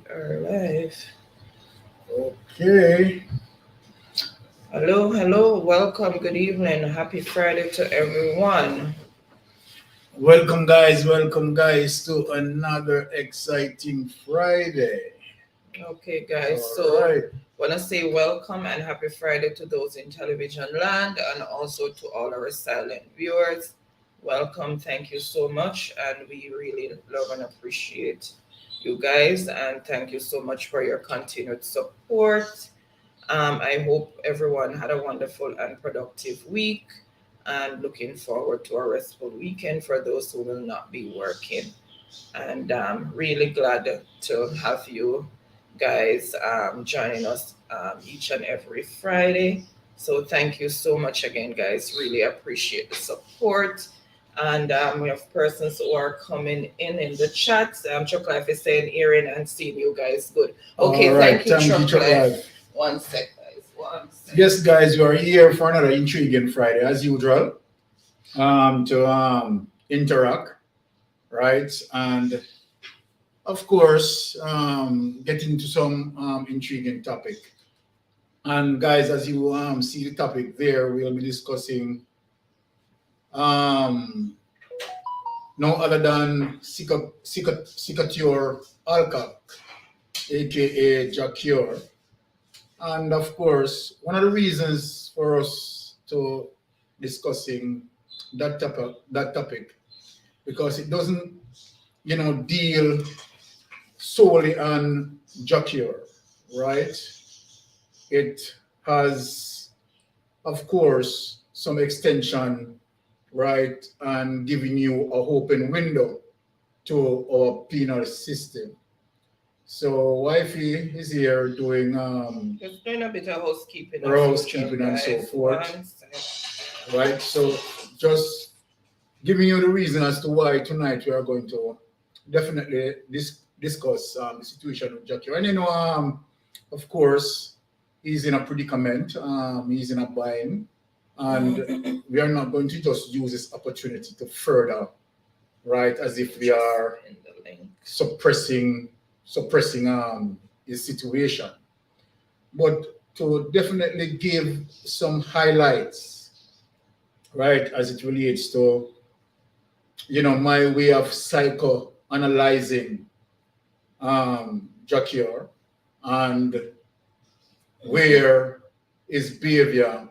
We are live. Okay. Hello, welcome, good evening, happy Friday to everyone. Welcome guys to another exciting Friday. Okay, guys, All so right. want to say welcome and happy Friday to those in television land and also to all our silent viewers. Welcome, thank you so much, and we really love and appreciate you guys, and thank you so much for your continued support. I hope everyone had a wonderful and productive week and looking forward to a restful weekend for those who will not be working. And really glad to have you guys joining us each and every Friday. So thank you so much again, guys. Really appreciate the support. And we have persons who are coming in the chat. Chuck Life is saying, hearing and seeing you guys. Good. All Okay, right. thank you, Thank you, Chuck Chuck Life. Life. One sec, guys. One sec. Yes, guys, you are here for another intriguing Friday, as usual, to interact, right? And of course, get into some intriguing topic. And guys, as you see the topic there, we'll be discussing um, no other than Cicature Alka, aka Jah Cure. And of course, one of the reasons for us to discussing that topic, because it doesn't, deal solely on Jah Cure, right? It has, of course, some extension, right, and giving you a open window to our penal system. So wifey is here doing Just doing a bit of housekeeping as usual, housekeeping and so guys. forth, One sec. right? So just giving you the reason as to why tonight we are going to definitely discuss the situation with Jackie. And of course, he's in a predicament. He's in a bind, and we are not going to just use this opportunity to further, right, as if we are In the link. suppressing his situation, but to definitely give some highlights, right, as it relates to my way of psychoanalyzing Jah Cure and where his behavior,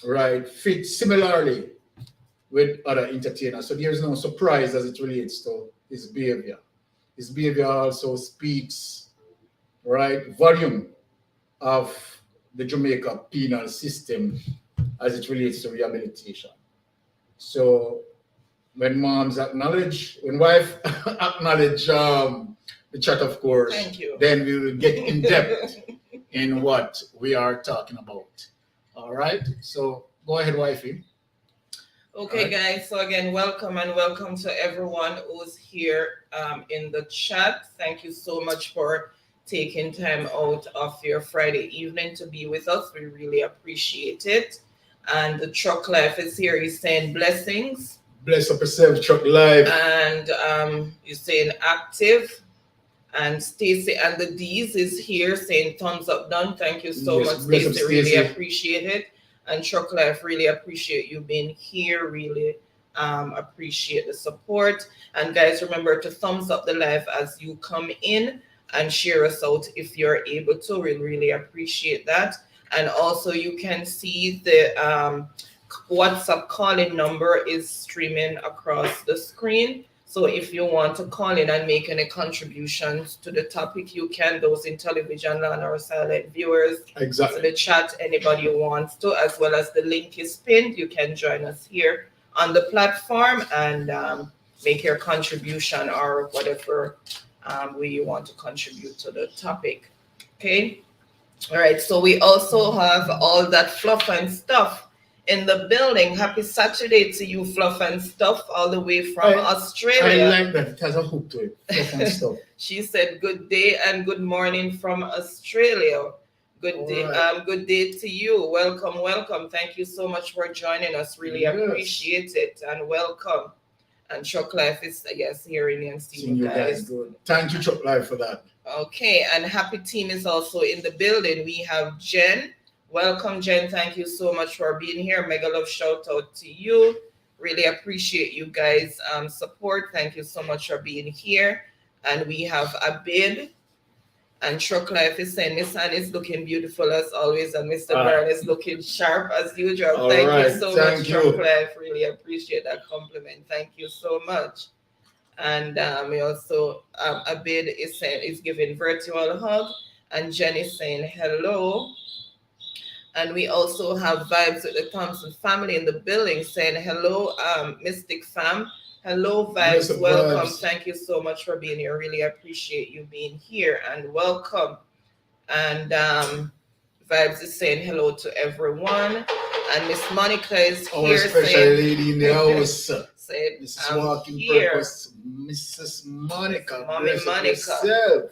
right, fits similarly with other entertainers. So there's no surprise as it relates to his behavior. His behavior also speaks, right, volume of the Jamaica penal system as it relates to rehabilitation. So when wife acknowledge the chat, of course, Thank you. then we will get in depth in what we are talking about. All right. So go ahead, wifey. Okay, Alright. guys. So again, welcome and welcome to everyone who's here in the chat. Thank you so much for taking time out of your Friday evening to be with us. We really appreciate it. And the truck life is here. He's saying blessings. Bless up yourself, Chuck Live. And you're saying active. And Stacy and the D's is here saying thumbs up done. Thank you so Yes, much, bless up, Stacy. Really Stacey. appreciate it. And Truck Life, really appreciate you being here. Really appreciate the support. And guys, remember to thumbs up the live as you come in and share us out if you're able to. We really appreciate that. And also, you can see the WhatsApp calling number is streaming across the screen. So if you want to call in and make any contributions to the topic, you can. Those in television land or silent viewers. Exactly. So the chat, anybody who wants to, as well as the link is pinned. You can join us here on the platform and make your contribution or whatever way you want to contribute to the topic. Okay. All right. So we also have all that fluff and stuff in the building. Happy Saturday to you, Fluff and Stuff, all the way from Australia. I like that. It has a hook to it. Fluff and stuff. She said, "Good day and good morning from Australia." Good day, Alright. good day to you. Welcome. Thank you so much for joining us. Really Yes. appreciate it and welcome. And Truck Life is, yes, hearing and seeing Seeing you you guys guys. good. Thank you, Chuck Live, for that. Okay, and Happy Team is also in the building. We have Jen. Welcome, Jen. Thank you so much for being here. Mega love shout out to you. Really appreciate you guys' support. Thank you so much for being here. And we have Abid. And Truck Life is saying Miss Anne is looking beautiful as always, and Mr. Byrne is looking sharp as usual. All Thank right, you so thank much, you. Truck Life. Really appreciate that compliment. Thank you so much. And we also Abid is saying is giving virtual hug, and Jen is saying hello. And we also have Vibes with the Thompson family in the building saying hello, Mystic Fam. Hello, Yes, Vibes. Welcome. Vibes. Thank you so much for being here. Really appreciate you being here and welcome. And Vibes is saying hello to everyone. And Miss Monica is Our here special saying, lady in the house. saying Mrs. I'm Walking here. Purpose, Mrs. Monica. Mommy Bless up Monica. yourself.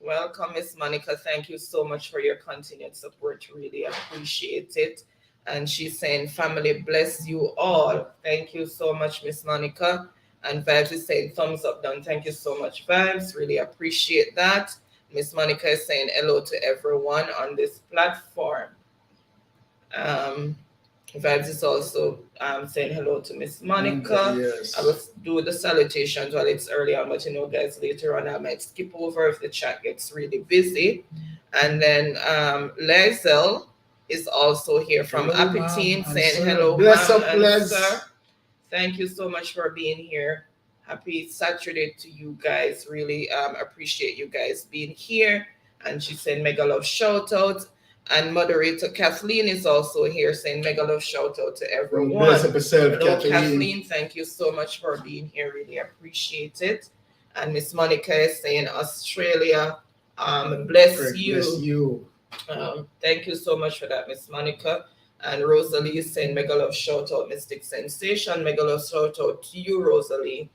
Welcome, Miss Monica. Thank you so much for your continued support. Really appreciate it. And she's saying, family bless you all. Thank you so much, Miss Monica. And Vibes is saying, thumbs up done. Thank you so much, Vibes. Really appreciate that. Miss Monica is saying hello to everyone on this platform. Vibes is also saying hello to Miss Monica. Yes. I will do the salutations while it's early on, but guys, later on I might skip over if the chat gets really busy. And then Lesel is also here from Hello, Happy ma'am Teen and saying sir. hello, Bless ma'am up, and Les. sir. Thank you so much for being here. Happy Saturday to you guys. Really appreciate you guys being here. And she said mega love shout out. And moderator Kathleen is also here saying mega love shout out to everyone. Bless up yourself, Hello, Kathleen. Kathleen. Thank you so much for being here. Really appreciate it. And Miss Monica is saying Australia, bless Correct, you. bless you. Thank you so much for that, Miss Monica. And Rosalie is saying mega love shout out, Mystic Sensation. Mega love shout out to you, Rosalie.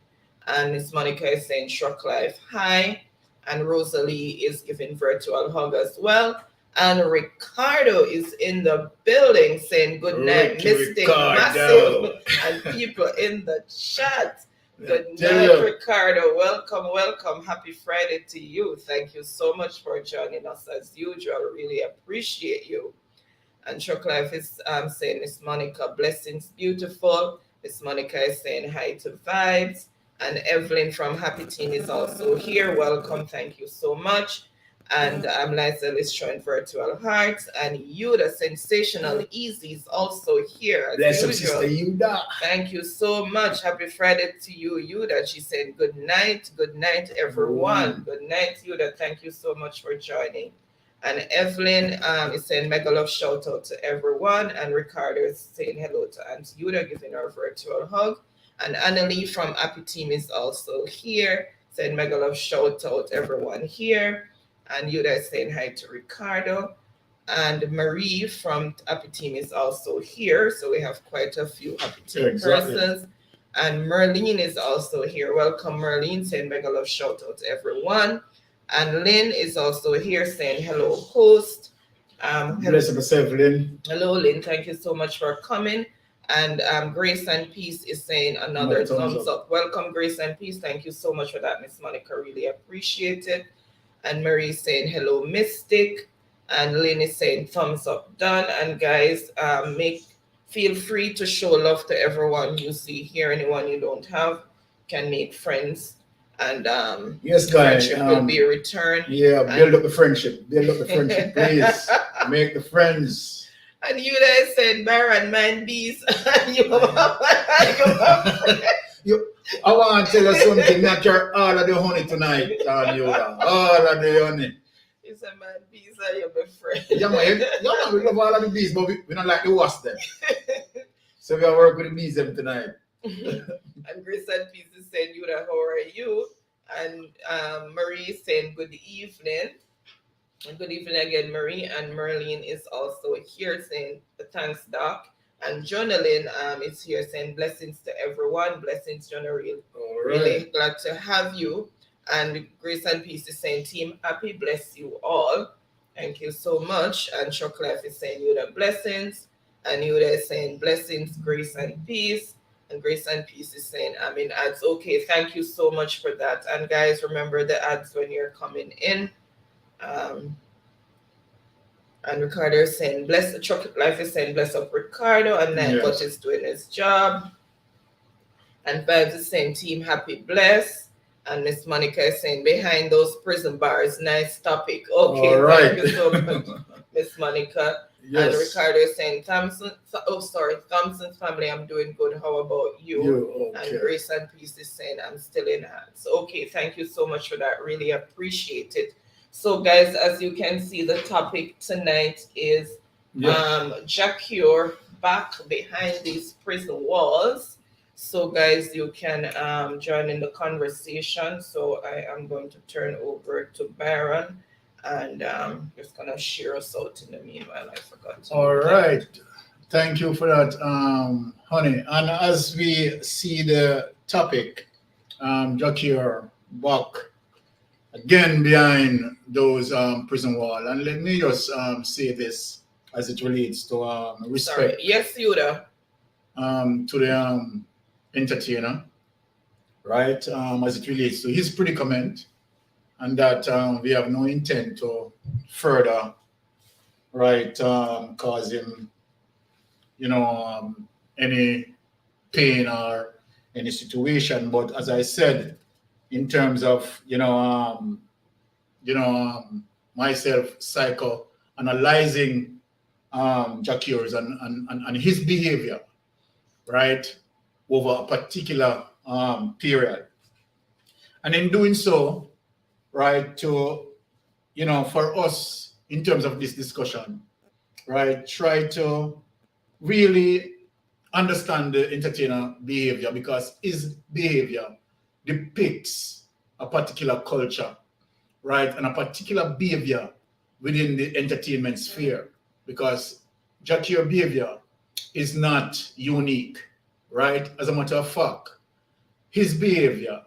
And Miss Monica is saying Truck Life hi. And Rosalie is giving virtual hug as well. And Ricardo is in the building saying good night, Mystic Massive, and people in the chat. Good night, Ricardo. Welcome, welcome. Happy Friday to you. Thank you so much for joining us as usual. Really appreciate you. And Truck Life is saying Miss Monica, blessings, beautiful. Miss Monica is saying hi to Vibes. And Evelyn from Happy Teen is also here. Welcome. Thank you so much. And Lysel is showing virtual hearts. And Yuda, Sensational Easy, is also here. Bless up, Sister Yuda. Thank you so much. Happy Friday to you, Yuda. She said, good night, everyone. Good night, Yuda. Thank you so much for joining. And Evelyn is saying mega love shout out to everyone. And Ricardo is saying hello to Aunt Yuda, giving her a virtual hug. And Annalie from Happy Team is also here, saying mega love shout out everyone here. And Yuda is saying hi to Ricardo. And Marie from Happy Team is also here. So we have quite a few Happy Team persons. And Merlene is also here. Welcome, Merlene, saying mega love shout out to everyone. And Lynn is also here saying hello, host. Bless up yourself, Lynn. Hello, Lynn. Thank you so much for coming. And Grace and Peace is saying another thumbs up. Welcome, Grace and Peace. Thank you so much for that, Miss Monica. Really appreciate it. And Marie is saying hello, Mystic. And Lynn is saying thumbs up, done. And guys, feel free to show love to everyone you see here. Anyone you don't have can make friends. And yes, guys, friendship will be returned. Yeah, build up the friendship. Build up the friendship, please. Make the friends. And you guys said Baron mind bees. I want to tell you something. Not your all of the honey tonight, Yoda. All of the honey. You said man bees are your best friend. Yeah, man. Yeah, we love all of the bees, but we don't like the wasp them. So we are working with the bees them tonight. And Grace and Peace is saying, Yuda, how are you? And Marie is saying, good evening. And good evening again, Marie. And Merlene is also here saying, thanks, Doc. And Jonalyn is here saying, blessings to everyone. Blessings, Jonah. Really glad to have you. And Grace and Peace is saying, Team Happy, bless you all. Thank you so much. And Chocolate is saying, Yuda, blessings. And Yuda is saying, blessings, grace, and peace. And Grace and Peace is saying, I'm in ads. Okay, thank you so much for that. And guys, remember the ads when you're coming in. Um, and Ricardo is saying, bless Chocolate Life is saying, bless up Ricardo. And then God is doing his job. And Vibes is saying, team happy bless. And Miss Monica is saying, behind those prison bars, nice topic. Okay, all right. thank you so much, Miss Monica. Yes. And Ricardo is saying, Thompson's family, I'm doing good. How about you? Okay. And Grace and Peace is saying, I'm still in hands. Okay, thank you so much for that. Really appreciate it. So, guys, as you can see, the topic tonight is Jah Cure back behind these prison walls. So, guys, you can join in the conversation. So, I am going to turn over to Baron and just gonna share us out in the meanwhile. I forgot. All right. Thank you for that, honey. And as we see the topic, Jah Cure back again behind those prison wall. And let me just say this as it relates to respect. Sorry. Yes, Yuda. To the entertainer, right? As it relates to his predicament, and that we have no intent to further, right, cause him, any pain or any situation. But as I said, in terms of, myself psychoanalyzing Jah Cure's and his behavior, right, over a particular period. And in doing so, right, to, for us, in terms of this discussion, right, try to really understand the entertainer behavior, because his behavior depicts a particular culture, right, and a particular behavior within the entertainment sphere, because Jah Cure behavior is not unique, right? As a matter of fact, his behavior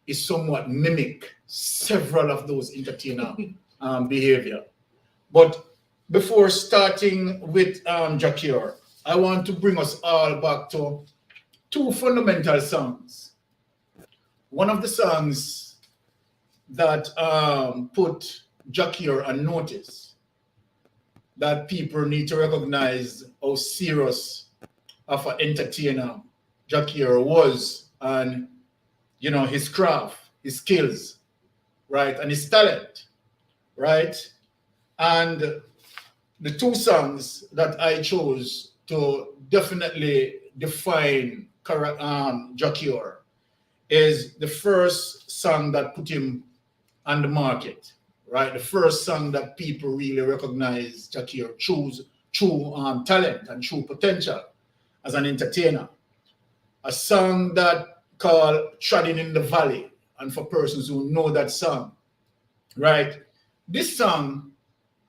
is somewhat mimic several of those entertainer behavior. But before starting with Jah Cure, I want to bring us all back to two fundamental songs. One of the songs that put Jah Cure on notice, that people need to recognize how serious of an entertainer Jah Cure was, and his craft, his skills, right, and his talent, right. And the two songs that I chose to definitely define Jah Cure is the first song that put him on the market, right? The first song that people really recognize Jah Cure true talent and true potential as an entertainer. A song that called Treading in the Valley. And for persons who know that song, right? This song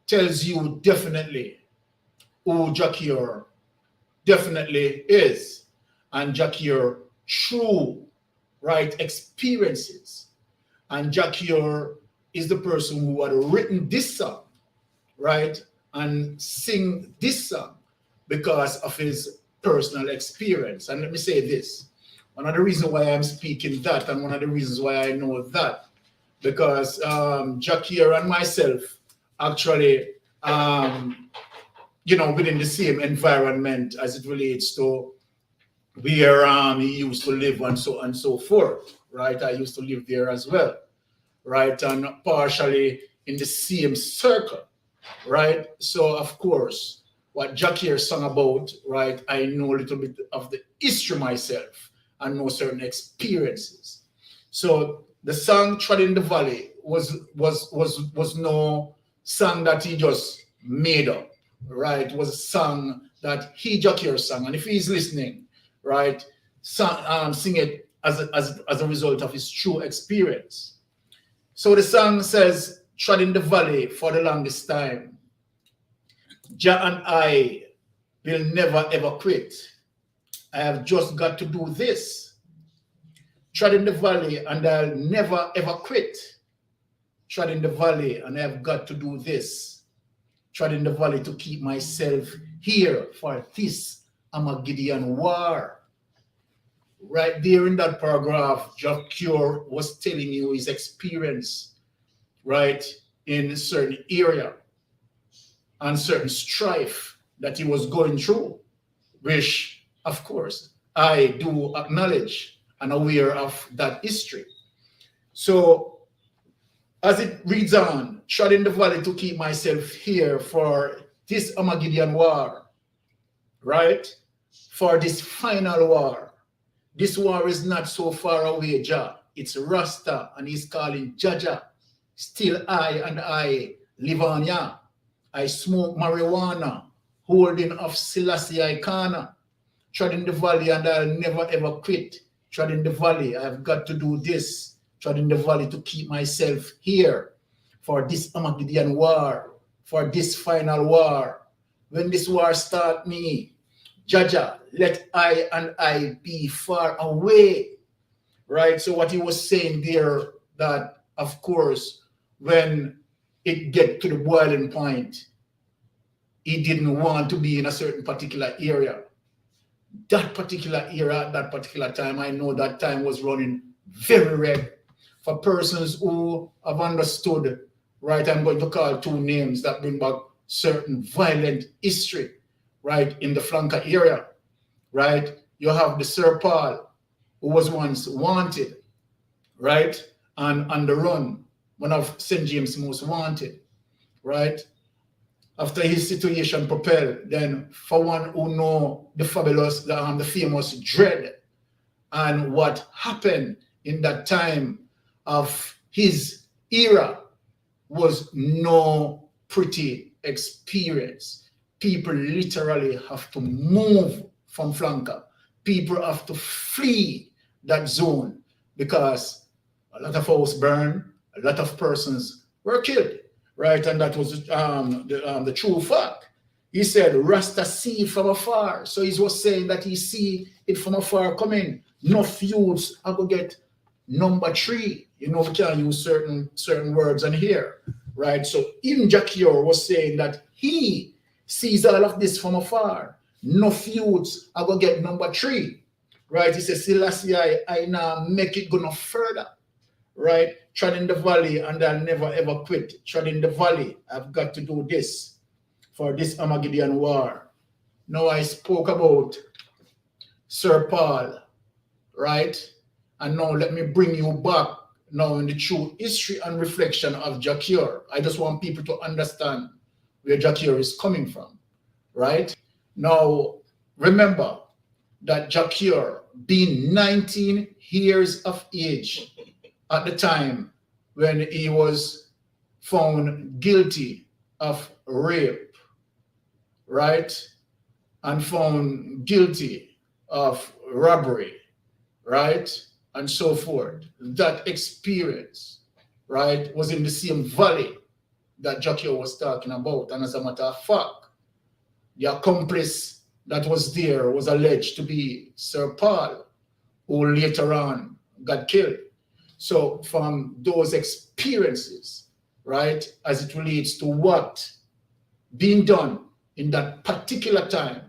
tells you definitely who Jah Cure definitely is, and Jah Cure true, right, experiences. And Jah Cure is the person who had written this song, right, and sing this song because of his personal experience. And let me say this, one of the reasons why I'm speaking that, and one of the reasons why I know that, because Jah Cure and myself actually, within the same environment as it relates to where he used to live and so on and so forth, right? I used to live there as well, right? And partially in the same circle, right? So, of course, what Jah Cure sung about, right? I know a little bit of the history myself and know certain experiences. So the song "Tread in the Valley" was no song that he just made up, right? It was a song that Jah Cure sang, and if he's listening, right, sing it as a result of his true experience. So the song says, "Tread in the valley for the longest time. Jah and I will never ever quit. I have just got to do this. Tread in the valley and I'll never ever quit. Tread in the valley and I've got to do this. Tread in the valley to keep myself here for this Armageddon war." right there in that paragraph, Jah Cure was telling you his experience, right, in a certain area and certain strife that he was going through, which, of course, I do acknowledge and aware of that history. So, as it reads on, trod in the valley to keep myself here for this Armageddon war, right? For this final war. This war is not so far away, Jah. It's Rasta, and he's calling Jaja. Still I live on ya. I smoke marijuana, holding of Selassie I Kana. Trod in the valley and I'll never ever quit. Trod in the valley, I've got to do this. Trod in the valley to keep myself here for this Armageddon war, for this final war. When this war start me, Jaja, let I and I be far away. Right? So what he was saying there, that of course, when it get to the boiling point, he didn't want to be in a certain particular area. That particular era, at that particular time, I know that time was running very red. For persons who have understood, right, I'm going to call two names that bring back certain violent history, right, in the flanker area, right? You have the Sir Paul, who was once wanted, right, and on the run, one of St. James' most wanted, right? After his situation propelled, then for one who know the fabulous, the famous Dread and what happened in that time of his era was no pretty experience. People literally have to move from flanker. People have to flee that zone because a lot of house burned, a lot of persons were killed, right? And that was the true fact. He said, Rasta see from afar. So he was saying that he see it from afar coming. No youths I go get number 3. You know, we can use certain words on here, right? So even Jah Cure was saying that he sees all of this from afar. No youths I go get number 3, right? He says, Selassie, I now make it go no further, right? Trod in the valley and I'll never ever quit. Trod in the valley, I've got to do this for this Armageddon war. Now I spoke about Sir Paul, right? And now let me bring you back now in the true history and reflection of Jah Cure. I just want people to understand where Jah Cure is coming from, right? Now, remember that Jah Cure, being 19 years of age at the time when he was found guilty of rape, right? And found guilty of robbery, right? And so forth. That experience, right, was in the same valley that Jah Cure was talking about. And as a matter of fact, the accomplice that was there was alleged to be Sir Paul, who later on got killed. So from those experiences, right, as it relates to what being done in that particular time,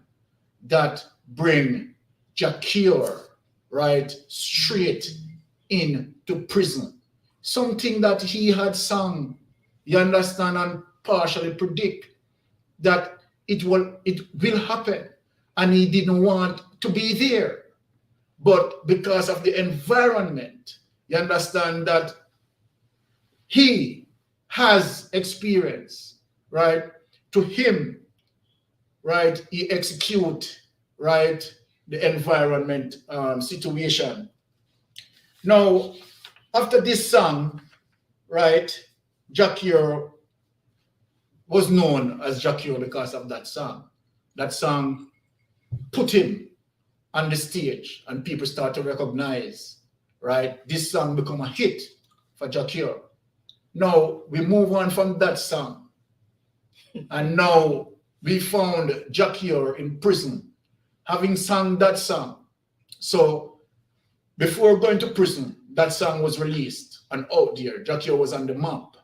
that bring Jah Cure, right, straight into prison. Something that he had sung, you understand, and partially predict that it will happen, and he didn't want to be there. But because of the environment, you understand that he has experience, right? To him, right, he execute, right, the environment situation. Now, after this song, right, Jah Cure was known as Jah Cure because of that song. That song put him on the stage and people start to recognize, right, this song become a hit for Jah Cure. Now, we move on from that song and now we found Jah Cure in prison having sung that song. So before going to prison, that song was released and out there. Jah Cure was on the map,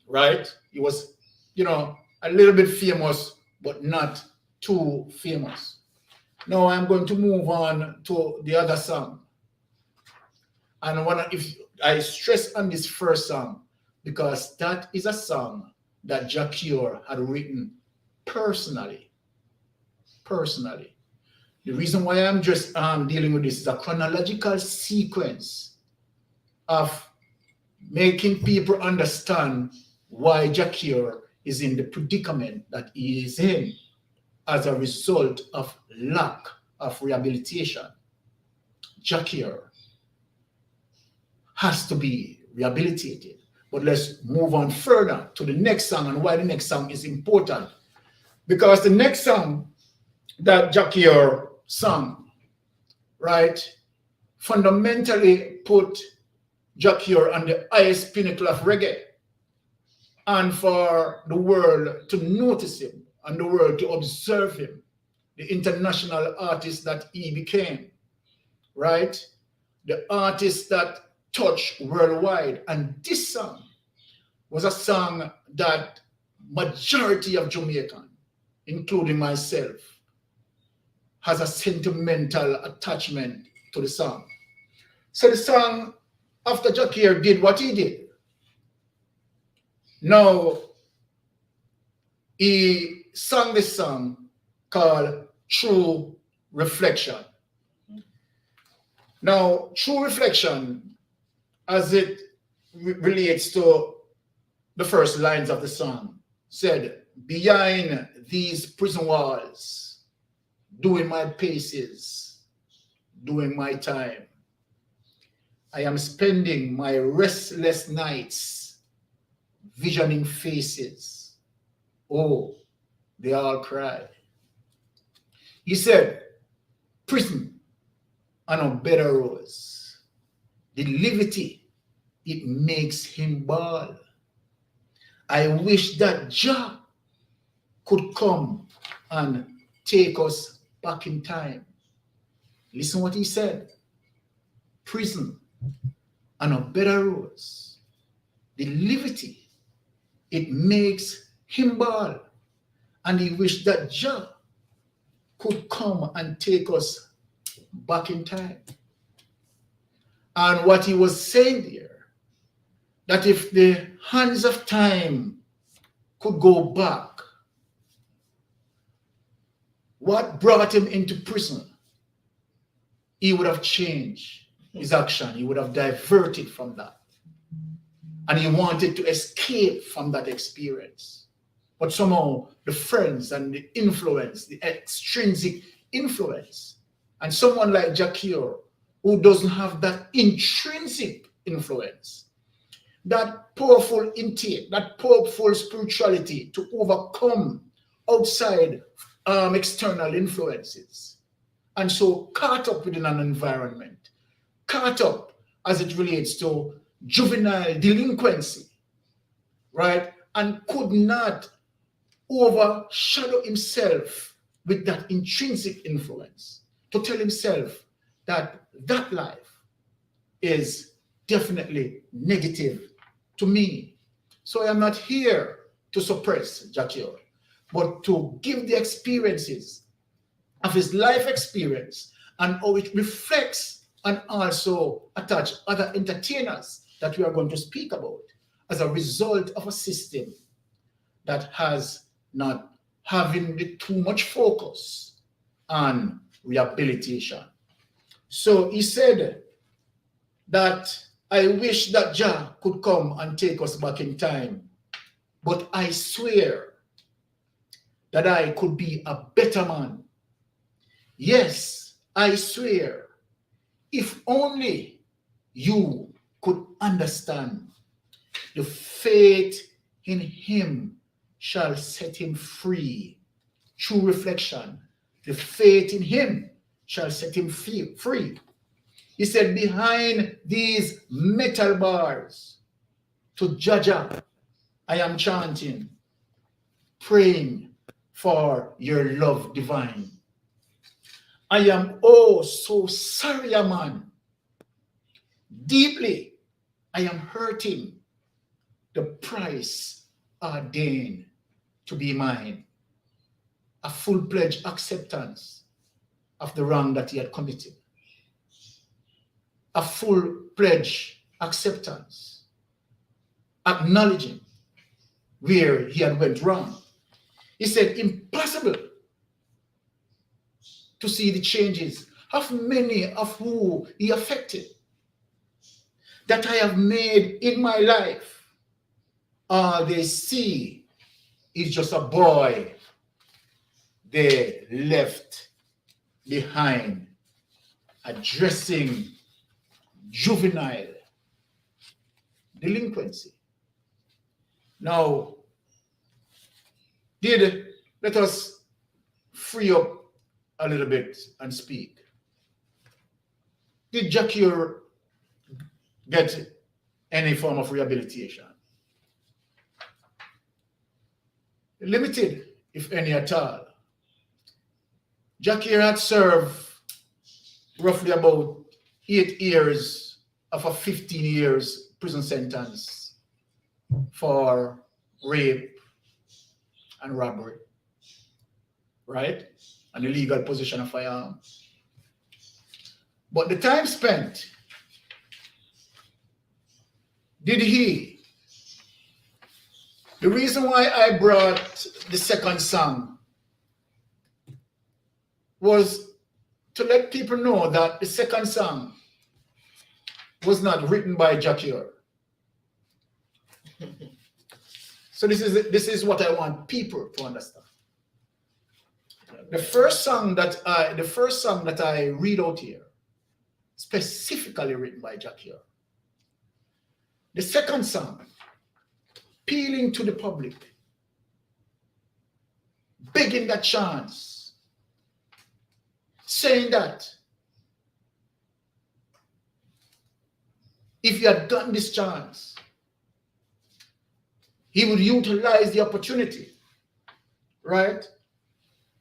right? He was, you know, a little bit famous, but not too famous. Now I'm going to move on to the other song. And if I stress on this first song, because that is a song that Jah Cure had written personally. Personally. The reason why I'm just dealing with this is a chronological sequence of making people understand why Jah Cure is in the predicament that he is in as a result of lack of rehabilitation. Jah Cure has to be rehabilitated. But let's move on further to the next song and why the next song is important. Because the next song that Jah Cure sang, right, fundamentally put Jah Cure on the highest pinnacle of reggae. And for the world to notice him and the world to observe him, the international artist that he became, right? The artist that touched worldwide. And this song was a song that majority of Jamaican, including myself, has a sentimental attachment to the song. So the song, after Jah Cure did what he did, now he sang this song called True Reflection. Now, True Reflection, as it relates to the first lines of the song, said, behind these prison walls, doing my paces, doing my time, I am spending my restless nights visioning faces. Oh, they all cry. He said, prison and a better rose. The liberty, it makes him bawl. I wish that Jah could come and take us back in time. Listen what he said. Prison and a better rose. The liberty, it makes him bawl. And he wished that Jah could come and take us back in time. And what he was saying there, that if the hands of time could go back, what brought him into prison, he would have changed his action. He would have diverted from that. And he wanted to escape from that experience. But somehow the friends and the influence, the extrinsic influence, and someone like Jah Cure, who doesn't have that intrinsic influence, that powerful intake, that powerful spirituality to overcome outside external influences. And so caught up within an environment, caught up as it relates to juvenile delinquency, right? And could not overshadow himself with that intrinsic influence to tell himself that that life is definitely negative to me. So I am not here to suppress Jah Cure, but to give the experiences of his life experience and how it reflects and also attach other entertainers that we are going to speak about as a result of a system that has not having the too much focus on rehabilitation. So he said that I wish that Jah could come and take us back in time, but I swear that I could be a better man. Yes, I swear, if only you could understand, the faith in him shall set him free. True reflection, the faith in him shall set him free. He said, behind these metal bars, to Jah, I am chanting, praying for your love divine. I am oh so sorry, man. Deeply, I am hurting. The price ordained to be mine. A full-pledged acceptance of the wrong that he had committed. A full pledge acceptance, acknowledging where he had went wrong. He said, impossible to see the changes of many of who he affected that I have made in my life. All they see is just a boy they left behind, addressing juvenile delinquency. Now, let us free up a little bit and speak. Did Jah Cure get any form of rehabilitation? Limited, if any at all. Jah Cure had served roughly about 8 years of a 15 years prison sentence for rape and robbery, right? An illegal possession of firearm. But the time spent, did he? The reason why I brought the second song was to let people know that the second song was not written by Jah Cure. So this is what I want people to understand. The first song that I read out here, specifically written by Jah Cure. The second song, appealing to the public, begging that chance, saying that if he had gotten this chance, he would utilize the opportunity, right?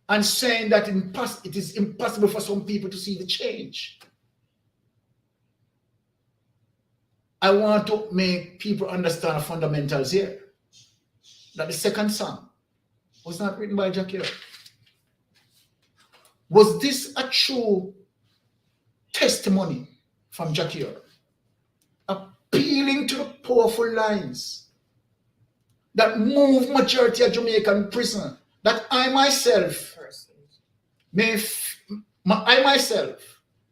And saying that it is impossible for some people to see the change. I want to make people understand the fundamentals here. That the second song was not written by Jah Cure. Was this a true testimony from Jah Cure? Appealing to the powerful lines that move majority of Jamaican prison, that I myself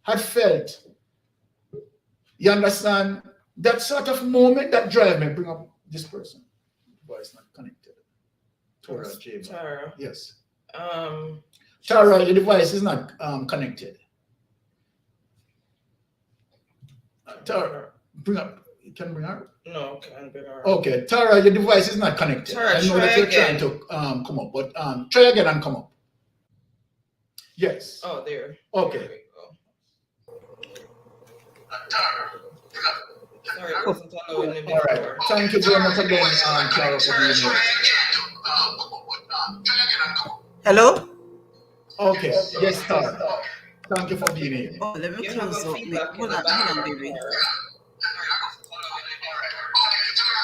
had felt. You understand? That sort of moment that drive me, bring up this person. Boy, it's not connected. Tara. Yes. Tara, your device is not connected. Tara, bring up. You can bring her? No, can't bring her. Okay, Tara, your device is not connected. Tara, I know that you're trying to come up, but try again and come up. Yes. Oh, there. Okay. There we go. Sorry, it wasn't allowing me before. All right. Thank you very much again, Tara, for being here. Hello? Okay. Yes, Tara. Thank you for being here. Oh, let me You have close a up. feedback in Hold the on, background. baby.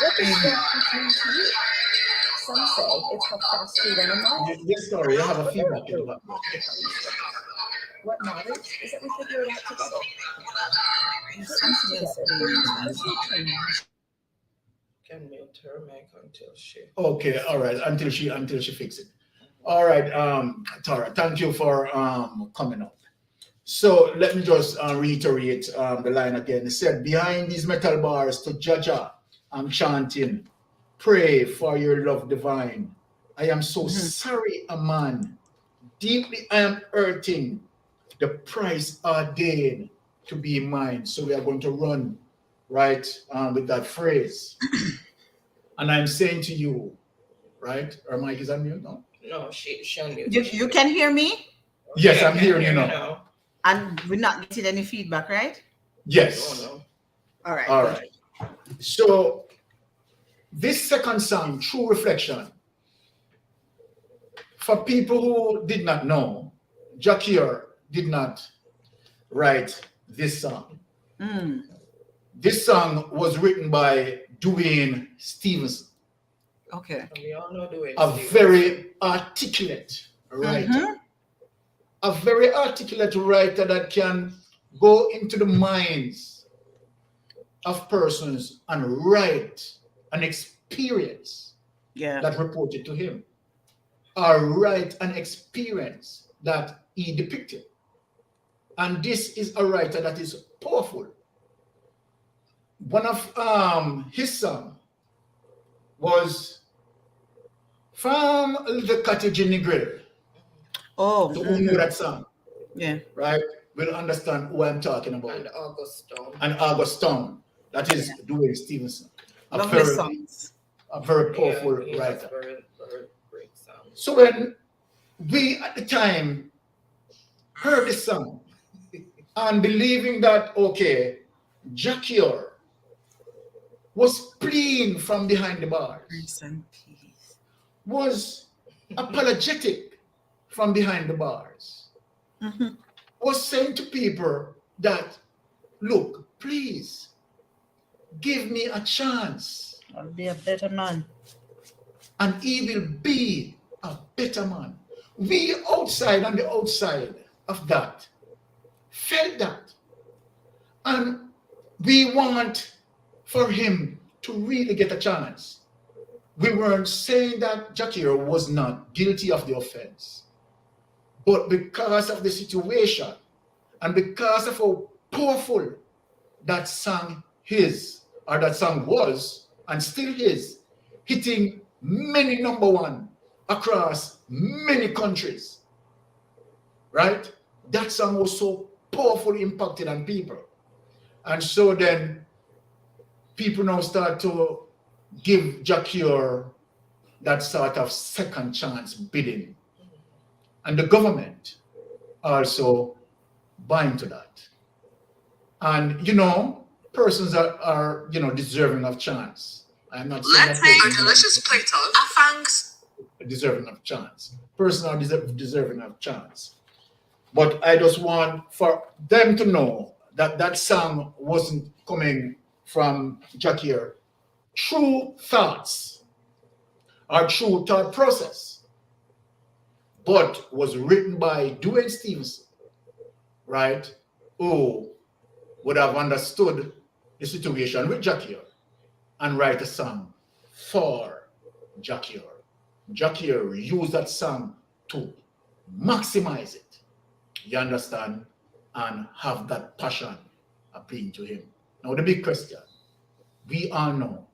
What does that mean to you? Some say it's how fast we run a mile. Yes, sorry, I have a feedback in the background. What matters is that we figure it out together. Something else going on. Can mute her mic until she. Okay, all right, until she fixes it. All right, Tara, thank you for coming up. So let me just reiterate the line again. It said, behind these metal bars to Jah, I'm chanting, pray for your love divine. I am so sorry, a man. Deeply I am hurting. The price ordained to be mine. So we are going to run right with that phrase. And I'm saying to you, right? Our mic is on mute now? No, she unmuted. You can hear me? Yes, I I'm can hearing hear you now. And we're not getting any feedback, right? Yes. Oh, no. All right. All right. So this second song, True Reflection, for people who did not know, Jah Cure did not write this song. This song was written by Dwayne Stevenson, Okay. We all know the way. a very articulate writer. a very articulate writer that can go into the minds of persons and write an experience Yeah. that reported to him, or write an experience that he depicted. And this is a writer that is powerful. One of his songs was From the Cottage in Negril. Oh. So who know that song, Yeah. right, will understand who I'm talking about. And Augustine. And Augustine, that is Dwayne Stevenson, Lovely songs. a very powerful he has writer. very, very great sound. So when we at the time heard the song and believing that, okay, Jah Cure was fleeing from behind the bars, Grace and peace. was apologetic from behind the bars, Mhm. was saying to people that, look, please give me a chance, I'll be a better man. and he will be a better man. We outside, on the outside of that, felt that. And we want for him to really get a chance. We weren't saying that Jah Cure was not guilty of the offense. But because of the situation and because of how powerful that song is, or that song was, and still is, hitting many number one across many countries, right? That song was so powerfully impacted on people. And so then people now start to give Jah Cure that sort of second chance bidding. And the government also buying to that. And persons are deserving of chance. I'm not saying Let's that make a persons delicious plate of afangs. are deserving of chance. Persons are deserving of chance. But I just want for them to know that that song wasn't coming from Jah Cure. True thoughts or true thought process, but was written by Dwayne Stevenson, right? Who would have understood the situation with Jah Cure and write a song for Jah Cure. Jah Cure used that song to maximize it, you understand, and have that passion appealing to him. Now the big question, we all know,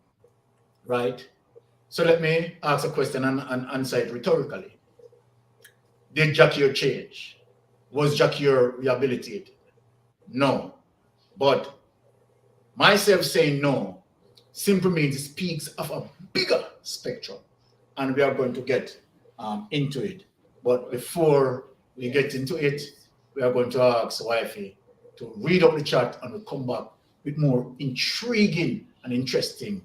right? So let me ask a question and answer it rhetorically. Did Jah Cure change? Was Jah Cure rehabilitated? No. But myself saying no simply means it speaks of a bigger spectrum. And we are going to get into it. But before we get into it, we are going to ask Wifey to read up the chat, and we'll come back with more intriguing and interesting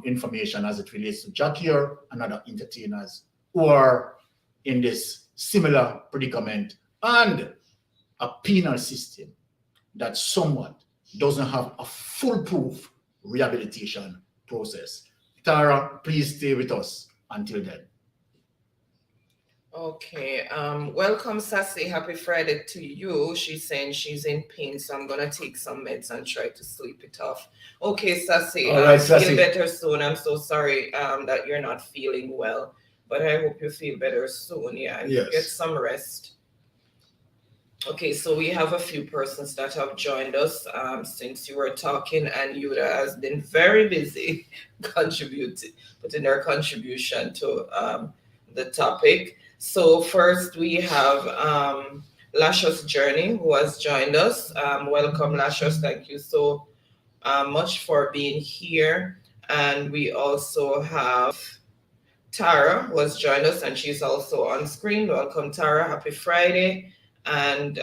information as it relates to Jah Cure and other entertainers who are in this similar predicament, and a penal system that somewhat doesn't have a foolproof rehabilitation process. Tara, please stay with us until then. Okay, welcome Sassy, happy Friday to you. She's saying she's in pain, so I'm gonna take some meds and try to sleep it off. Okay, Sassy, All right, Sassy. feel better soon. I'm so sorry that you're not feeling well, but I hope you feel better soon, yeah, and Yes. get some rest. Okay, so we have a few persons that have joined us since you were talking, and Yuda has been very busy putting their contribution to the topic. So first we have Lascious Journey, who has joined us. Welcome, Lascious. Thank you so much for being here. And we also have Tara, who has joined us, and she's also on screen. Welcome, Tara. Happy Friday. And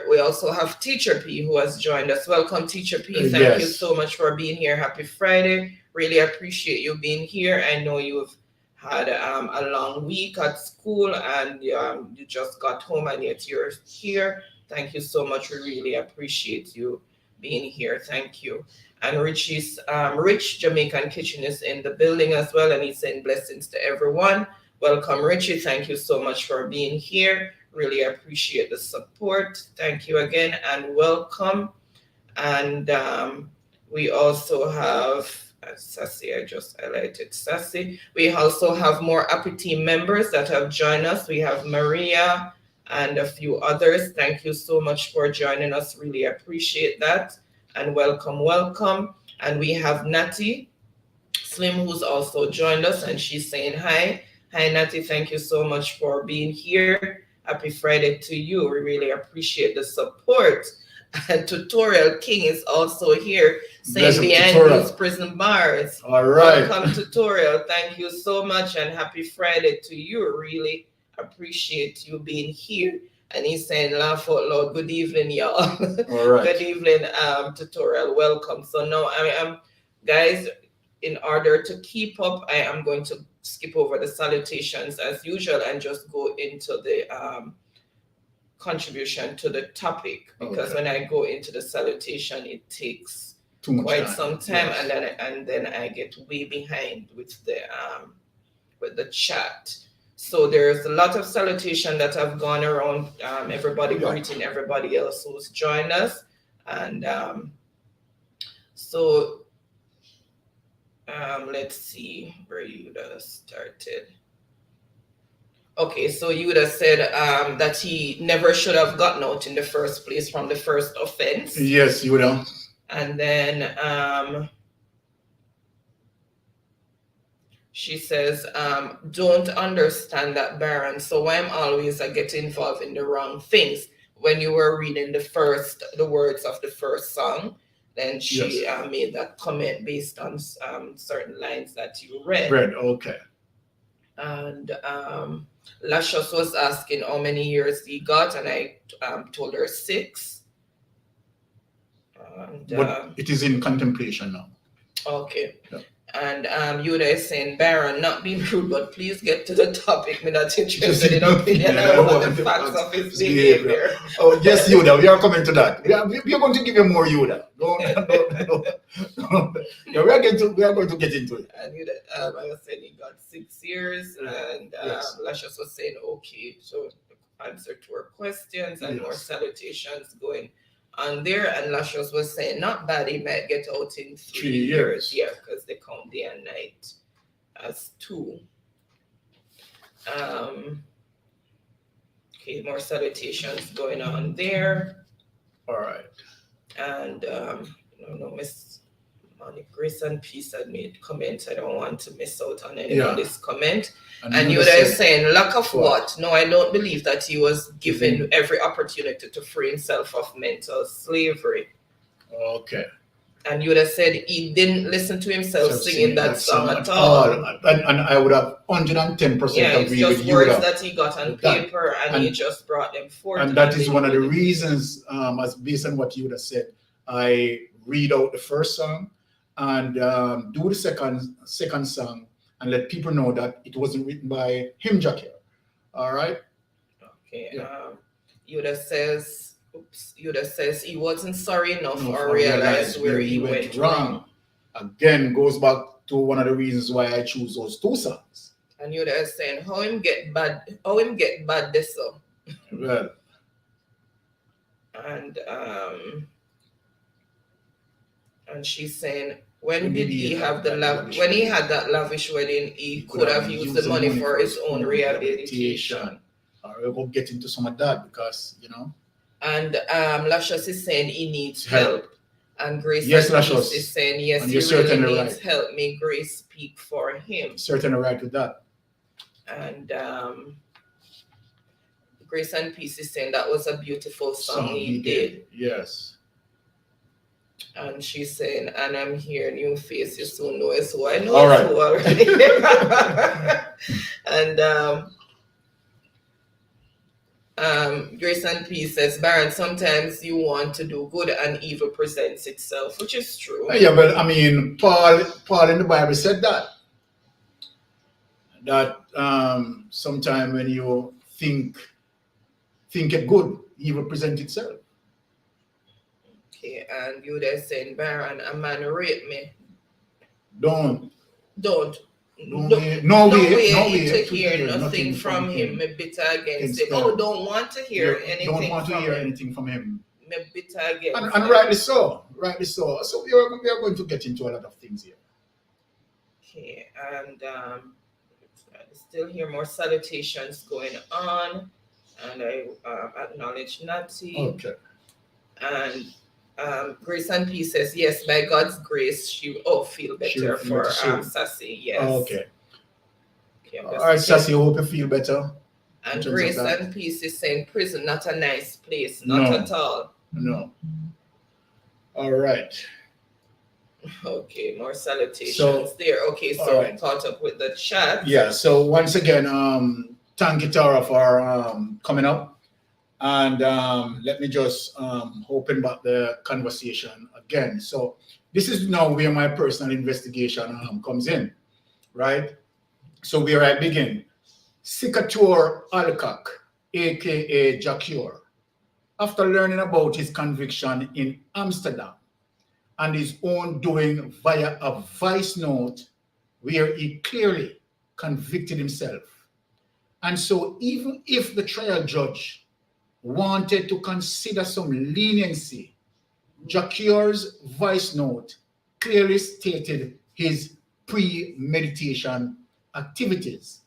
we also have Teacher P, who has joined us. Welcome, Teacher P. Thank you so much for being here. Happy Friday. Really appreciate you being here. I know you've had a long week at school, and you just got home, and yet you're here. Thank you so much. We really appreciate you being here. Thank you. And Rich Jamaican Kitchen is in the building as well, and he's saying blessings to everyone. Welcome, Richie. Thank you so much for being here. Really appreciate the support. Thank you again and welcome. And we also have Sassy. I just highlighted Sassy. We also have more Happy Team members that have joined us. We have Maria and a few others. Thank you so much for joining us. Really appreciate that. And welcome. And we have Natty Slim, who's also joined us, and she's saying hi. Hi, Natty. Thank you so much for being here. Happy Friday to you. We really appreciate the support. And Tutorial King is also here, saying behind these prison bars. All right. Welcome, Tutorial. Thank you so much, and happy Friday to you. Really appreciate you being here. And he's saying, laugh out loud. Good evening, y'all. All right. Good evening, Tutorial. Welcome. So now I am, guys, in order to keep up, I am going to skip over the salutations as usual and just go into the contribution to the topic, because when I go into the salutation, it takes quite some time, yes. and then I get way behind with the chat. So there's a lot of salutation that have gone around. Everybody greeting everybody else who's joined us, and let's see where Yuda started. Okay, so Yuda said that he never should have gotten out in the first place from the first offense. Yes, Yuda. And then she says, don't understand that, Baron. So I'm always get involved in the wrong things. When you were reading the words of the first song, then she made that comment based on certain lines that you read. Okay. And Lashos was asking how many years he got, and I told her 6. And, but it is in contemplation now. Okay. Yeah. And Yuda is saying, Baron, not being rude, but please get to the topic. Me not interested in opinion about the facts of his behavior. Oh, yes, Yuda, we are coming to that. We are going to give you more Yuda. No. Yeah, we are going to get into it. And Yuda, I was saying he got 6 years, and Lashos was saying, okay, so answer to her questions and more salutations going on there. And Lashos was saying, not bad, he might get out in 3 years. Yeah, because they count day and night as 2. Okay, more salutations going on there. All right. And Miss Monique, Grace and Peace had made comments. I don't want to miss out on anybody's comment. And Yuda is saying, lack of what? No, I don't believe that he was given every opportunity to free himself of mental slavery. Okay. And Yuda said he didn't listen to himself singing that song at all. And I would have 110% agree with Yuda. It's just words that he got on paper, and he just brought them forth. And that is one of the reasons, as based on what Yuda said, I read out the first song and do the second song and let people know that it wasn't written by him, Jah Cure. All right? Okay. Yeah. Yuda says he wasn't sorry enough or realized where he went wrong. Again, goes back to one of the reasons why I choose those 2 songs. And Yuda is saying, how him get bad this song. Well. And she's saying, when did he have when he had that lavish wedding, he could have used the money for his own rehabilitation. We'll get into some of that because, And Lashos is saying he needs help. And Grace Lashos is saying, yes, he really needs help. May Grace speak for him. Certainly right with that. And Grace and Peace is saying that was a beautiful song he did. Yes. And she's saying, and I'm here, new face, you soon know it's who I know it's who already. And Grace and Peace says, Baron, sometimes you want to do good and evil presents itself, which is true. Yeah, but I mean, Paul in the Bible said that sometimes when you think it good, evil presents itself. Okay, and you there saying, Baron, a man rape me. Don't. No way to hear nothing from him. Me bitter against him. Oh, don't want to hear anything don't want to from hear him. anything from him. Me bitter against And him. rightly so. So we are going to get into a lot of things here. Okay, and still hear more salutations going on, and I acknowledge Natty. Okay. And Grace and Peace says, yes, by God's grace, she will feel better for Sassy. Yes. Okay. Okay, all right, Sassy, I hope you feel better. And Grace and Peace is saying, prison, not a nice place. Not at all. No. All right. Okay, more salutations there. Okay, so right. Caught up with the chat. Yeah, so once again, thank you, Tara, for coming up. And let me just open back the conversation again. So this is now where my personal investigation comes in, right? So where I begin. Sikatur Alkak, aka Jah Cure, after learning about his conviction in Amsterdam and his own doing via a voice note where he clearly convicted himself. And so even if the trial judge wanted to consider some leniency, Jah Cure's voice note clearly stated his premeditation activities.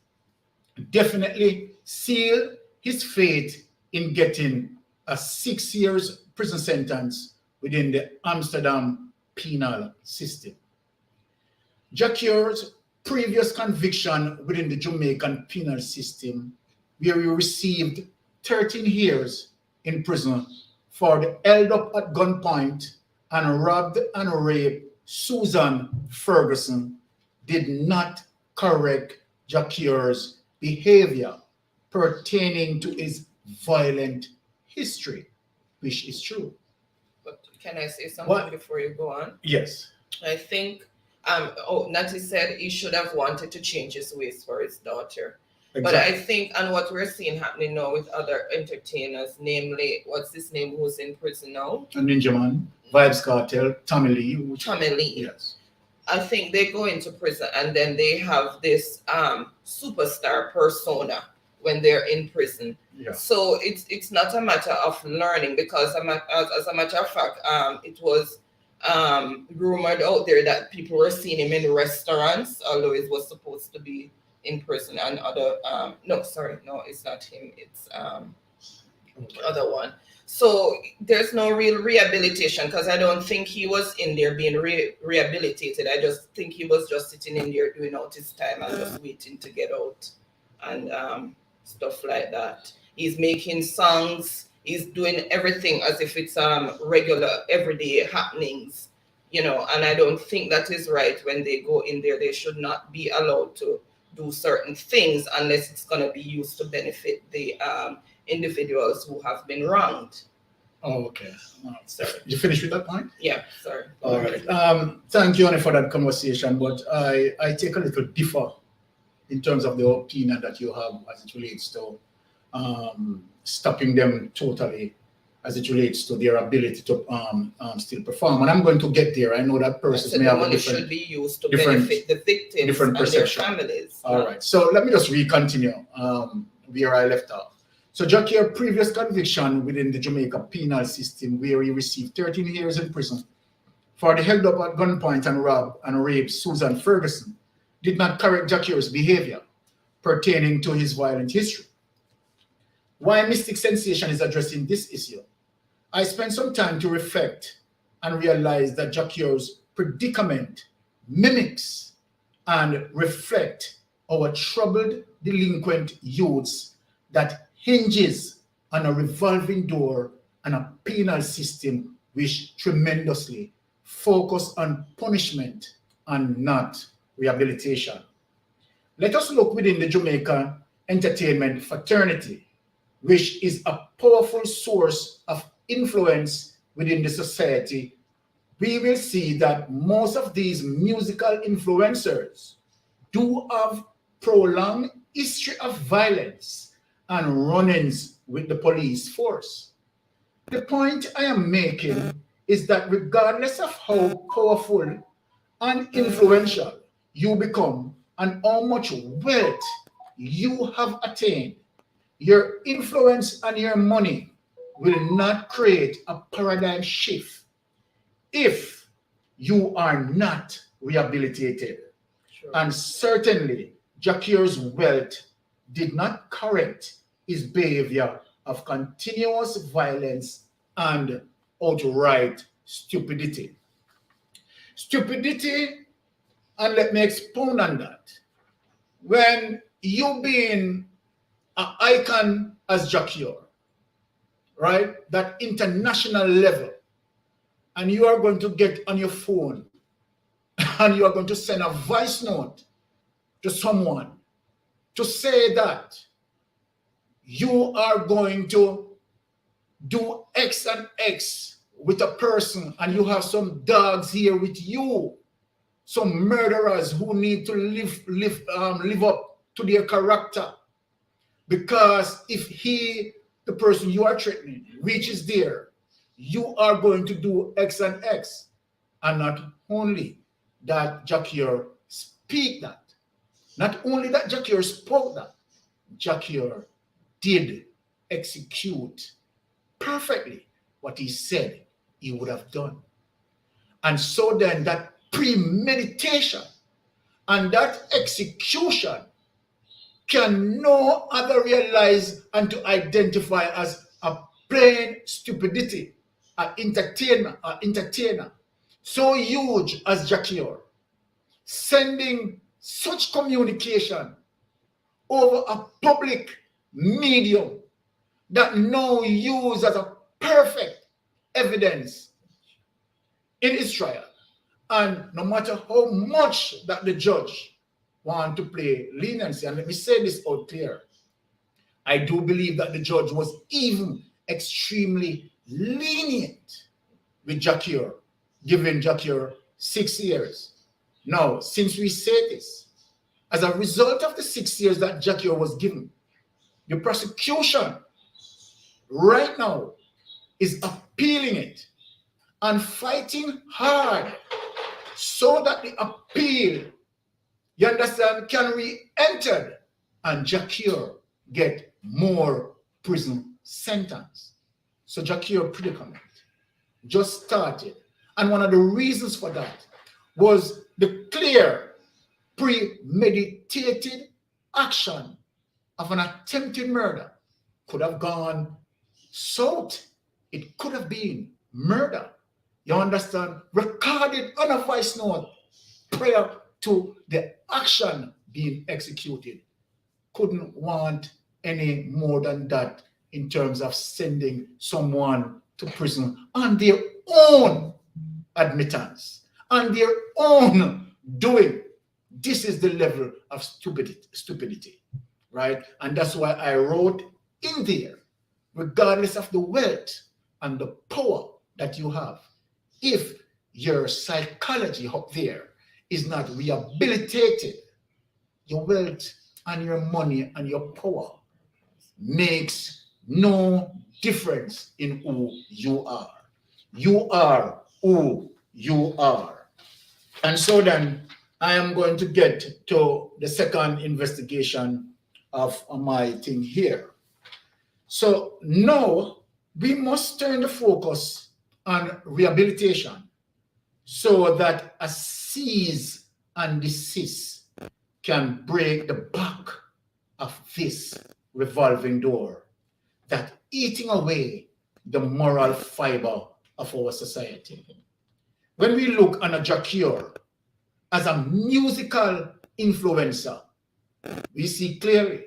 Definitely sealed his fate in getting a 6 years prison sentence within the Amsterdam penal system. Jah Cure's previous conviction within the Jamaican penal system, where he received 13 years in prison for the held up at gunpoint and robbed and raped Susan Ferguson, did not correct Jah Cure's behavior pertaining to his violent history, which is true. But can I say something before you go on? Yes. I think Natty said he should have wanted to change his ways for his daughter. Exactly. But I think, and what we're seeing happening now with other entertainers, namely, what's his name, who's in prison now? Ninja Man, Vibes Cartel, Tommy Lee. Tommy Lee. Yes. I think they go into prison and then they have this superstar persona when they're in prison. Yeah. So it's not a matter of learning, because as a matter of fact, it was rumored out there that people were seeing him in restaurants, although it was supposed to be in prison, and other no, it's not him, it's other one. So there's no real rehabilitation, because I don't think he was in there being rehabilitated. I just think he was just sitting in there doing out his time and just waiting to get out and stuff like that. He's making songs, he's doing everything as if it's regular everyday happenings, and I don't think that is right. When they go in there, they should not be allowed to do certain things unless it's going to be used to benefit the individuals who have been wronged. Oh, okay. Sorry. You finished with that point? Yeah, sorry. All right. Thank you, Annie, for that conversation, but I take a little differ in terms of the opinion that you have as it relates to stopping them totally, as it relates to their ability to still perform. And I'm going to get there. I know that persons may have a different, should be used to benefit the victims different and perception. their families. All right. So let me just continue where I left off. So Jah Cure previous conviction within the Jamaica penal system, where he received 13 years in prison for the held up at gunpoint and robbed and raped Susan Ferguson, did not correct Jah Cure's behavior pertaining to his violent history. Why Mystic Sensation is addressing this issue, I spent some time to reflect and realize that Jah Cure's predicament mimics and reflect our troubled delinquent youths that hinges on a revolving door and a penal system which tremendously focus on punishment and not rehabilitation. Let us look within the Jamaica entertainment fraternity, which is a powerful source of influence within the society. We will see that most of these musical influencers do have prolonged history of violence and run-ins with the police force. The point I am making is that regardless of how powerful and influential you become and how much wealth you have attained, your influence and your money will not create a paradigm shift if you are not rehabilitated. Sure. And certainly, Jah Cure's wealth did not correct his behavior of continuous violence and outright stupidity. Stupidity, and let me expound on that. When you being an icon as Jah Cure, right, that international level, and you are going to get on your phone and you are going to send a voice note to someone to say that you are going to do X and X with a person, and you have some dogs here with you, some murderers who need to live up to their character. Because if the person you are threatening, reaches there, you are going to do X and X. And not only that Jah Cure speak that, not only that Jah Cure spoke that, Jah Cure did execute perfectly what he said he would have done. And so then that premeditation and that execution can no other realize and to identify as a plain stupidity, an entertainer so huge as Jah Cure, sending such communication over a public medium that now used as a perfect evidence in his trial. And no matter how much that the judge want to play leniency, and let me say this out clear, I do believe that the judge was even extremely lenient with Jah Cure, giving Jah Cure 6 years. Now, since we say this, as a result of the 6 years that Jah Cure was given, the prosecution right now is appealing it and fighting hard so that the appeal, you understand, can be entered and Jah Cure get more prison sentence. So Jah Cure predicament just started. And one of the reasons for that was the clear premeditated action of an attempted murder. Could have gone south. It could have been murder. You understand? Recorded on a voice note prior to the action being executed. Couldn't want any more than that in terms of sending someone to prison on their own admittance, on their own doing. This is the level of stupidity, right? And that's why I wrote in there, regardless of the wealth and the power that you have, if your psychology up there is not rehabilitated, your wealth and your money and your power makes no difference in who you are. You are who you are. And so then I am going to get to the second investigation of my thing here. So now we must turn the focus on rehabilitation so that a cease and desist can break the back of this revolving door that eating away the moral fiber of our society. When we look on a Jah Cure as a musical influencer, we see clearly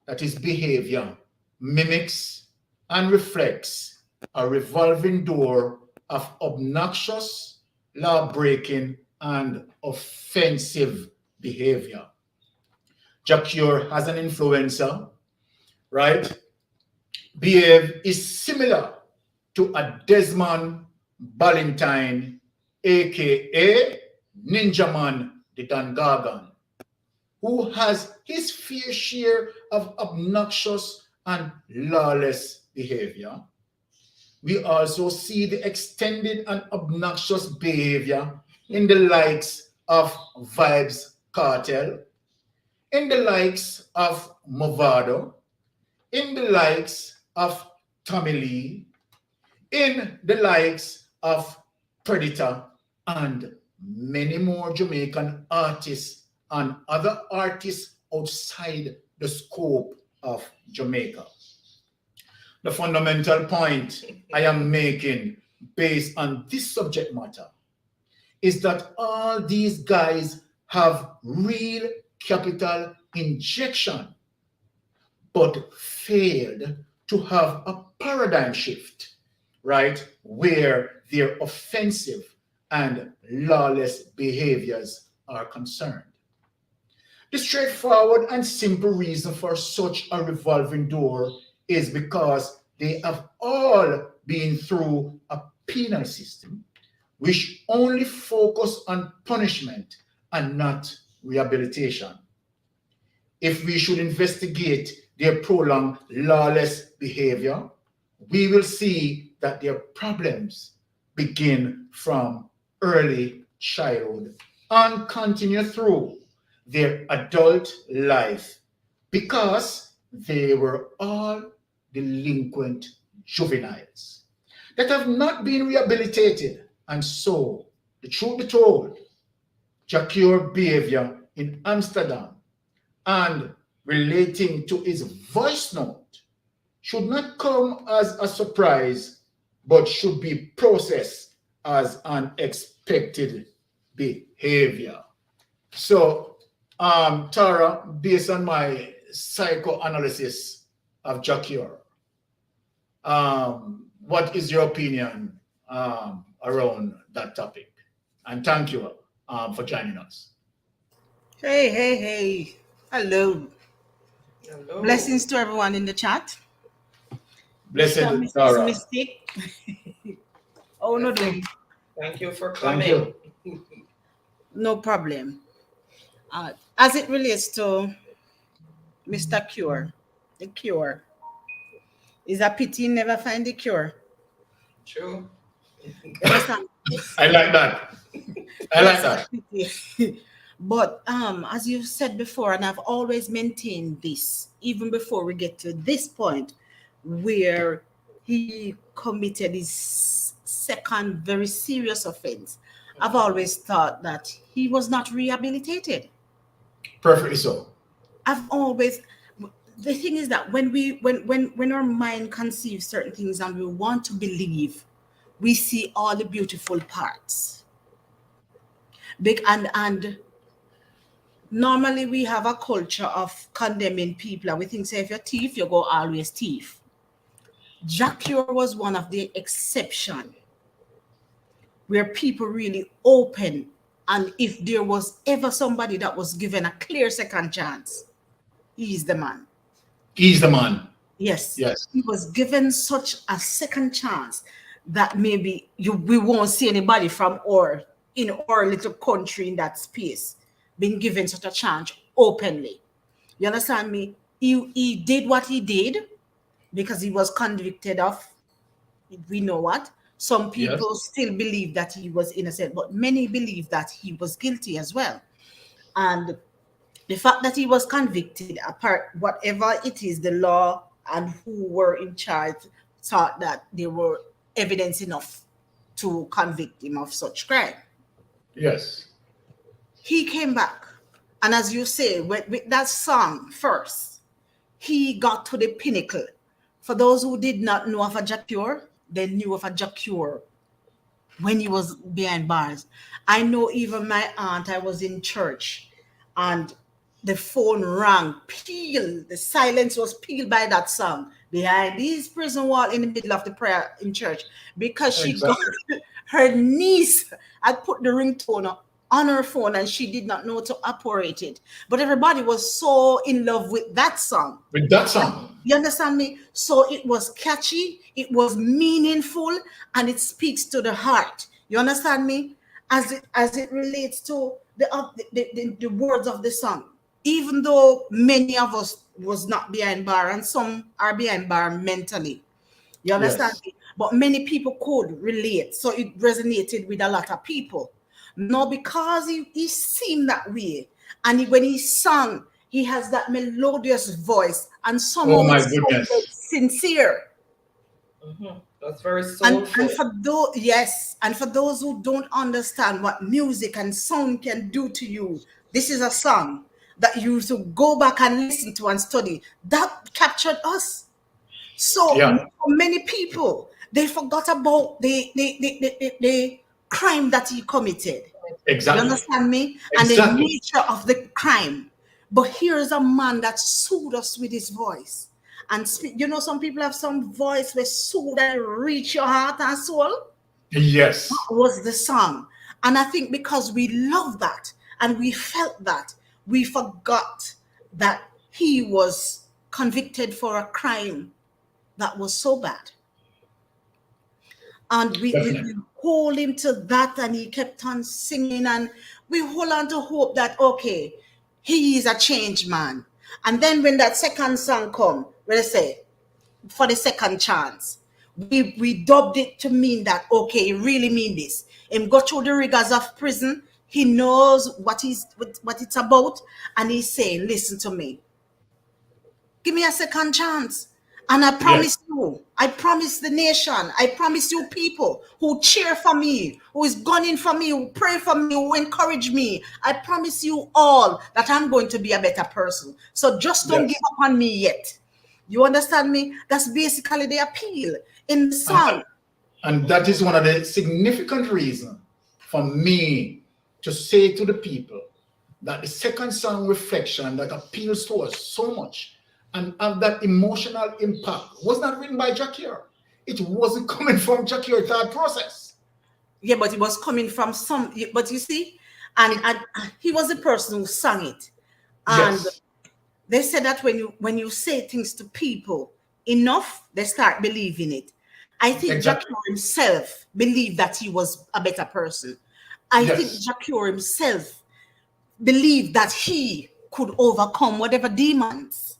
that his behavior mimics and reflects a revolving door of obnoxious, law-breaking, and offensive behavior. Jah Cure as an influencer, right, is similar to a Desmond Ballantyne, aka Ninja Man the Dangagan, who has his fair share of obnoxious and lawless behavior. We also see the extended and obnoxious behavior in the likes of Vybz Kartel, in the likes of Movado, in the likes of Tommy Lee, in the likes of Predator, and many more Jamaican artists and other artists outside the scope of Jamaica. The fundamental point I am making based on this subject matter is that all these guys have real capital injection, but failed to have a paradigm shift, right? Where their offensive and lawless behaviors are concerned. The straightforward and simple reason for such a revolving door is because they have all been through a penal system which only focus on punishment and not rehabilitation. If we should investigate their prolonged lawless behavior, we will see that their problems begin from early childhood and continue through their adult life because they were all delinquent juveniles that have not been rehabilitated. And so, the truth be told, Jah Cure behavior in Amsterdam and relating to his voice note should not come as a surprise, but should be processed as an expected behavior. So, Tara, based on my psychoanalysis of Jah Cure, what is your opinion around that topic? And thank you for joining us. Hey. Hello. Hello. Blessings to everyone in the chat. Blessed Mrs. Tara. Mystic. Oh, no, Thank you for Thank coming. you. no problem. As it relates to Mr. Cure, the cure, is a pity you never find the cure. True. You understand? I like that. I like that. But as you said before, and I've always maintained this, even before we get to this point where he committed his second very serious offense, I've always thought that he was not rehabilitated. Perfectly so. I've always, the thing is that when our mind conceives certain things and we want to believe, we see all the beautiful parts. And normally we have a culture of condemning people, and we think, say, if you're thief, you go always thief. Jah Cure was one of the exception where people really open, and if there was ever somebody that was given a clear second chance, he's the man. He's the man. Yes. Yes. He was given such a second chance that maybe we won't see anybody from in our little country in that space being given such a chance openly. You understand me? He did what he did because he was convicted of, we know what. Some people still believe that he was innocent, but many believe that he was guilty as well. And the fact that he was convicted, apart whatever it is, the law and who were in charge thought that there were evidence enough to convict him of such crime. Yes. He came back, and as you say, with that song first, he got to the pinnacle. For those who did not know of a Jah Cure, they knew of a Jah Cure when he was behind bars. I know even my aunt, I was in church, and the phone rang, peeled. The silence was peeled by that song behind his prison wall in the middle of the prayer in church, because she got her niece had put the ringtone on her phone and she did not know to operate it. But everybody was so in love with that song. With that song. You understand me? So it was catchy, it was meaningful, and it speaks to the heart. You understand me? As it relates to the words of the song. Even though many of us was not behind bar, and some are behind bar mentally. You understand me? But many people could relate. So it resonated with a lot of people. No, because he seemed that way. And when he sang, He has that melodious voice, and Oh somehow it my sounded goodness. sincere. That's very And soulful. for those, yes, and for those who don't understand what music and sound can do to you, this is a song that you should go back and listen to and study. That captured us. So Yeah, for many people, they forgot about the crime that he committed. You exactly. understand me? And the Exactly. nature of the crime. But here's a man that soothed us with his voice. And you know, some people have some voice where soothe and reach your heart and soul. Yes. Was the song. And I think because we love that and we felt that, we forgot that he was convicted for a crime that was so bad. And we Definitely. hold him to that, and he kept on singing, and we hold on to hope that, okay, he is a changed man. And then when that second song come, where they say, for the second chance, we dubbed it to mean that, okay, he really mean this. Him go through the rigors of prison. He knows what it's about, and he's saying, listen to me, give me a second chance. And Yes. I promise the nation, I promise you people who cheer for me, who is gunning for me, who pray for me, who encourage me. I promise you all that I'm going to be a better person. So just don't give Yes. up on me yet. You understand me? That's basically the appeal in the And, song. and that is one of the significant reasons for me to say to the people that the second song reflection that appeals to us so much and have that emotional impact was not written by Jah Cure. It wasn't coming from Jah Cure thought process. Yeah, but it was coming from some, but you see, and he was the person who sang it. And Yes, they said that when you say things to people enough, they start believing it. I think exactly. Jacques himself believed that he was a better person. I think Yes, Jacques himself believed that he could overcome whatever demons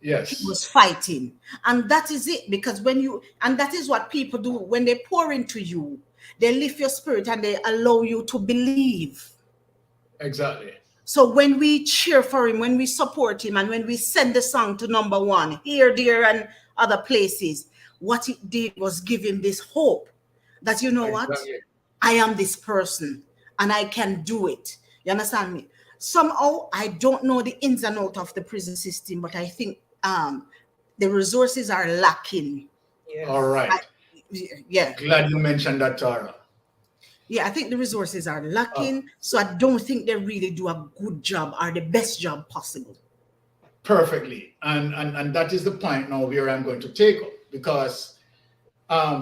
he yes, was fighting. And that is it, because and that is what people do when they pour into you. They lift your spirit and they allow you to believe. exactly. So when we cheer for him, when we support him, and when we send the song to number one, here, there, and other places, what it did was give him this hope that, you know what? Exactly. I am this person and I can do it. You understand me? Somehow, I don't know the ins and outs of the prison system, but I think the resources are lacking. All Yes. I, right. yeah. Glad you mentioned that, Tara. Yeah, I think the resources are Uh, lacking. So I don't think they really do a good job or the best job possible. Perfectly. And that is the point now where I'm going to take up because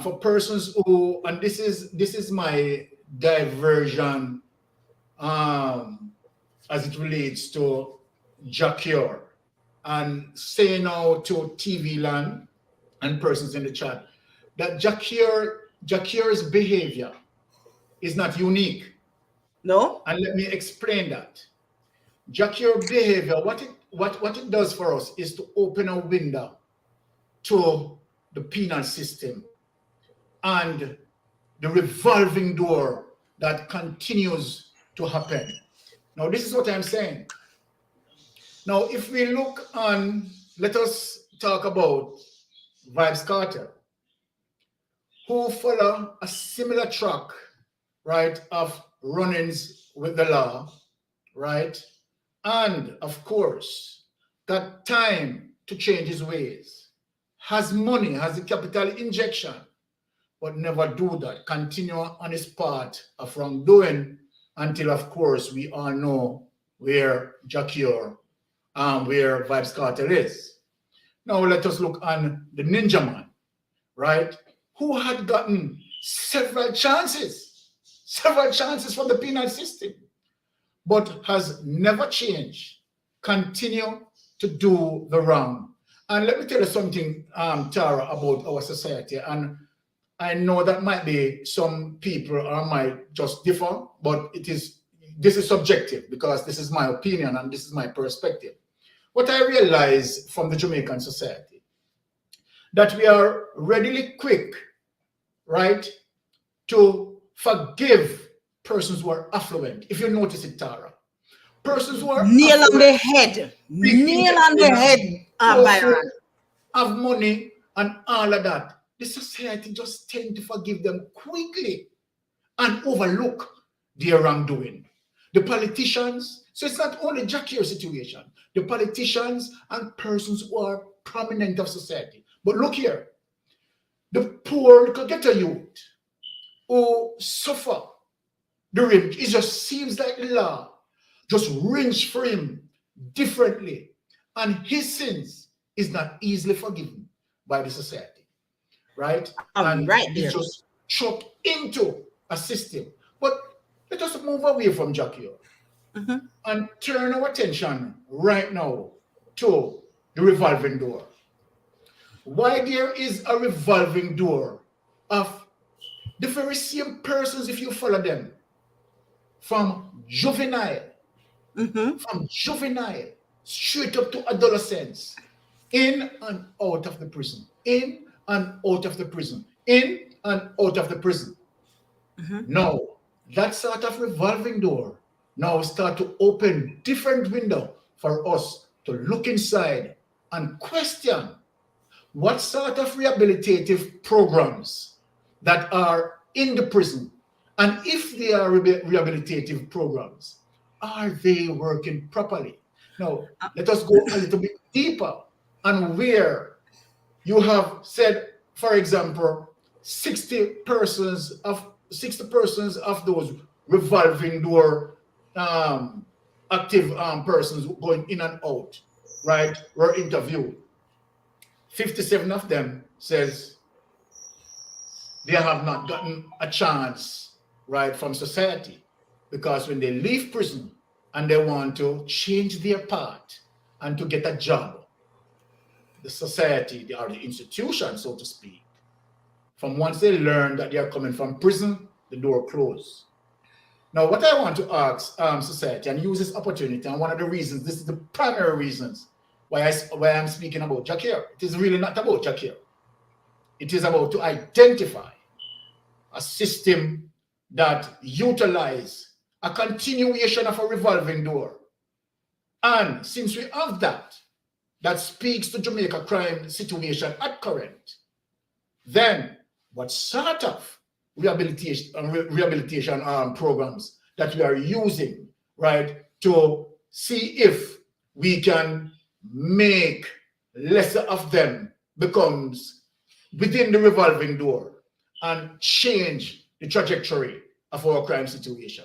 for persons who and this is my diversion as it relates to Jah Cure and say now to TV land and persons in the chat that Jah Cure's behavior is not unique. No? And let me explain that. Jah Cure behavior, what it does for us is to open a window to the penal system and the revolving door that continues to happen. Now, this is what I'm saying. Now, if we look on, let us talk about Vibes Carter, who follow a similar track, right, of run-ins with the law, right? And of course, got time to change his ways, has money, has the capital injection, but never do that. Continue on his path of wrongdoing until, of course, we all know where Jah Cure, where Vibes Cartel is. Now let us look on the Ninja Man, right? Who had gotten several chances from the penal system, but has never changed. Continue to do the wrong. And let me tell you something, Tara, about our society. And I know that might be some people or might just differ, but this is subjective because this is my opinion and this is my perspective. What I realize from the Jamaican society, that we are readily quick, right, to forgive persons who are affluent. If you notice it, Tara, persons who are Nail on affluent, the head. big Nail on the head, entertainers, powerful, Byron. have money and all of that. The society just tend to forgive them quickly and overlook their wrongdoing. The politicians, so it's not only Jah Cure situation, the politicians and persons who are prominent of society. But look here, the poor little ghetto youth who suffer the rim, it just seems like the law just rings for him differently. And his sins is not easily forgiven by the society, right? And Right it's there. just chucked into a system. But let us move away from Jah Cure and turn our attention right now to the revolving door. Why there is a revolving door of the very same persons, if you follow them, from juvenile straight up to adolescence, in and out of the prison, in and out of the prison, in and out of the prison. Now, that sort of revolving door now start to open different window for us to look inside and question what sort of rehabilitative programs that are in the prison, and if they are rehabilitative programs, are they working properly? Now, let us go a little bit deeper and where you have said, for example, 60 persons of those revolving door active persons going in and out, right, were interviewed. 57 of them says they have not gotten a chance, right, from society, because when they leave prison and they want to change their path and to get a job, the society, or the institution, so to speak, from once they learn that they are coming from prison, the door closed. Now, what I want to ask society and use this opportunity, and one of the reasons, this is the primary reasons why I'm speaking about Jah Cure. It is really not about Jah Cure. It is about to identify a system that utilize a continuation of a revolving door. And since we have that speaks to Jamaica crime situation at current, then what sort of rehabilitation programs that we are using, right, to see if we can make lesser of them becomes within the revolving door and change the trajectory of our crime situation.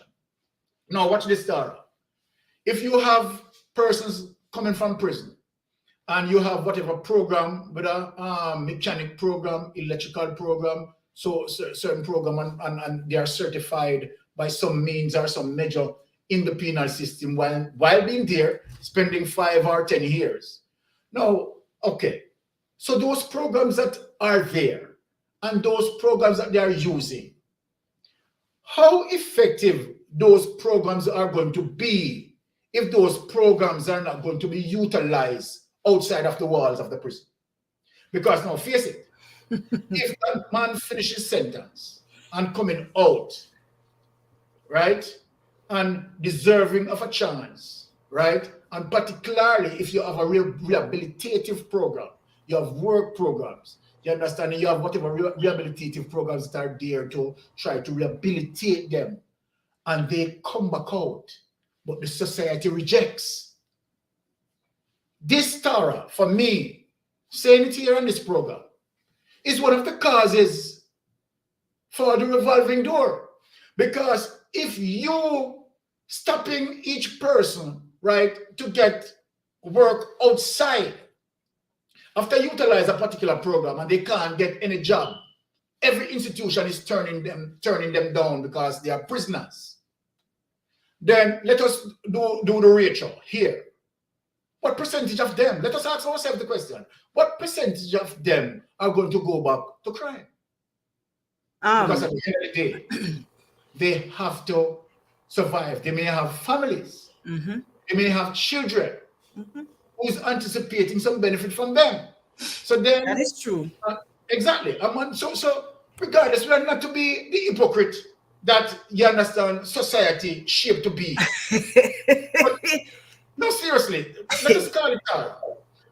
Now, watch this, Tara. If you have persons coming from prison and you have whatever program, whether mechanic program, electrical program, so certain program, and they are certified by some means or some measure in the penal system while being there, spending 5 or 10 years. Now, okay, so those programs that are there and those programs that they are using, how effective those programs are going to be if those programs are not going to be utilized outside of the walls of the prison? Because now, face it, if that man finishes sentence and coming out, right, and deserving of a chance, right, and particularly if you have a rehabilitative program, you have work programs, you understand, you have whatever rehabilitative programs that are there to try to rehabilitate them, and they come back out, but the society rejects. This, Tara, for me, saying it here on this program, is one of the causes for the revolving door. Because if you stopping each person, right, to get work outside, after utilize a particular program and they can't get any job, every institution is turning them down because they are prisoners. Then let us do the ratio here. What percentage of them, let us ask ourselves the question, what percentage of them are going to go back to crime? Because at the end of the day, they have to survive. They may have families. They may have children who's anticipating some benefit from them. So then That is true. Exactly. So regardless, we are not to be the hypocrite that you understand society shaped to be. But No, seriously. Let us call it out.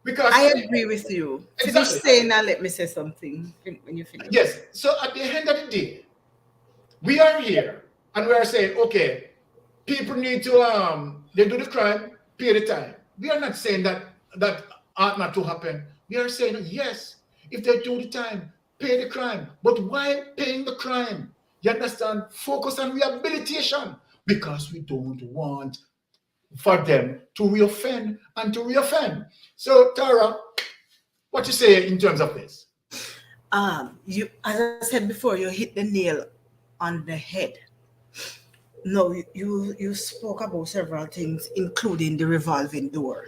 Because I agree with you. Finish exactly. saying and let me say something when you finish. Yes. So at the end of the day, we are here and we are saying, okay, people need to they do the crime, pay the time. We are not saying that ought not to happen. We are saying yes, if they do the time, pay the crime. But while paying the crime, you understand, focus on rehabilitation because we don't want for them to reoffend and to reoffend. So Tara, what you say in terms of this? You, as I said before, you hit the nail on the head. No, you spoke about several things, including the revolving door.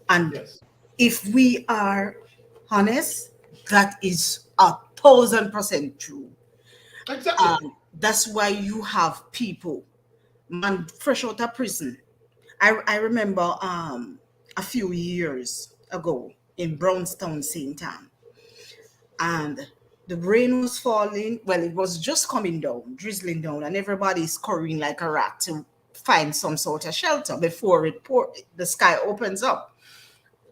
And Yes. if we are honest, that is 1,000% true. Exactly. That's why you have people, man, fresh out of prison. I remember a few years ago in Brownstown, St. Town, and the rain was falling. Well, it was just coming down, drizzling down, and everybody's scurrying like a rat to find some sort of shelter before the sky opens up.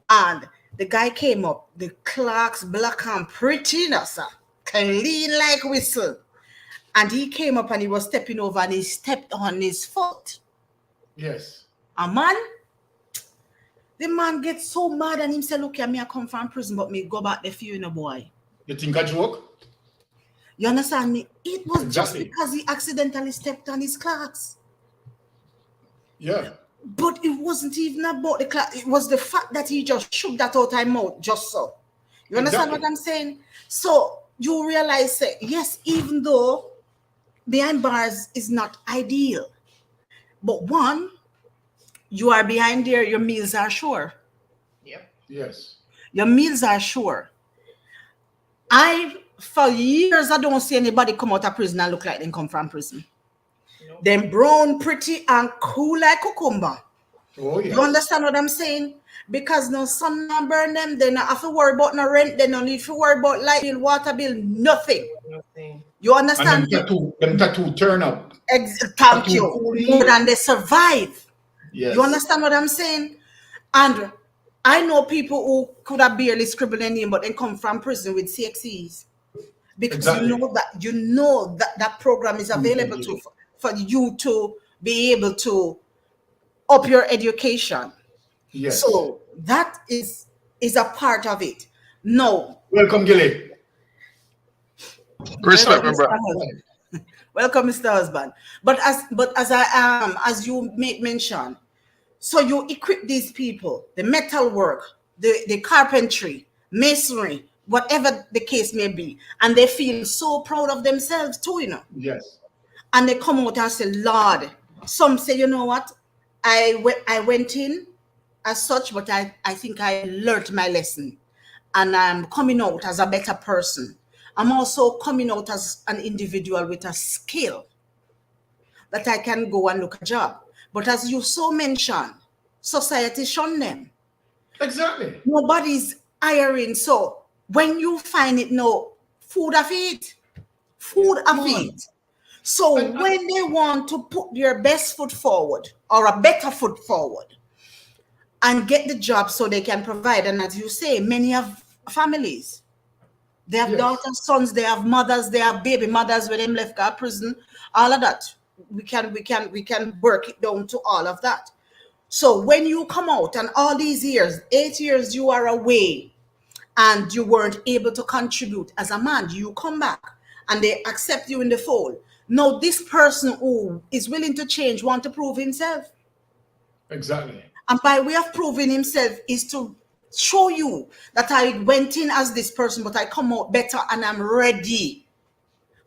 And the guy came up, the clerks black and pretty, no, sir, clean like whistle. And he came up and he was stepping over and he stepped on his foot. Yes. A man, the man gets so mad and him say, look at me, I come from prison, but me go back there for you, no boy. You think a joke? You understand me? It was just Exactly. because he accidentally stepped on his clerks. Yeah. But it wasn't even about the clerk. It was the fact that he just shook that out of mouth just so. You understand Exactly. what I'm saying? So you realize that, yes, even though behind bars is not ideal, but one, you are behind there, your meals are sure. Yep. Yes. Your meals are sure. For years, I don't see anybody come out of prison and look like they come from prison. No. Them brown, pretty, and cool like cucumber. Oh yes. You understand what I'm saying? Because no sun not burn them, they not have to worry about no rent, they don't need to worry about light bill, water bill, nothing. Nothing. You And understand me? them tattoo turn up. Thank Tattoo you. coolie. More than they survive. Yes. You understand what I'm saying? And I know people who could have barely scribbled their name, but they come from prison with CXCs. Because Exactly. you know that that program is available Mhm. for you to be able to up your education. Yes. So that is a part of it. No. Welcome, Gilly. Respect, Welcome, my Mr. bro. Husband. Welcome, Mr. Husband. But as I as you make mention, so you equip these people, the metal work, the carpentry, masonry, whatever the case may be, and they feel so proud of themselves too, you know. Yes. And they come out and say, Lord, some say, you know what, I went in as such, but I think I learned my lesson. And I'm coming out as a better person. I'm also coming out as an individual with a skill that I can go and look a job. But as you so mentioned, society shun them. Exactly. Nobody's hiring. So when you find it now, food of it, food Come of on. it. So And- when they want to put their best foot forward or a better foot forward and get the job so they can provide, and as you say, many have families. They have Yes. daughters, sons, they have mothers, they have baby mothers when them left our prison, all of that. We can work it down to all of that. So when you come out and all these years, 8 years you are away and you weren't able to contribute as a man, you come back and they accept you in the fold. Now this person who is willing to change want to prove himself. Exactly. And by way of proving himself is to show you that I went in as this person, but I come out better and I'm ready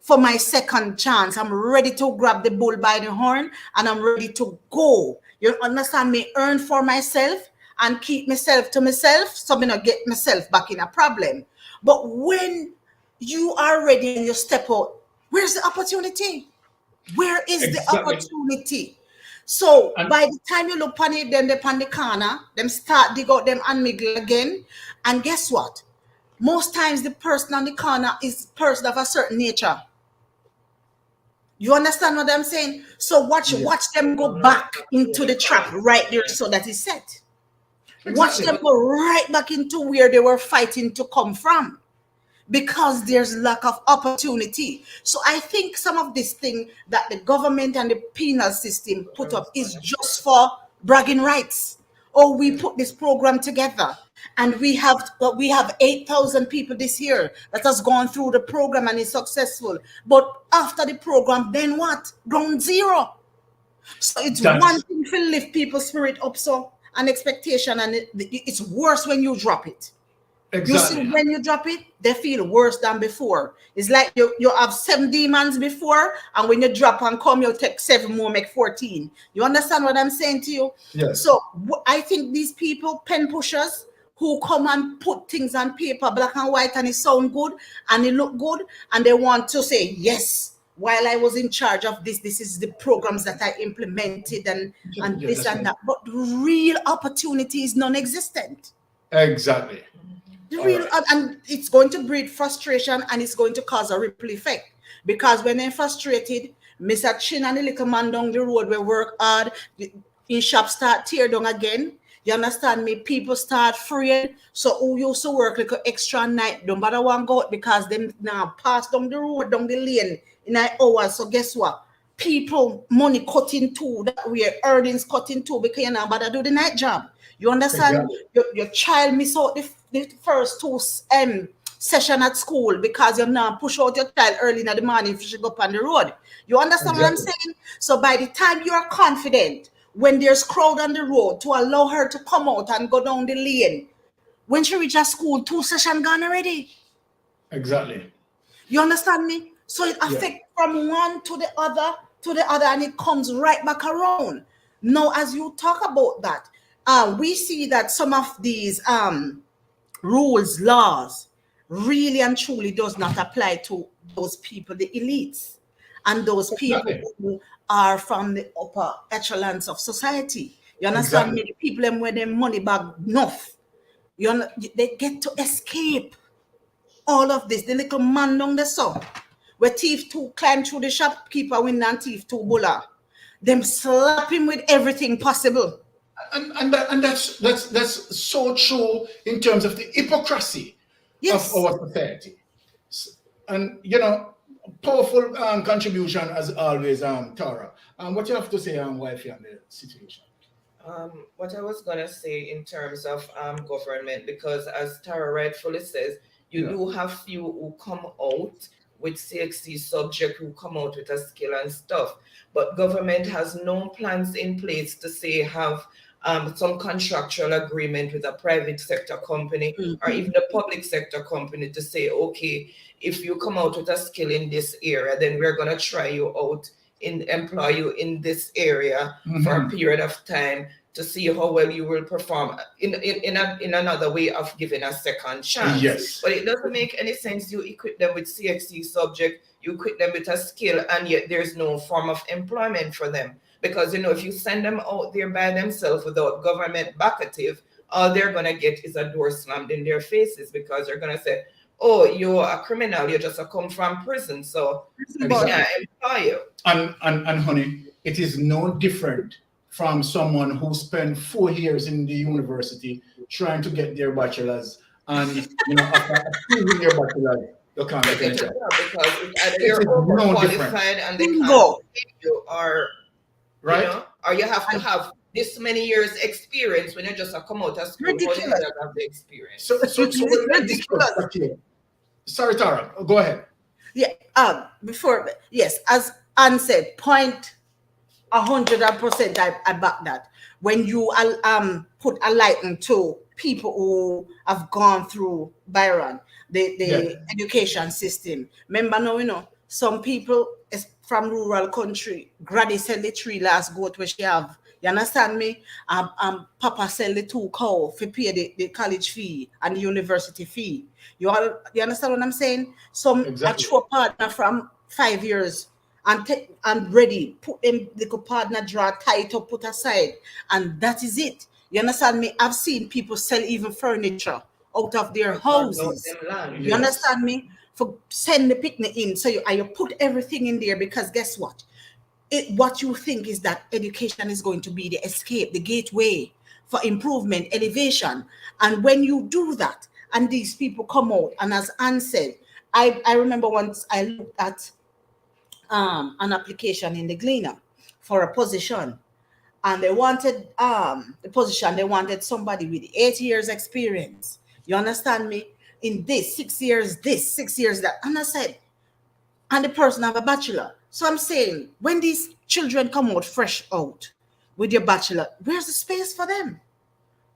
for my second chance. I'm ready to grab the bull by the horn and I'm ready to go. You understand me? Earn for myself and keep myself to myself so I not get myself back in a problem. But when you are ready and you step out, where's the opportunity? Where is the Exactly. opportunity? So And- by the time you look on it, then they on the corner, them start dig out them and miggle again. And guess what? Most times the person on the corner is person of a certain nature. You understand what I'm saying? So watch them go back into the trap right there so that is set. Watch them go right back into where they were fighting to come from, because there's lack of opportunity. So I think some of this thing that the government and the penal system put up is just for bragging rights. Oh, we put this program together, and we have 8,000 people this year that has gone through the program and is successful. But after the program, then what? Ground zero. So it's one thing to lift people's spirit up, so an expectation, and it's worse when you drop it. Exactly. You see, when you drop it, they feel worse than before. It's like you have 7 demons before, and when you drop and come, you take 7 more, make 14. You understand what I'm saying to you? Yes. So I think these people, pen pushers, who come and put things on paper, black and white, and it sound good and it look good, and they want to say, yes, while I was in charge of this is the programs that I implemented, and this and that. But the real opportunity is non-existent. Exactly. And it's going to breed frustration, and it's going to cause a ripple effect, because when they're frustrated, Mr. Chin and the little man down the road will work hard, in shop start tear down again. You understand me? People start freeing. So who used to work like an extra night don't bother want go out, because them now pass down the road, down the lane in an hour. So guess what? People money cutting too, that way earnings cutting too, because you now bother do the night job. You understand? Exactly. Your child miss out the first 2 session at school because you now push out your child early in the morning if you should go up on the road. You understand what I'm saying? So by the time you are confident, when there's crowd on the road, to allow her to come out and go down the lane, when she reach a school, 2 sessions gone already. Exactly. You understand me? So it affects from one to the other, and it comes right back around. Now, as you talk about that, we see that some of these rules, laws, really and truly does not apply to those people, the elites, and those people who are from the upper echelons of society. You understand me? The people them where their money bag enough, they get to escape all of this. The little man down the sun, where thief 2 climb through the shopkeeper window and thief 2 bulla, them slap him with everything possible. And that's so true in terms of the hypocrisy of our society. And powerful contribution as always, Tara. What you have to say, wifey, on the situation? What I was gonna say in terms of government, because as Tara rightfully says, you do have few who come out with CXC subject, who come out with a skill and stuff, but government has no plans in place to say have some contractual agreement with a private sector company or even a public sector company to say, okay, if you come out with a skill in this area, then we're going to try you out, employ you in this area for a period of time to see how well you will perform in another way of giving a second chance. Yes. But it doesn't make any sense you equip them with CXC subject, you equip them with a skill, and yet there's no form of employment for them. Because, if you send them out there by themselves without government backative, all they're going to get is a door slammed in their faces, because they're going to say, oh, you're a criminal, you just come from prison, so we can't employ you. And honey, it is no different from someone who spent 4 years in the university trying to get their bachelor's, and after achieving their bachelor's, you can't get a job. Because either you're overqualified and they can't take you, or right? Or you have to have this many years experience when you just come out of school. Ridiculous. How do you have the experience? So ridiculous. Sorry, Tara, go ahead. Yeah. As Anne said, point 100%. I back that. When you put a light into people who have gone through Byron, the education system. Remember now, some people from rural country, Granny sell the 3 last goat where she have. You understand me? Papa sell the 2 cow for pay the college fee and the university fee. You understand what I'm saying? Some a true partner from 5 years and ready, put them little partner draw, tie it up, put aside, and that is it. You understand me? I've seen people sell even furniture out of their houses. You understand me? for send the picnic in. So you put everything in there because guess what? What you think is that education is going to be the escape, the gateway for improvement, elevation. And when you do that, and these people come out, and as Anne said, I remember once I looked at an application in the Gleaner for a position, and they wanted they wanted somebody with 8 years experience. You understand me? In this 6 years, this 6 years that, and I said, and the person have a bachelor. So I'm saying, when these children come out fresh out with your bachelor, where's the space for them?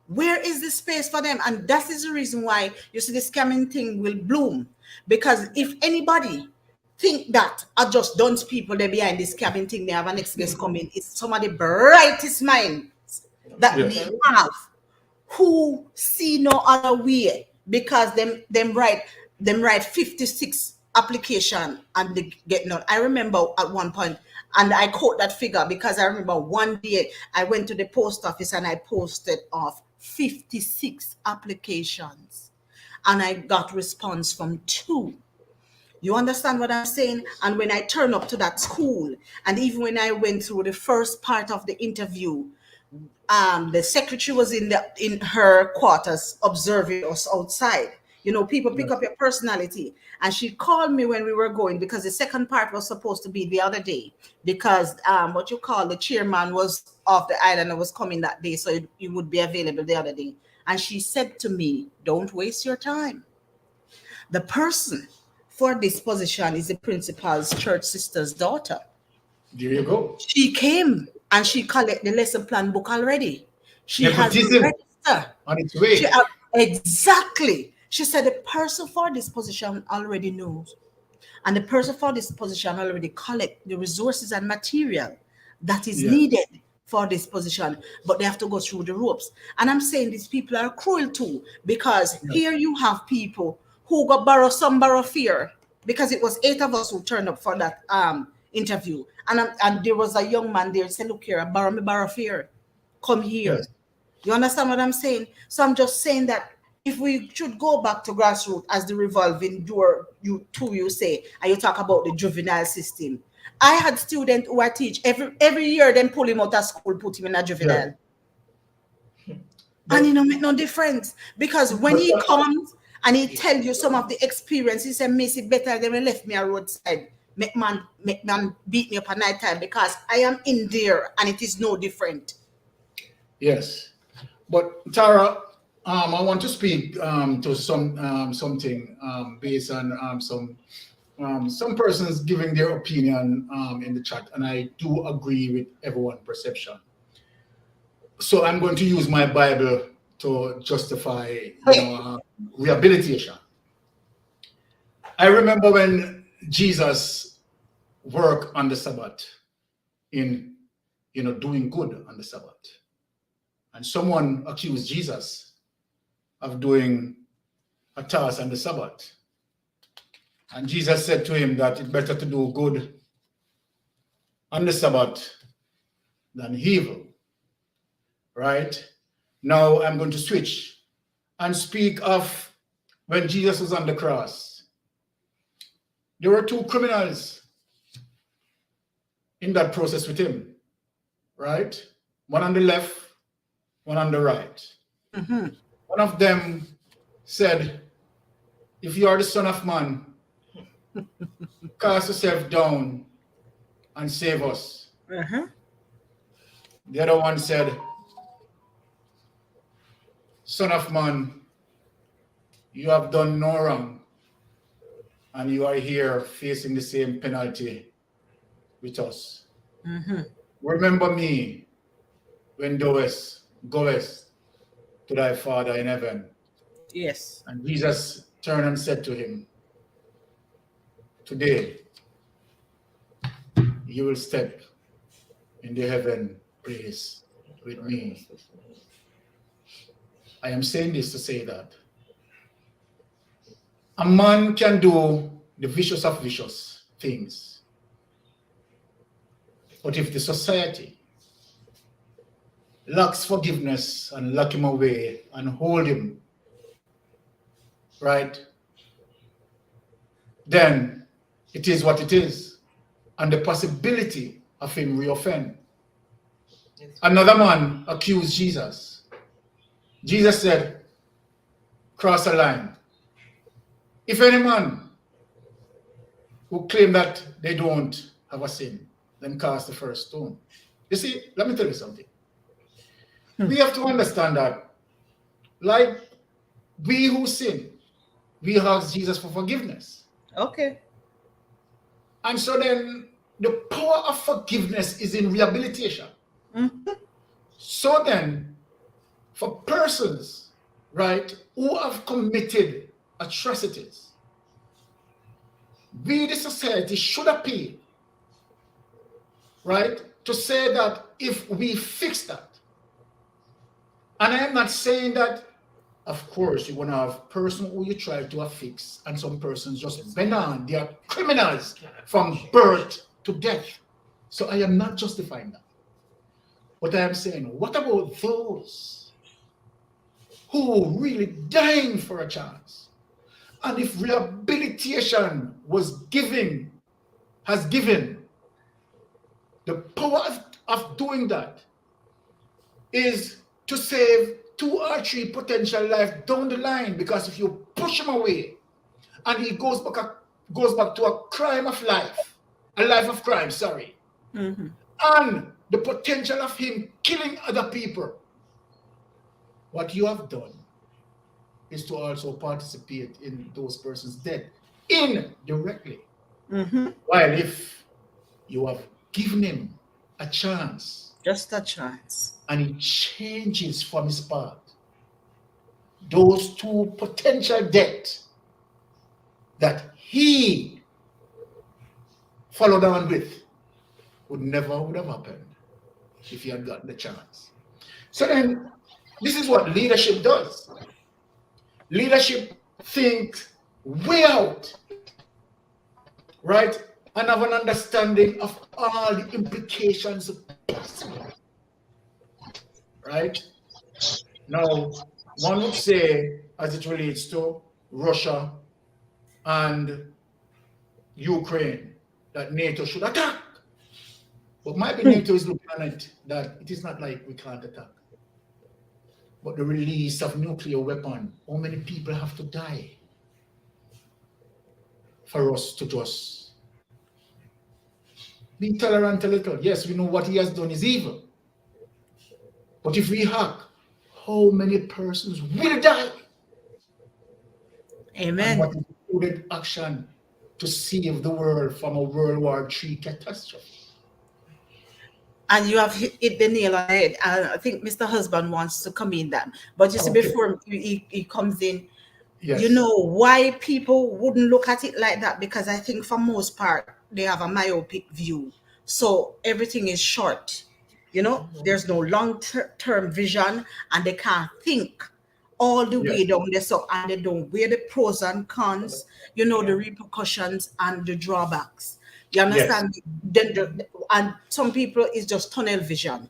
Where is the space for them? And that is the reason why you see the scamming thing will bloom. Because if anybody think that are just dunce people, they're behind this scamming thing, they have an next guest coming, it's some of the brightest minds that we have, who see no other way, because them write 56 application and they get none. I remember at one point, and I quote that figure because I remember one day I went to the post office and I posted off 56 applications and I got response from 2. You understand what I'm saying? And when I turn up to that school, and even when I went through the first part of the interview, the secretary was in her quarters observing us outside. You know, people pick up your personality. And she called me when we were going, because the second part was supposed to be the other day, because the chairman was off the island and was coming that day, so it would be available the other day. And she said to me, don't waste your time. The person for this position is the principal's church sister's daughter. There you go. She came and she collected the lesson plan book already. She has Nepotism registered on its way. Exactly. She said the person for this position already knows. And the person for this position already collect the resources and material that is needed for this position. But they have to go through the ropes. And I'm saying these people are cruel too, because here you have people who got borrow fear, because it was 8 of us who turned up for that interview. And there was a young man there said, look here, borrow fear. Come here. Yes. You understand what I'm saying? So I'm just saying that if we should go back to grassroots as the revolving door, you say, and you talk about the juvenile system. I had students who I teach every year, then pull him out of school, put him in a juvenile. Yeah. And it don't make no difference, because when he comes and he tells you some of the experience, he said, Miss, it better than when left me a roadside. Make man beat me up at night time, because I am in there and it is no different. Yes. But Tara, I want to speak to something based on some persons giving their opinion in the chat, and I do agree with everyone's perception. So I'm going to use my Bible to justify rehabilitation. I remember when Jesus worked on the Sabbath in doing good on the Sabbath, and someone accused Jesus of doing a task on the Sabbath. And Jesus said to him that it's better to do good on the Sabbath than evil. Right? Now I'm going to switch and speak of when Jesus was on the cross. There were 2 criminals in that process with him. Right? One on the left, one on the right. Mm-hmm. One of them said, if you are the Son of Man, cast yourself down and save us. Uh-huh. The other one said, Son of Man, you have done no wrong, and you are here facing the same penalty with us. Mm-hmm. Remember me when thou goest to thy Father in heaven. Yes. And Jesus turned and said to him, today you will step in the heaven place with me. I am saying this to say that a man can do the vicious of vicious things, but if the society lacks forgiveness and lock him away and hold him, right, then it is what it is. And the possibility of him reoffend. Yes. Another man accused Jesus. Jesus said, cross a line. If any man who claim that they don't have a sin, then cast the first stone. You see, let me tell you something. We have to understand that, like we who sin, we ask Jesus for forgiveness. Okay. And so then the power of forgiveness is in rehabilitation. Mhm. So then, for persons, right, who have committed atrocities, we, the society, should appeal, right, to say that if we fix that, and I am not saying that, of course, you're going to have person who you try to affix, and some persons just bend on. They are criminals from birth to death. So I am not justifying that. But I am saying, what about those who really dying for a chance? And if rehabilitation has given the power of doing that is to save 2 or 3 potential lives down the line, because if you push him away and he goes back to a crime of life, a life of crime, sorry, Mhm. and the potential of him killing other people, what you have done is to also participate in those persons' death indirectly. Mhm. While if you have given him a chance Just a chance. and he changes from his path, those 2 potential deaths that he followed on with would have happened if he had gotten the chance. So then, this is what leadership does. Leadership thinks way out, right? And have an understanding of all the implications possible, right? Now, one would say, as it relates to Russia and Ukraine, that NATO should attack. But maybe NATO is looking at it that it is not like we can't attack. But the release of nuclear weapon, how many people have to die for us to just be tolerant a little? Yes, we know what he has done is evil. But if we hack, how many persons will die? And what Amen. is the prudent action to save the world from a World War III catastrophe? And you have hit the nail on the head. And I think Mr. Husband wants to come in that. But you see, Okay. before he comes in, Yes. you know why people wouldn't look at it like that? Because I think for most part, they have a myopic view. So everything is short. You know, there's no long-term vision, and they can't think all the way Yes. down there. So, and they don't weigh the pros and cons, you know, the repercussions and the drawbacks. You understand? Then and some people is just tunnel vision.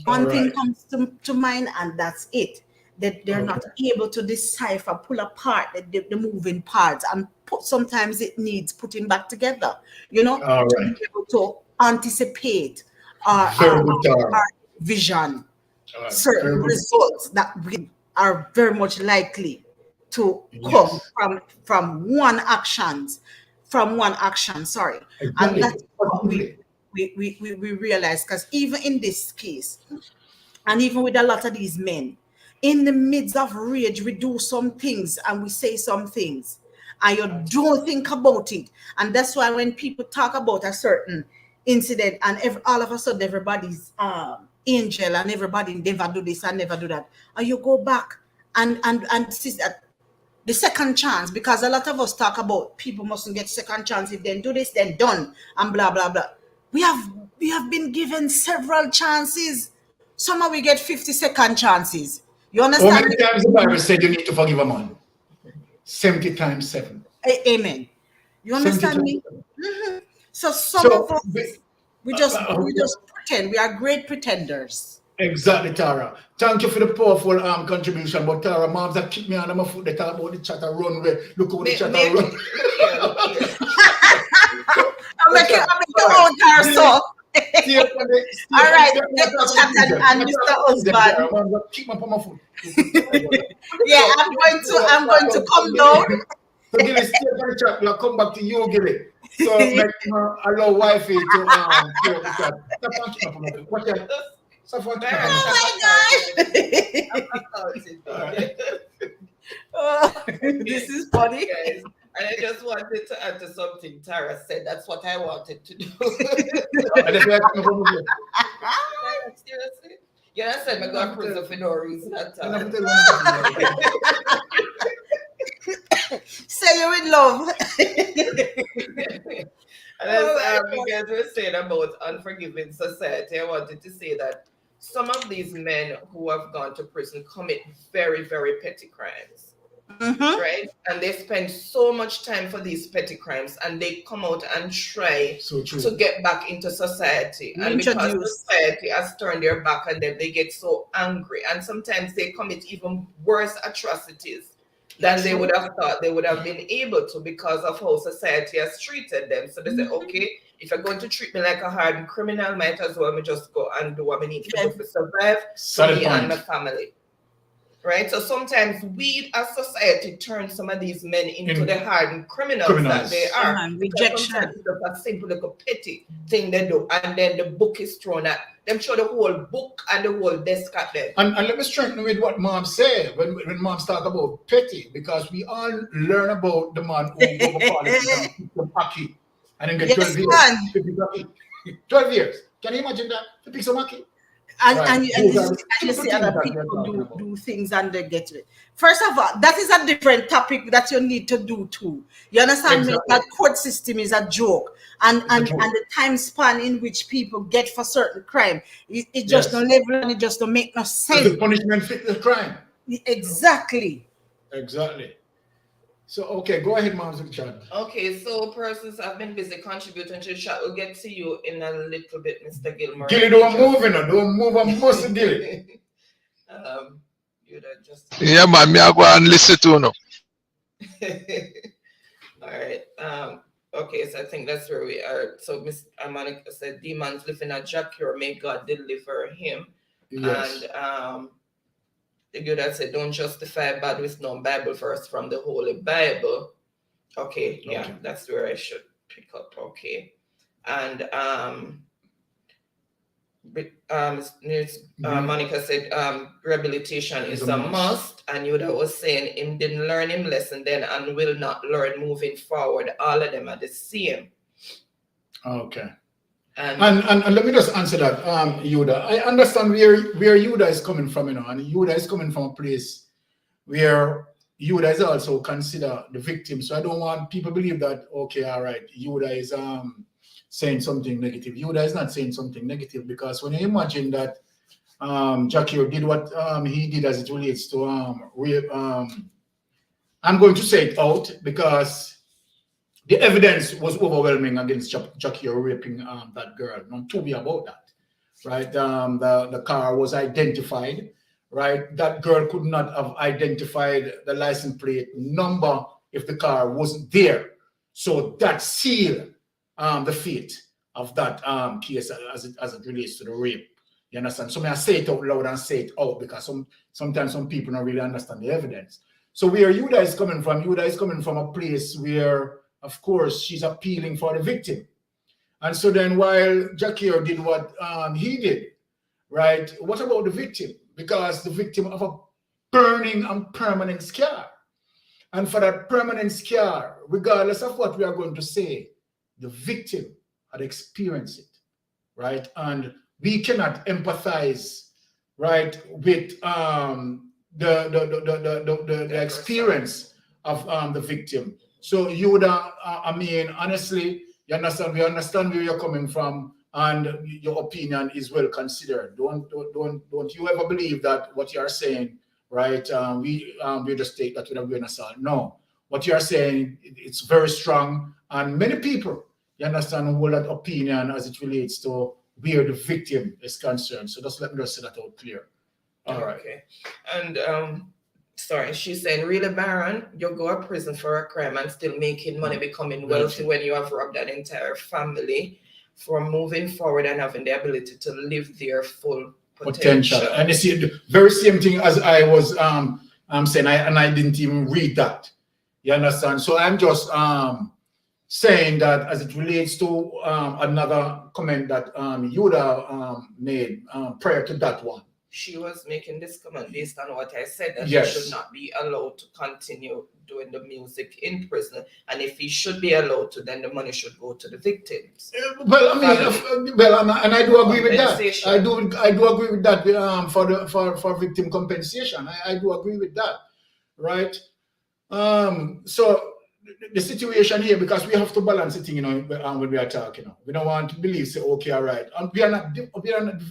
One thing Alright. comes to mind, and that's it. That they're not able to decipher, pull apart the moving parts, and sometimes it needs putting back together, you know, All to right. be able to anticipate our, Very our, good, Tara. our vision, All right. certain Very good. results that we are very much likely to come Yes. from one action, sorry. And Exactly. that's what Absolutely. we realize, because even in this case, and even with a lot of these men, in the midst of rage, we do some things and we say some things, and you don't think about it. And that's why when people talk about a certain incident, and all of a sudden everybody's angel, and everybody never do this and never do that, and you go back and see that the second chance, because a lot of us talk about people mustn't get second chance, if they do this then done, and blah blah blah. We have been given several chances. Somehow we get 50-second chances. You How understand many me? times the Bible said you need to forgive a man? 70 times 7. Amen. You 70 understand times me? 7. So some So, of us, we just pretend. We are great pretenders. exactly, Tara. Thank you for the powerful contribution. But Tara, moms have kicked me on my foot. They talk about the chat and run away. Look how the chat and run. Look here. make your own car, so. Stay up on the- stay All up right, on the- let me chat and Mr. Husband. I'm gonna keep my foot. Yeah, I'm going to come down. So Gilly, stay on the chat. We'll come back to you, Gilly. So make allow wifey to stay on the chat. Stop on keep my foot. Watch out. Stop on keep my foot. Oh my gosh. Oh, this is funny. Guys, and I just wanted to add to something Tara said. That's what I wanted to do. And if you keep my foot, Seriously? Yeah, I said I got prison for no reason at all. Say you in love. And as you guys were saying about unforgiving society, I wanted to say that some of these men who have gone to prison commit very, very petty crimes. Right? And they spend so much time for these petty crimes and they come out and try to get back into society. And because society has turned their back on them, they get so angry. And sometimes they commit even worse atrocities than they would have thought they would have been able to because of how society has treated them. So they say, okay, if you're going to treat me like a hardened criminal, might as well me just go and do what I need to do to survive for me and my family. Right? So sometimes we as society turn some of these men into the hardened criminals that they are. Rejection. It's a simple little petty thing they do. And then the book is thrown at them, show the whole book and the whole desk at them. And let me strengthen with what Mom said when Mom's talk about petty, because we all learn about the man who the Aki and then get 12 years. 12 years. Can you imagine that? To pick some Aki? And you see other people do things and they get it. First of all, that is a different topic that you need to do too. You understand me? That court system is a joke. And the time span in which people get for certain crime, it just don't level and it just don't make no sense. The punishment fit the crime. Exactly. So, okay, go ahead, Mom. Chat. Okay, so persons have been busy contributing to the chat. We'll get to you in a little bit, Mr. Gilmore. Gilly, don't move, don't move, I must Gilly. Yeah, man, me I go and listen to no. All right. Okay, so I think that's where we are. So Miss Monica said, demons living at Jah Cure, may God deliver him. Yes. And the good that said, don't justify bad with no Bible verse from the Holy Bible. Okay, yeah, that's where I should pick up. Okay. And Monica said rehabilitation is a must, and Yuda was saying him didn't learn him lesson then and will not learn moving forward. All of them are the same. Okay. And let me just answer that, Yuda. I understand where Yuda is coming from, and Yuda is coming from a place where Yuda is also considered the victim. So I don't want people to believe that, okay, all right, Yuda is saying something negative. Yuda is not saying something negative, because when you imagine that Jah Cure did what he did as it relates to rape, I'm going to say it out because the evidence was overwhelming against Jah Cure raping that girl. Not to be about that, right? The car was identified, right? That girl could not have identified the license plate number if the car wasn't there. So that sealed the fate of that case as it relates to the rape. You understand? So may I say it out loud and say it out, because sometimes some people don't really understand the evidence. So where Yuda is coming from a place where, of course, she's appealing for the victim. And so then while Jah Cure did what he did, right, what about the victim? Because the victim of a burning and permanent scar. And for that permanent scar, regardless of what we are going to say, the victim had experienced it, right? And we cannot empathize, right, with the experience of the victim. So Yuda, I mean, honestly, we understand where you're coming from, and your opinion is well considered. Don't you ever believe that what you are saying, right? We just take that with a grain of salt. No, what you are saying, it's very strong, and many people, you understand, hold that opinion as it relates to where the victim is concerned. So let me just say that out clear. All right. Okay. And Sorry, she's saying, really, Baron, you go to prison for a crime and still making money, becoming wealthy when you have robbed an entire family, from moving forward and having the ability to live their full potential. And you see, the very same thing as I was saying, I didn't even read that. You understand? So I'm just saying that as it relates to another comment that Yuda made prior to that one. She was making this comment based on what I said, that Yes. he should not be allowed to continue doing the music in prison. And if he should be allowed to, then the money should go to the victims. Well, I mean, and I do agree with that. I do agree with that for victim compensation. I do agree with that, right? So the situation here, because we have to balance the thing, when we are talking, we don't want to believe, say, okay, all right, and we are not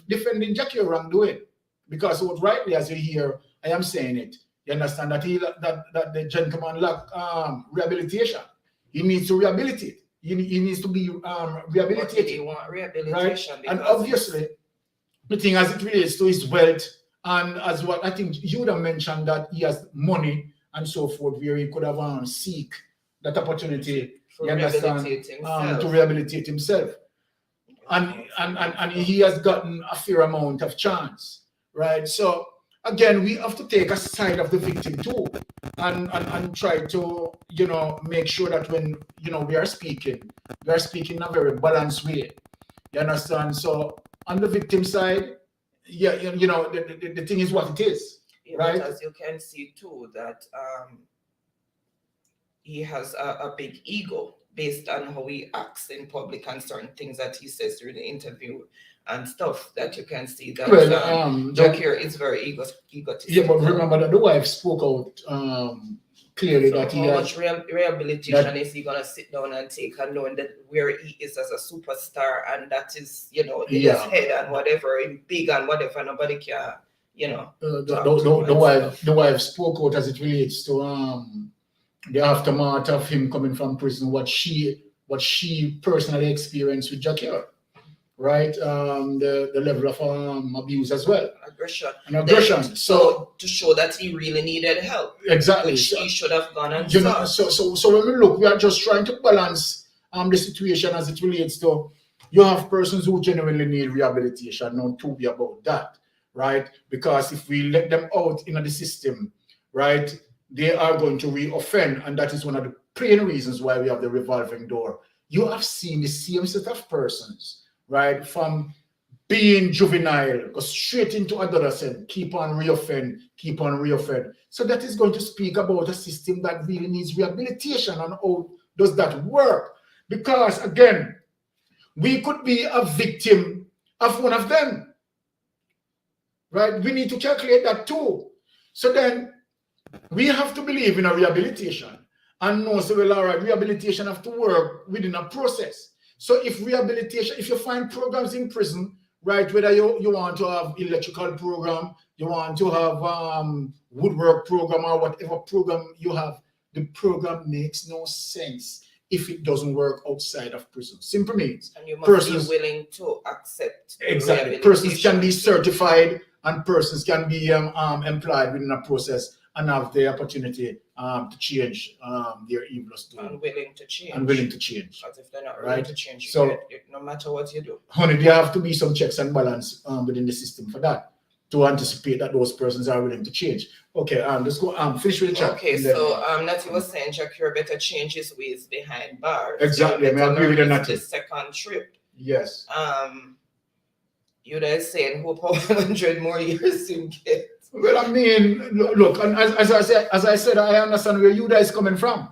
defending Jah Cure wrongdoing, because what rightly, as you hear, I am saying it. You understand that that the gentleman lack rehabilitation. He needs to rehabilitate. He needs to be rehabilitated. He want rehabilitation, right? And obviously, the thing as it relates to his wealth, and as what I think you would have mentioned, that he has money and so forth, where he could have seek that opportunity, to rehabilitate himself. And he has gotten a fair amount of chance, right? So again, we have to take a side of the victim too, and try to make sure that when we are speaking in a very balanced way. You understand? So on the victim side, yeah, the thing is what it is, right? But as you can see too, that he has a big ego based on how he acts in public and certain things that he says during the interview and stuff, that you can see that Jah Cure is very egotistical. Yeah, but remember that the wife spoke out clearly, so that he how much rehabilitation is he gonna sit down and take, and knowing that where he is as a superstar, and that is in his head and whatever, big and whatever, nobody can the wife spoke out as it relates to the aftermath of him coming from prison, what she personally experienced with Jah Cure, right? The level of abuse as well, aggression. So to show that he really needed help, exactly, which he should have gone and so when we look, we are just trying to balance the situation as it relates to, you have persons who genuinely need rehabilitation, not to be about that, right? Because if we let them out in the system, right, they are going to re-offend, and that is one of the plain reasons why we have the revolving door. You have seen the same set of persons, right, from being juvenile, go straight into adolescent, keep on re-offend. So that is going to speak about a system that really needs rehabilitation, and how does that work? Because again, we could be a victim of one of them, right? We need to calculate that too. So then we have to believe in a rehabilitation and know, so well, all right, rehabilitation have to work within a process. So if you find programs in prison, right, whether you want to have electrical program, you want to have woodwork program, or whatever program you have, the program makes no sense if it doesn't work outside of prison. Simple means. And you must be willing to accept. Exactly. Persons can be certified, and persons can be employed within a process and have the opportunity to change their evil doing. And willing to change. Because if they're not willing to change, no matter what you do. Honey, there have to be some checks and balance within the system for that, to anticipate that those persons are willing to change. Okay, let's go finish with the chat. Okay, so Natty was saying Jah Cure better change his ways behind bars. Exactly, I agree with Natty. The second trip. Yes. You guys saying hope 100 more years in get. Well, I mean, look, and as I said, I understand where Yuda is coming from,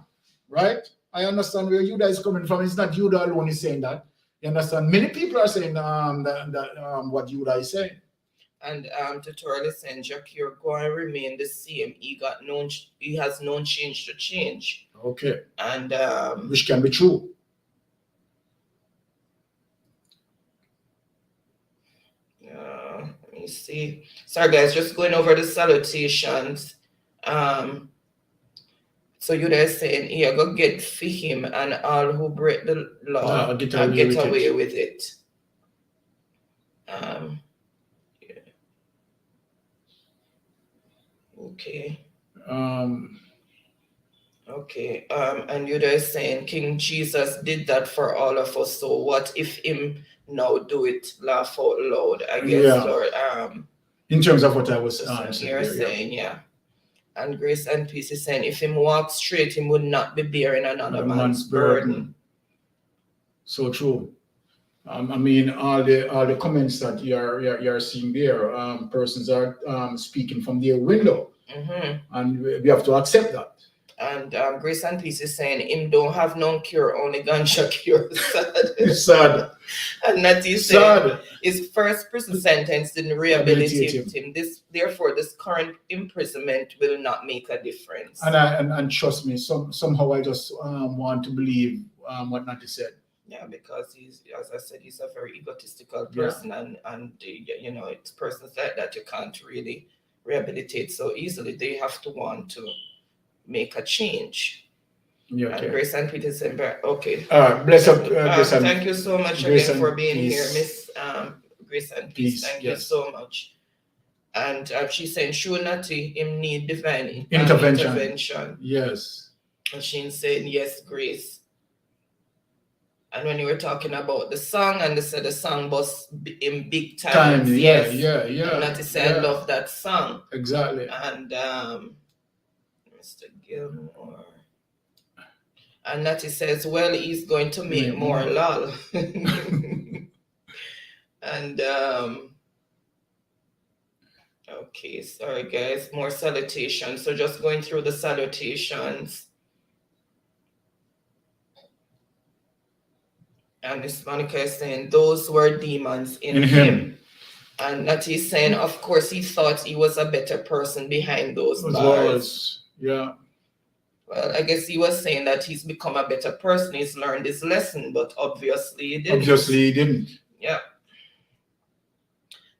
right? I understand where Yuda is coming from. It's not Yuda alone is saying that. You understand? Many people are saying what Yuda is saying. And Tutorial is saying Jah Cure going to remain the same. He has no change to change. Okay. And which can be true. Let me see. Sorry guys, just going over the salutations. So you guys saying, yeah, go get for him and all who break the law get away with it. Yeah. Okay. Okay, and you guys saying King Jesus did that for all of us. So what if him now do it laugh out loud? I guess Yeah. Lord In terms of what I was you're saying, there, yeah. saying, yeah. And Grace and Peace is saying if him walk straight, him would not be bearing another man's burden. So true. I mean, all the comments that you're seeing there, persons are speaking from their window, and we have to accept that. And Grace and Peace is saying him don't have no cure, only ganja cure. Sad. Sad. And that is saying his first prison sentence didn't rehabilitate him. Therefore, this current imprisonment will not make a difference. And trust me, somehow I just want to believe what Natty said. Yeah, because he's, as I said, he's a very egotistical person, and you know, it's persons like that you can't really rehabilitate so easily. They have to want to make a change. Yeah, okay. And Grace and Peter saying, okay. Bless up, Grace and thank you so much again for being here, Miss Grace and Peace. Thank you so much. And she's saying, sure, Natty, him need divine intervention. Yes. And she's saying, yes, Grace. And when you were talking about the song, and they said the song was in big times, yes. Yeah. And Natty said, I love that song. Exactly. And Mr. Gilmore. And Natty says, well, he's going to make more lol. And okay, sorry guys, more salutations. So just going through the salutations. And Miss Monica is saying those were demons in him. And Natty is saying, of course, he thought he was a better person behind those bars. Yeah. Well, I guess he was saying that he's become a better person. He's learned his lesson, but obviously he didn't. Yeah.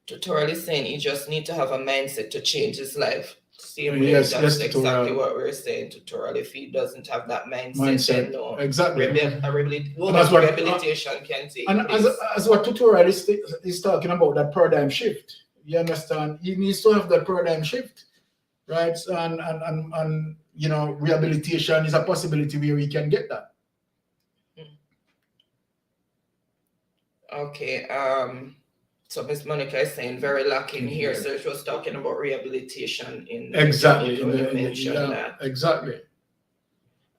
Tutorial is saying he just need to have a mindset to change his life. That's exactly what we're saying, Tutorial. If he doesn't have that mindset, then no. Exactly. Rehabilitation can take and place. As what Tutorial is talking about, that paradigm shift. You understand? He needs to have that paradigm shift, right? And you know, rehabilitation is a possibility where we can get that. Okay. So Miss Monica is saying very lacking here. So she was talking about rehabilitation in exactly. Exactly.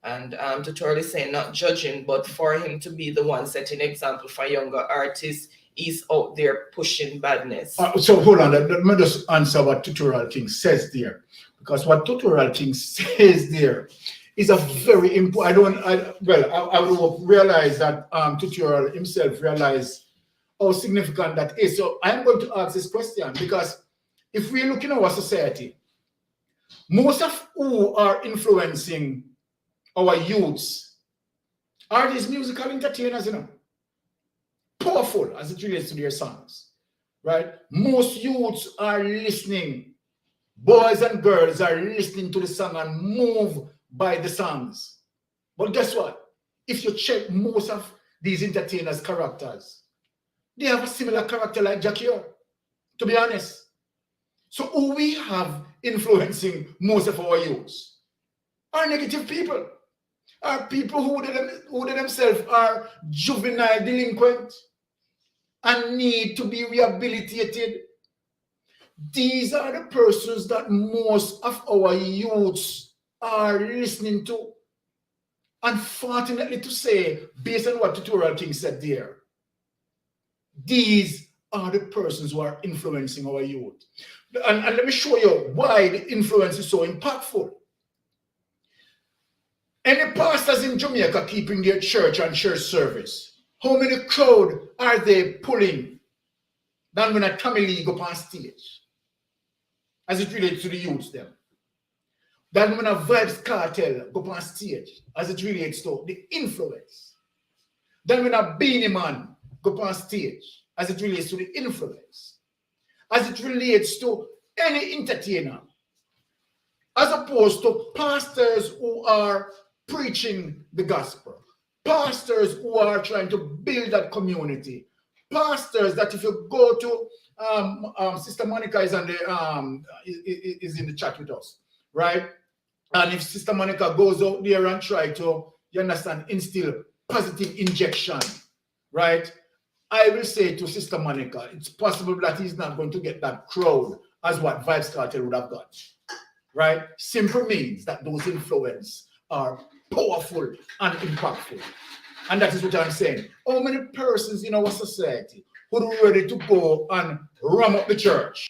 And Tutorial is saying not judging, but for him to be the one setting example for younger artists, he's out there pushing badness. So hold on, let me just answer what Tutorial King says there, because what Tutorial King says there is a very important. I would realize that Tutorial himself realized how significant that is. So I'm going to ask this question, because if we look in our society, most of who are influencing our youths are these musical entertainers, you know, powerful as it relates to their songs, right? Most youths are listening, boys and girls are listening to the song and move by the songs. But guess what? If you check most of these entertainers' characters, they have a similar character like Jah Cure, to be honest. So who we have influencing most of our youths are negative people, are people who themselves are juvenile delinquent and need to be rehabilitated. These are the persons that most of our youths are listening to. Unfortunately to say, based on what Tutorial King said there, these are the persons who are influencing our youth. And let me show you why the influence is so impactful. Any pastors in Jamaica keeping their church and church service, how many crowd are they pulling than when a Tommy Lee go on stage? As it relates to the youths them. Than when a Vibes Cartel go on stage, as it relates to the influence. Than when a Beanie Man go on stage, as it relates to the influence. As it relates to any entertainer. As opposed to pastors who are preaching the gospel. Pastors who are trying to build that community. Pastors that, if you go to Sister Monica is on the is in the chat with us, right? And if Sister Monica goes out there and try to, you understand, instill positive injection, right? I will say to Sister Monica, it's possible that he's not going to get that crowd as what Vibes Cartel would have got, right? Simple means that those influence are powerful and impactful. And that is what I'm saying. How many persons in our society who are ready to go and ram up the church?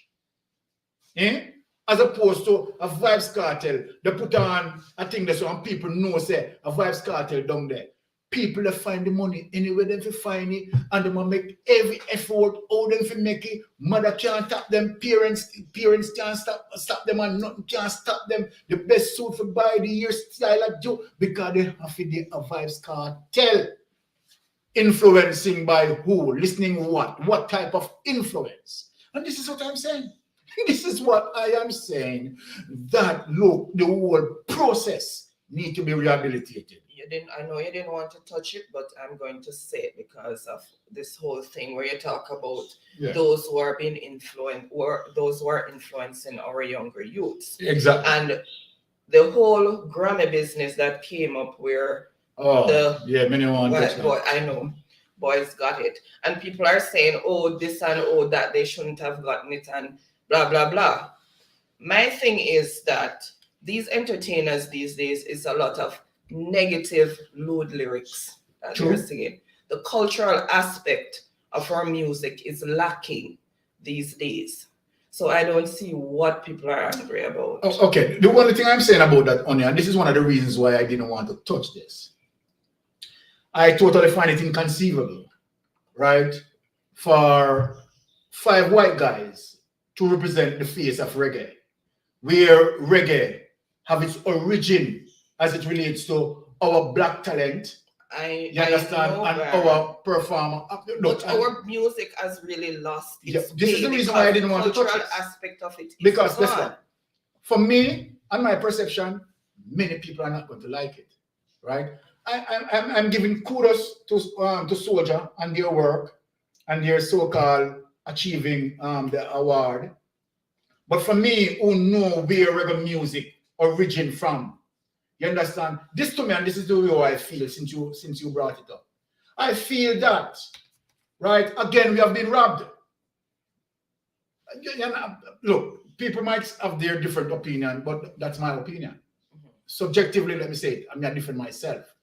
Eh? As opposed to a Vibes Cartel, they put on a thing that some people know, say, a Vibes Cartel down there. People that find the money anywhere they find it, and they will make every effort, all them to make it. Mother can't stop them, parents can't stop them, and nothing can't stop them. The best suit for buy the year style of Joe, because they have to be a Vibes Cartel. Influencing by who? Listening what? What type of influence? And this is what I'm saying. This is what I am saying, that look, the whole process need to be rehabilitated. I know you didn't want to touch it, but I'm going to say it because of this whole thing where you talk about those who are being influenced, or those who are influencing our younger youths. Exactly. And the whole Grammy business that came up where many want I know boys got it, and people are saying, oh, this and oh, that they shouldn't have gotten it, and blah blah blah. My thing is that these entertainers these days is a lot of negative lewd lyrics that they're singing. The cultural aspect of our music is lacking these days. So I don't see what people are angry about. Okay, the only thing I'm saying about that, Anya, and this is one of the reasons why I didn't want to touch this. I totally find it inconceivable, right, for 5 white guys to represent the face of reggae, where reggae have its origin as it relates to our black talent. You understand? And our performer. But our music has really lost its this is the reason why I didn't want to touch it. The cultural aspect of it. Because listen, for me and my perception, many people are not going to like it, right? I'm giving kudos to Soldier and their work and their so-called achieving the award. But for me, who know where reggae music origin from, you understand? This to me, and this is the way I feel since you brought it up. I feel that, right? Again, we have been robbed. Look, people might have their different opinion, but that's my opinion. Subjectively, let me say it. I'm not different myself.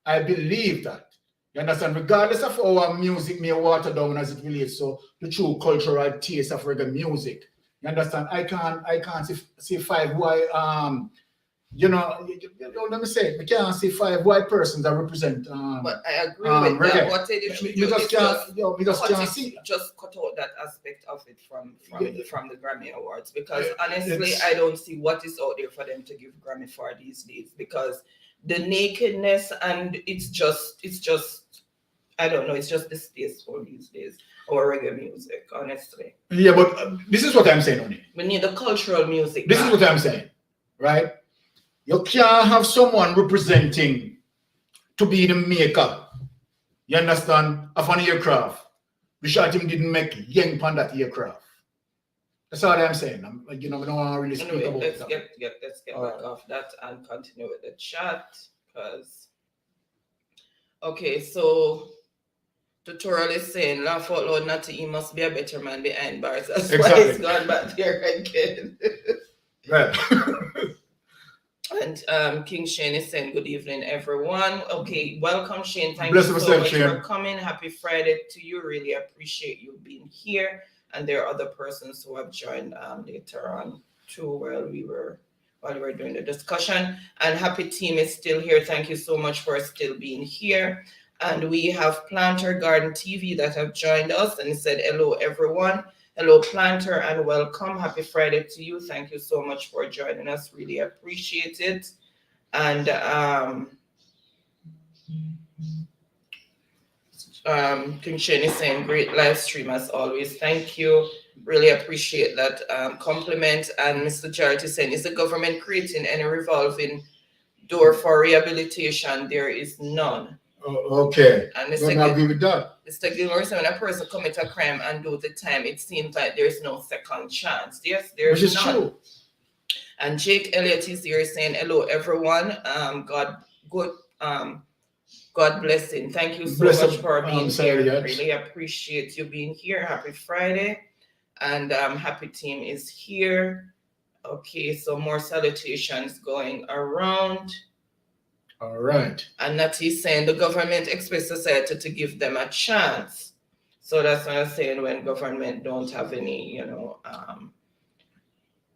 I believe that. You understand? Regardless of our music may water down as it relates to the true cultural taste of reggae music. You understand? I can't see 5 white let me say, we can't see 5 white persons that represent but I agree with reggae. that. What we just can't see. Just cut out that aspect of it from the Grammy Awards, because honestly, I don't see what is out there for them to give Grammy for these days, because the nakedness and it's just I don't know, it's just distasteful these days, our reggae music, honestly. Yeah, but this is what I'm saying, Oni. We need the cultural music. This is what I'm saying, right? You can't have someone representing to be the maker, you understand, of an aircraft. Bishop him didn't make yank on that aircraft. That's all I'm saying. We don't want to really speak about let's that. Let's get back off that and continue with the chat, because okay, so Tutorial is saying laugh out loud, not he must be a better man behind bars. That's why he's gone back there again. Right. And King Shane is saying good evening, everyone. Okay, welcome, Shane. Thank you so much for coming. Happy Friday to you. Really appreciate you being here. And there are other persons who have joined later on too while we were doing the discussion. And Happy Team is still here. Thank you so much for still being here. And we have Planter Garden TV that have joined us and said hello, everyone. Hello, Planter, and welcome. Happy Friday to you. Thank you so much for joining us. Really appreciate it. And King Shane is saying great live stream as always. Thank you. Really appreciate that compliment. And Mr. Jarrett is saying, is the government creating any revolving door for rehabilitation? There is none. Okay. And I agree with that. Mr. Gilmore said, when a person commits a crime and do the time, it seems like there's no second chance. Yes, there's Which is none. true. And Jake Elliott is here saying hello everyone. God blessing. Thank you so much for being here. Really appreciate you being here. Happy Friday. And Happy Team is here. Okay, so more salutations going around. All right. And Natty's saying the government expects society to give them a chance. So that's what I'm saying, when government don't have any,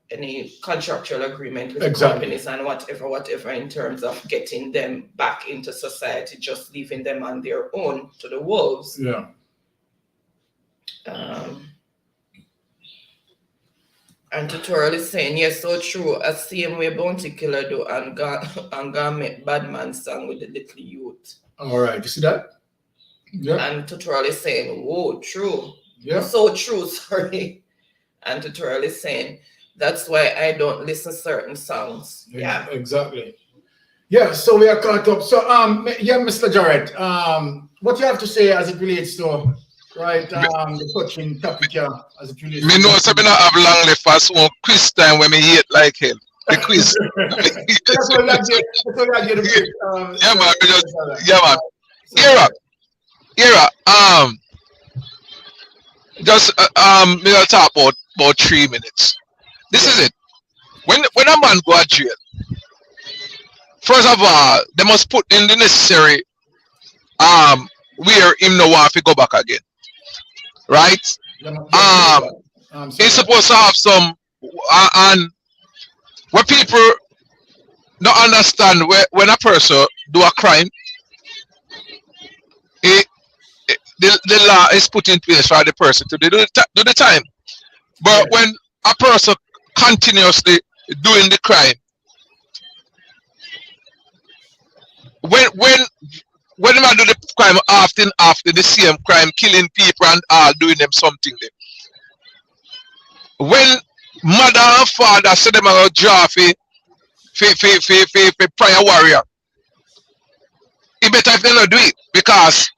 any contractual agreement with companies and whatever in terms of getting them back into society, just leaving them on their own to the wolves. Yeah. And Tutorial is saying, yes, so true. A same way Bounty Killer do and God make bad man song with the little youth. All right, you see that? Yeah. And Tutorial is saying, whoa, true. Yeah. So true, sorry. And Tutorial is saying, that's why I don't listen to certain songs. Yeah. Exactly. Yeah, so we are caught up. So yeah, Mr. Jarrett, what you have to say as it relates to the touching topic here as it relates me know something I have long left for some quiz time when me hate like him. The quiz. That's what I get. Yeah, man. Era. Just me gonna talk about 3 minutes. This is it. When a man go to jail, first of all, they must put in the necessary where him no want to go back again. Right? He's supposed to have some and what people don't understand when a person do a crime, the law is put in place for the person to do the time. But when a person continuously doing the crime, when I do the crime often after the same crime, killing people and all doing them something there. When mother and father say them a draw for prior warrior, it better if they not do it, because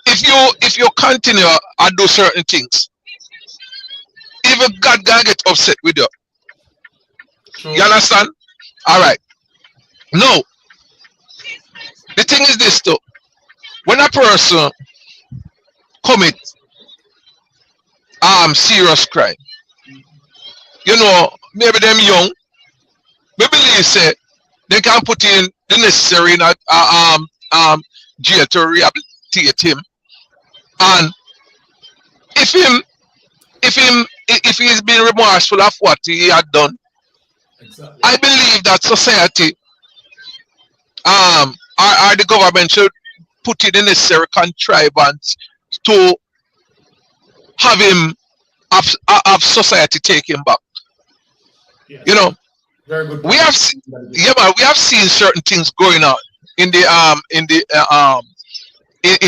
if you continue and do certain things, even God gonna get upset with you. True. You understand? All right. No. The thing is this though. When a person commit serious crime, maybe them young, we believe say they can put in the necessary jail to rehabilitate him. And if he's been remorseful of what he had done, I believe that society or the government should put in the necessary contrivance to have him have society take him back. Yes. Very good. We have seen certain things going on in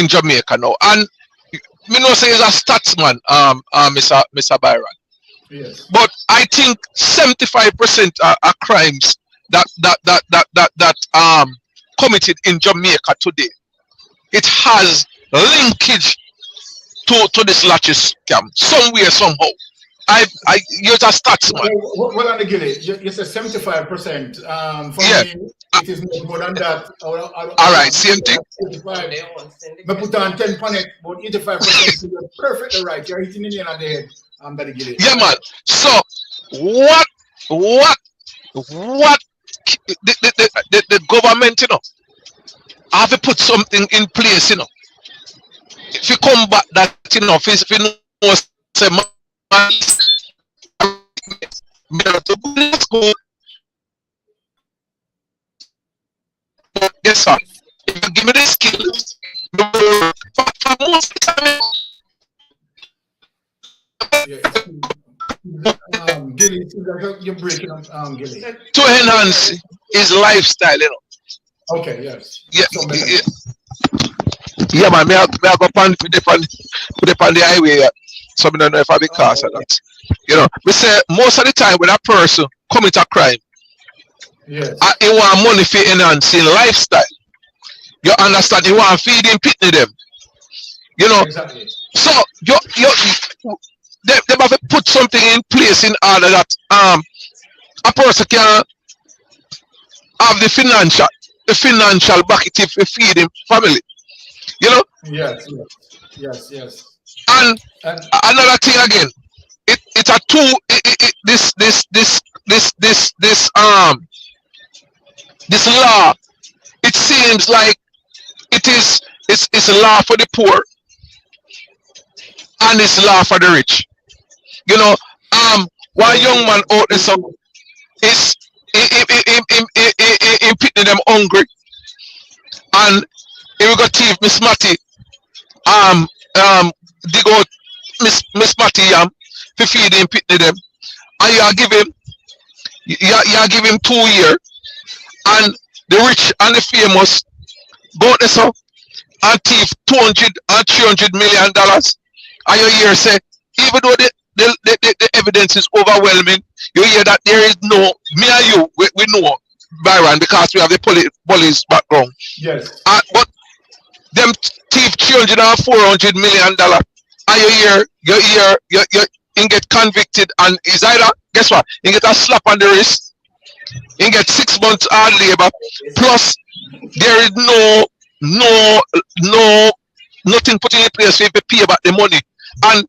Jamaica now, and me know say he's a statsman, Mr. Byron. Yes. But I think 75% are crimes that committed in Jamaica today. It has linkage to this latches scam somewhere somehow. You're a statsman. Well, on the Gilly, you said 75%. For me, it is more than that. All right, same thing. But put on 10 on it, but 85%. You're perfectly right. You're hitting the nail on the head. Yeah, man. So what the government, have to put something in place, If you come back that, if you know, say, guess what? If you give me the skills, for most of the time, Gilly, you're breaking up, Gilly. To enhance his lifestyle, Okay, yes. Yeah, man. Me I go on the highway. So I don't know if I be cast or not. We say most of the time when a person commit a crime, he want money for enhancing lifestyle. You understand? He want feeding pitney them. Exactly. So they have to put something in place in order that a person can have the financial bucket to feed him family. You know, Yes, yes, yes, yes. and And another thing again, it's a two. This law. It seems like it's a law for the poor and it's law for the rich. You know, one young man out there so is in pitting them hungry and he will go thief Miss Matty dig out Miss Matty yam to feed him pitting them and you are give him 2 years and the rich and the famous go out there so and thief 200 and 300 million dollars and you hear say even though the evidence is overwhelming, you hear that there is no me and you we know Byron because we have the police background. yes, But them thief 300 and 400 million dollars and you get convicted and is either guess what? You get a slap on the wrist, you get 6 months hard labor, plus there is nothing put in place for you to pay back the money. And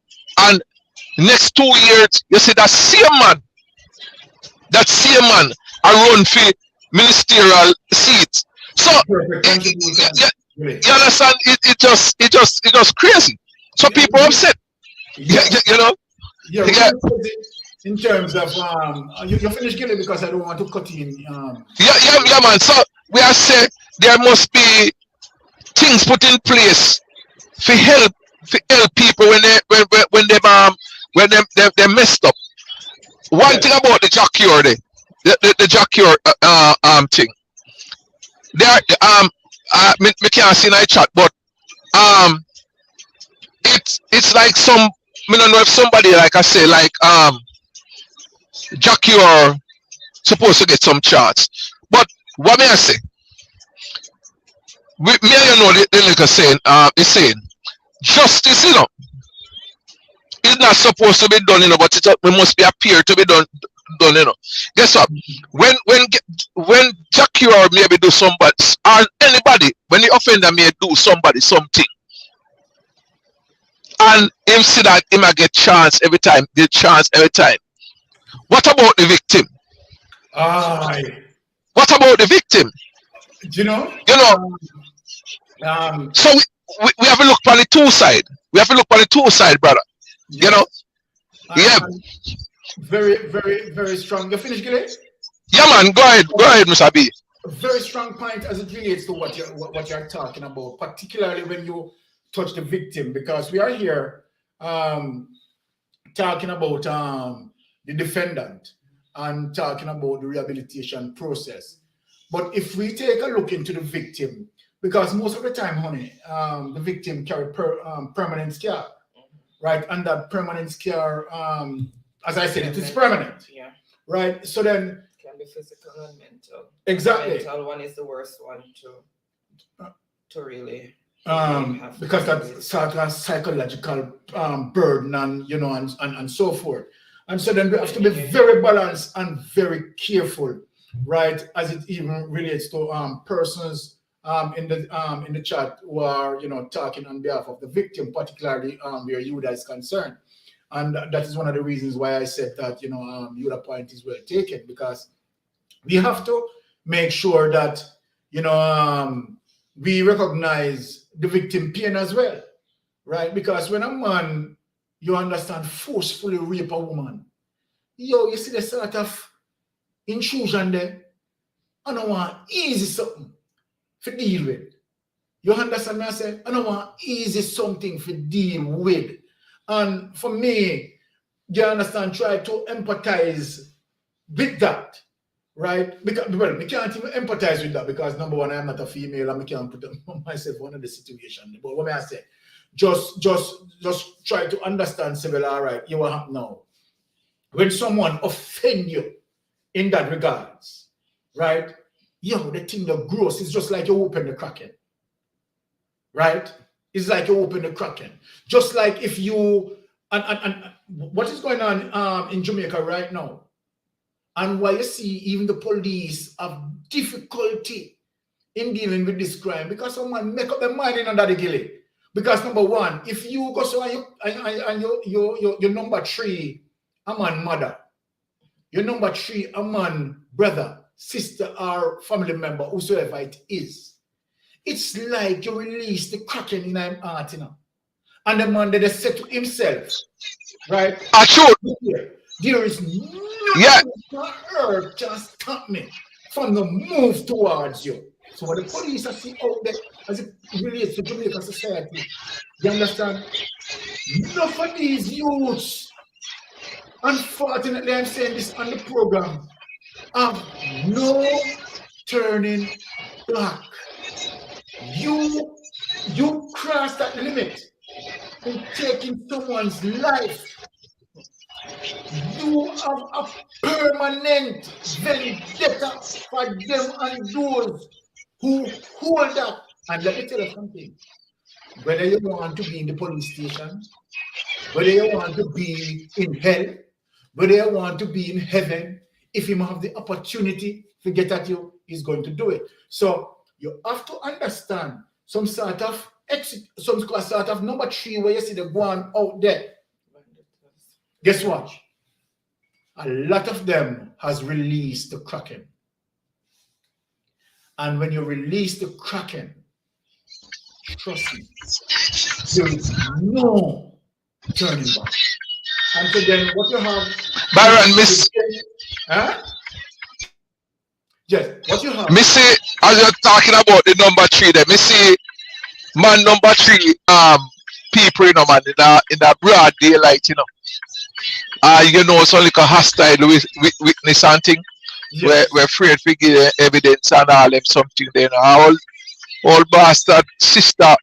next 2 years, you see that same man I run for ministerial seats. So perfect you understand? It just crazy. So people are upset. Yeah, You know? yeah. Yeah. In terms of you finish Gilly because I don't want to cut in. Yeah, man. So we are saying there must be things put in place to help people when they messed up. One thing about the Jah Cure, the Jah Cure thing. There me can't see in the chat, but it's like some I don't know if somebody like I say like Jah Cure supposed to get some charts. But what may I say? Me and you know the little saying is saying justice, you know, is not supposed to be done, you know, but it must be appear to be done, you know. Guess what? When Jah Cure maybe do somebody or anybody, when the offender may do somebody something, and him see that him a get chance every time, get chance every time. What about the victim? Aye. What about the victim? Do you know? You know. So we have to look on the two side. We have to look on the two side, brother. Yes. You know. Yeah. Very, very, very strong. You finished, Gilly? Yeah, man. Go ahead, Mr. B. A very strong point as it relates to what you're talking about, particularly when you touch the victim, because we are here talking about the defendant and talking about the rehabilitation process. But if we take a look into the victim, because most of the time, honey, the victim carry permanent scar, right? And that permanent scar, as I said, it is permanent, Yeah. right? So then, Can be physical and mental. exactly. The mental one is the worst one to really. Because that's sort of psychological burden and you know and so forth. And so then we have to be very balanced and very careful, right? As it even relates to persons in the chat who are talking on behalf of the victim, particularly where Yuda is concerned. And that is one of the reasons why I said that Yuda point is well taken, because we have to make sure that we recognize the victim pain as well, right? Because when a man, you understand, forcefully rape a woman, you see the sort of intrusion there. I don't want easy something to deal with. You understand me? I say, I don't want easy something to deal with. And for me, you understand, try to empathize with that. Right? Because, well, I can't even empathize with that because number one, I'm not a female and I can't put myself under the situation. But what may I say? Just try to understand, Civil, all right, you will have now. When someone offend you in that regards, right? The thing that gross is just like you open the Kraken. Right? It's like you open the Kraken. Just like if you and what is going on in Jamaica right now? and why you see even the police have difficulty in dealing with this crime, because someone make up their mind in under the gilly. Because number one, if you go so and your number three, a man mother, your number three, a man brother, sister, or family member, whosoever it is, it's like you release the kraken in him heart, you know. And the man that they said to himself, right? There is nothing on earth can stop me from the move towards you. So what the police are seeing out there as it relates to Jamaican society, you understand? Enough of these youths, unfortunately, I'm saying this on the program, have no turning back. You cross that limit in taking someone's life. You have a permanent vendetta for them and those who hold that. And let me tell you something. Whether you want to be in the police station, whether you want to be in hell, whether you want to be in heaven, if you have the opportunity to get at you, he's going to do it. So you have to understand some sort of number three where you see the one out there. Guess what? A lot of them has released the kraken. And when you release the kraken, trust me, there is no turning back. And so then what you have... Byron, miss... Huh? Yes, what you have... Missy, as you're talking about the number three there, Missy, man number three, people, you know, man, in the broad daylight, you know. You know, it's only a hostile witness and thing. Yes. We're afraid to give evidence and all them something there. You know. All bastard sister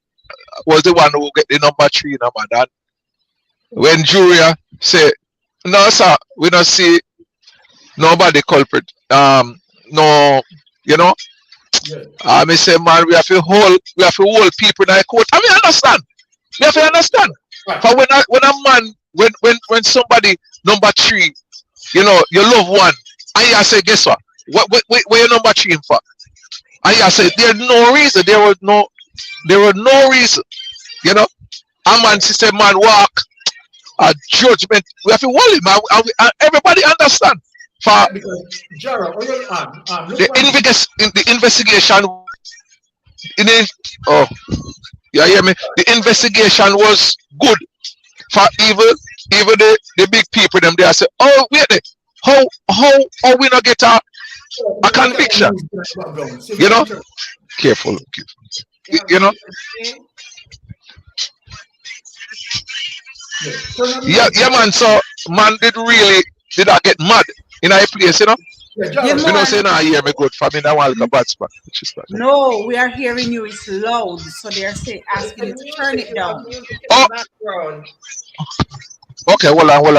was the one who get the number three, you know, man. And when jury say, no, sir, we don't see nobody culprit. No, you know. Yes. I say, man, we have to hold people in the court. I mean, understand. You have to understand. Right. But when a man, when somebody number three, you know, your loved one, and you say, guess what? Where your number three in for? And you say, there's no reason. There was no reason. You know, a man say, man, walk a judgment. We have to hold him. And everybody understand. For the investigation. You hear me? The investigation was good for even the big people them there say, oh wait there, how we not get a conviction? You know? Careful. You know? Yeah man, so man did I get mad in a place, you know? Yeah, you know, say now hear me good for me. That one like a bad spot. No, we are hearing you. It's loud, so they are saying asking you to turn it down. Oh. Okay, hold on.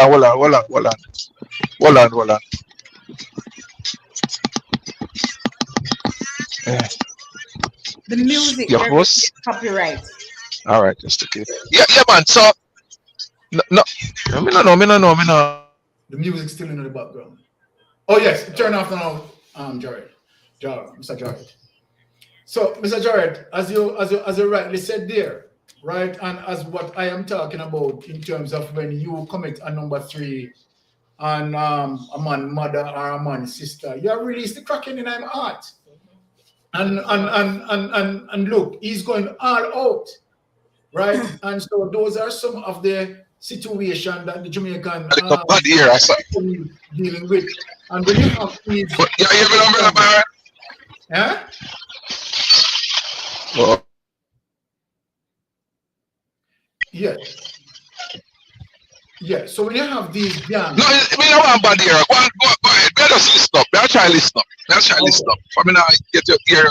The music, your host? Copyright. All right, just okay. Yeah, man. So no. The music's still in the background. Oh yes, turn off now, Mr. Jared. So, Mr. Jared, as you rightly said there, right, and as what I am talking about in terms of when you commit a number three and a man mother or a man sister, you have released the kraken in my heart, and look, he's going all out, right, and so those are some of the situation that the Jamaican dealing with. And when you have these... Yeah? Oh. Yeah. Yeah, so when you have these gangs... No, I don't want bad here. Go ahead. Let us listen up. Let's try listen up. I mean, I get your ear.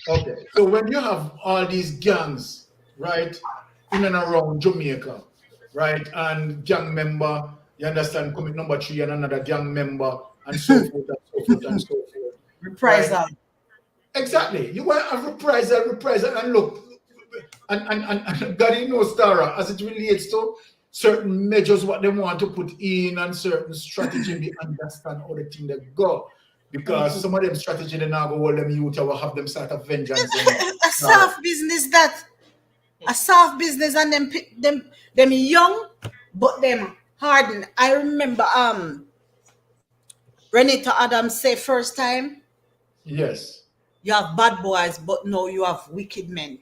Okay, so when you have all these gangs, right, in and around Jamaica, right, and gang member, you understand, commit number three and another gang member, and so forth and so forth. Reprisal. Right? Exactly. You want to have reprisal, and look, and God knows, Tara, as it relates to certain measures what they want to put in and certain strategy they understand how the thing they go. Because some of them strategy they now go hold them youth or have them start a vengeance. A soft business that a soft business and them young but them hardened. I remember Renita Adams say first time Yes. you have bad boys but no you have wicked men.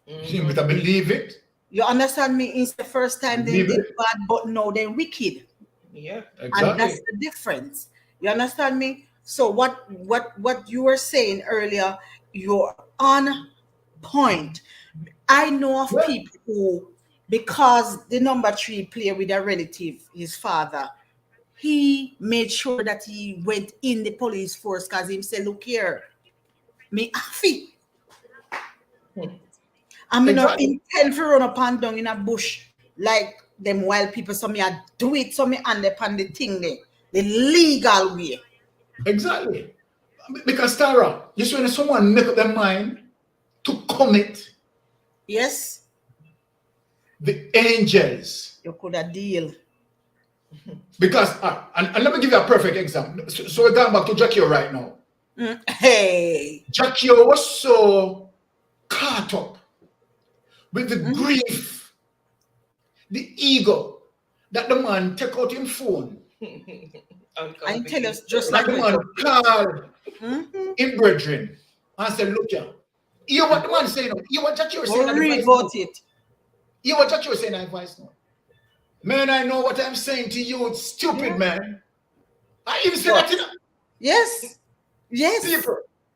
You better believe it. You understand me? It's the first time they Believe did it. bad but no they're wicked. Yeah. And that's the difference. You understand me? So what you were saying earlier, you're on point. I know of Yeah. people who, because the number 3 play with a relative, his father, he made sure that he went in the police force because he said, look here, me happy. I mean, not Exactly. intend to run up and down in a bush like them wild people. So me I do it, so me hand upon the thing there, the legal way. Exactly. Because Tara, you see when someone make up their mind to commit, Yes, the angels. you could have deal. Because and let me give you a perfect example. So we're going back to Jah Cure right now. Hey, Jah Cure was so caught up with the grief, the ego, that the man take out his phone. I tell us just Like like the man called him brethren and said, look here. Hear what the man saying now. Hear what Jah Cure saying. read about it. Hear what Jah Cure saying in advice now. Man, I know what I'm saying to you. It's stupid, man. I even say that to Yes, yes,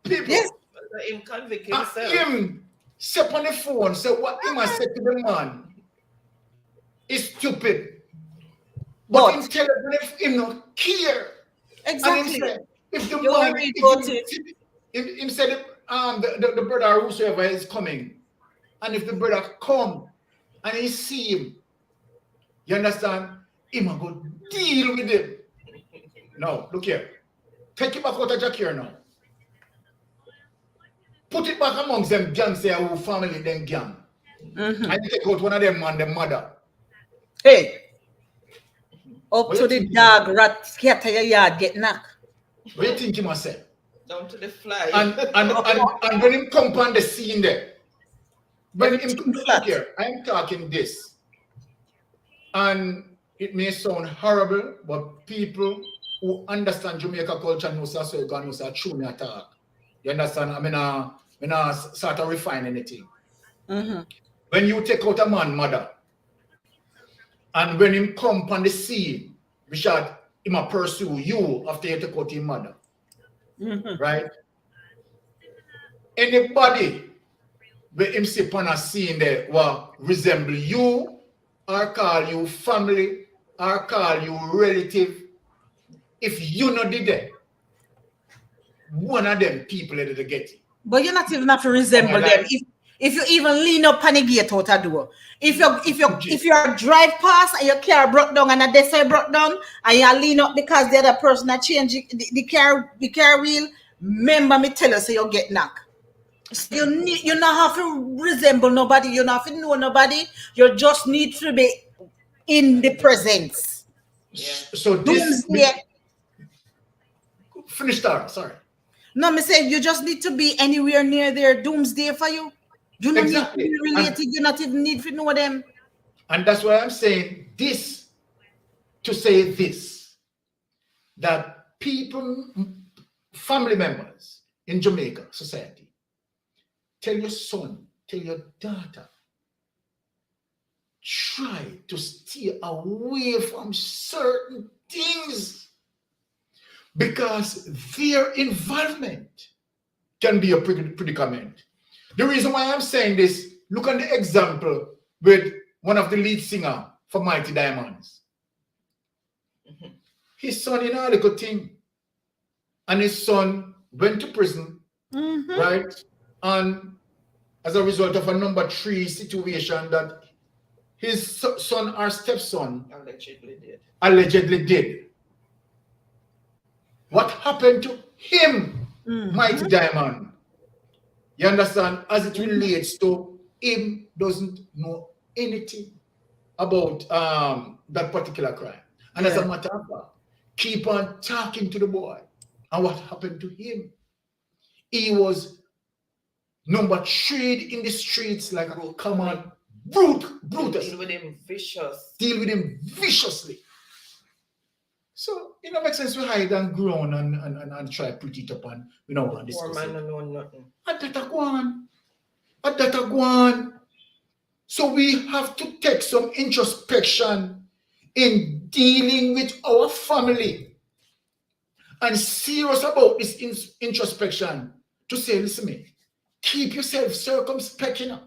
people. yes. Him convict himself. Him step on the phone, say what him has said to the man is stupid. But him tell him not care. Exactly. And him say, if the You man, read about it. if him said the brother whosoever is coming, and if the brother come and he see him, you understand? Him a go deal with him. No, look here. Take it back out of Jah Cure now. Put it back amongst them gangs there who family them gang. And you take out one of them and the mother. Hey, up What to you the think dog rat scatter your yard get knocked. What you think he must say? Down to the fly. And when him come on the scene there, when him Everything look flat. here, I am talking this. And it may sound horrible, but people who understand Jamaica culture know so you can know so true me attack. You understand? I mean, sort of refine anything. When you take out a man, mother, and when him come on the scene, Richard, him a pursue you after you take out his mother. Right? Anybody where him sit on a scene there will resemble you, or call you family, or call you relative, if you not did that, one of them people that they get it. But you're not even have to resemble them. If you even lean up on the gate out a door. If you drive past and your car broke down and a desert broke down and you lean up because the other person that changed the car wheel, remember me tell you so you get knocked. So you not have to resemble nobody, you not have to know nobody, you just need to be in the presence. Yeah. So this finish that, sorry. No, me say you just need to be anywhere near there. Doomsday for you. You don't need to be related. You not even need to know them. And that's why I'm saying this to say this, that people, family members in Jamaica society, tell your son, tell your daughter, try to stay away from certain things because their involvement can be a predicament. The reason why I'm saying this, look at the example with one of the lead singer for Mighty Diamonds. His son, a little thing, and his son went to prison, right? And as a result of a number 3 situation that his son or stepson allegedly did. What happened to him, Mighty Diamond? You understand? As it relates to him, doesn't know anything. about that particular crime. And as a matter of fact, keep on talking to the boy. And what happened to him? He was number 3 in the streets like a common Brutus. Deal with him vicious. Deal with him viciously. So it don't make sense to hide and groan and try to put it up and we don't want to Poor discuss man it. don't know nothing. At that go on. So we have to take some introspection in dealing with our family and serious about this introspection to say, listen me, keep yourself circumspect, you know,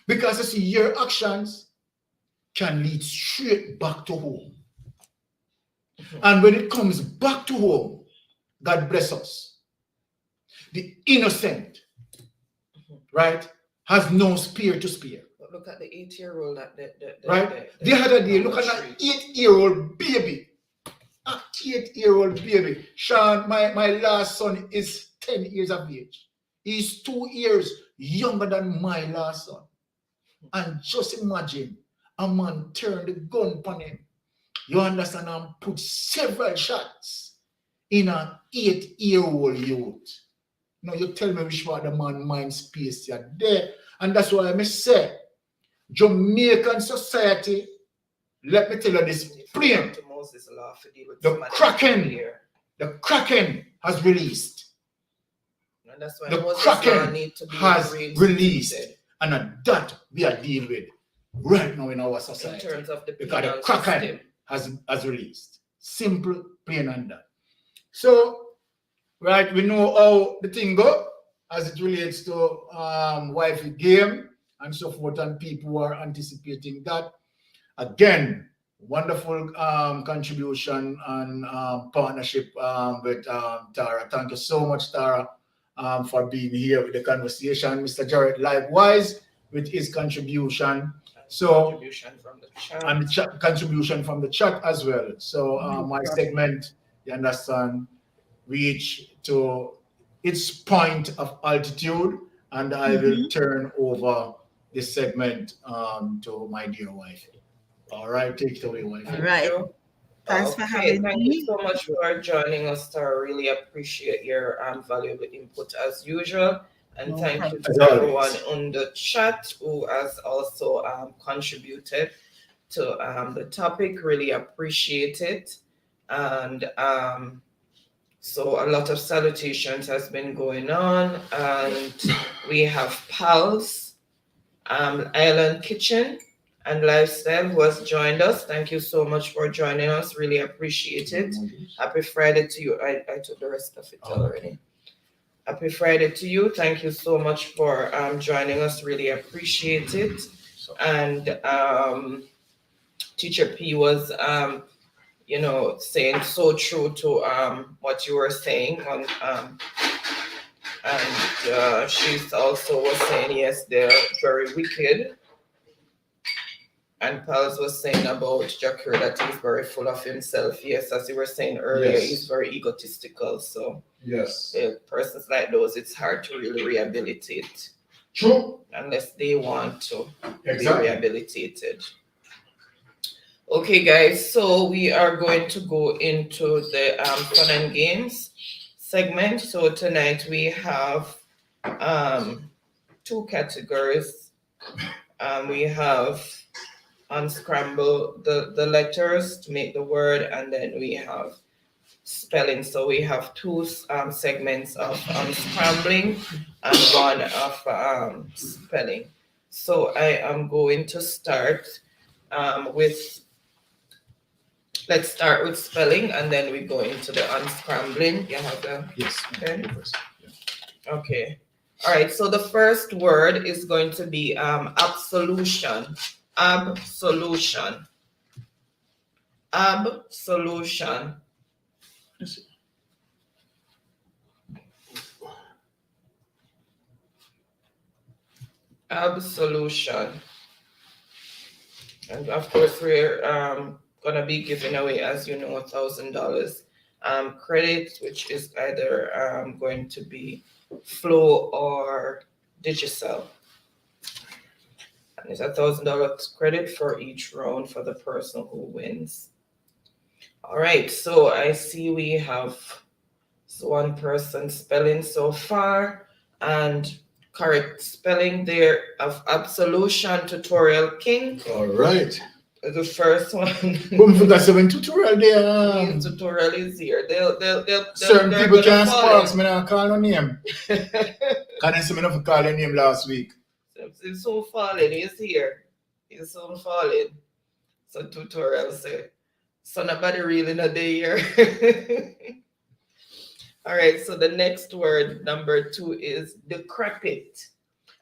because I see your actions can lead straight back to home. And when it comes back to home, God bless us. The innocent, right, has no spear to spear. But look at the 8-year-old Right? The other day, look at that 8-year-old baby. An 8-year-old baby. Sean, my last son is 10 years of age. He's 2 years younger than my last son. And just imagine a man turn the gun upon him. You understand? And put several shots in an 8-year-old youth. Now you tell me which one the man mind space are there. And that's why I may say, Jamaican society, let me tell you this plain. The Kraken has released. And that's why the Moses Kraken need to be has released. And that we are dealing with right now in our society. In terms of the because the penal Kraken system. has released. Simple, plain and that. So, right, we know how the thing go as it relates to wifey game and so forth, and people who are anticipating that. Again, wonderful contribution and partnership with Tara. Thank you so much, Tara, for being here with the conversation. Mr. Jarrett, likewise, with his contribution. So, contribution from the chat. and the contribution from the chat as well. So, my segment, you understand, reach to its point of altitude, and I will turn over this segment to my dear wife. All right, take it away, wife. All right. Thanks for having Thank me. you so much for joining us, Tara. Really appreciate your valuable input as usual. And thank you to everyone on the chat who has also contributed to the topic. Really appreciate it. And so a lot of salutations has been going on. And we have pals, Island Kitchen and Lifestyle who has joined us. Thank you so much for joining us. Really appreciate it. Happy Friday to you. I took the rest of it already. Happy Friday to you. Thank you so much for joining us. Really appreciate it. And Teacher P was, saying so true to what you were saying on. And she also was saying, yes, they're very wicked. And Pals was saying about Jah Cure that he's very full of himself. Yes, as you were saying earlier, he's very egotistical. So persons like those, it's hard to really rehabilitate. True. Unless they want to be rehabilitated. Okay, guys, so we are going to go into the fun and games segment. So tonight we have 2 categories. We have unscramble the letters to make the word, and then we have spelling. So we have 2 segments of unscrambling and 1 of spelling. So I am going to start let's start with spelling, and then we go into the unscrambling. You have the pen? Okay. All right, so the first word is going to be absolution. Absolution. Absolution. Absolution. And of course, we're gonna be giving away, as you know, $1,000 credit, which is either going to be Flow or Digicel. And it's $1,000 credit for each round for the person who wins. All right, so I see we have one person spelling so far, and correct spelling there of Absolution Tutorial King. All right. The first one. Boom, forgot some tutorial there. His tutorial is here. Certain they're people gonna can't follow. sparks, me not call no name. Can't say me not call your name last week. He's soon falling. He's here. He's soon falling. So tutorial say, so nobody really know they here. All right, so the next word, number 2, is decrepit.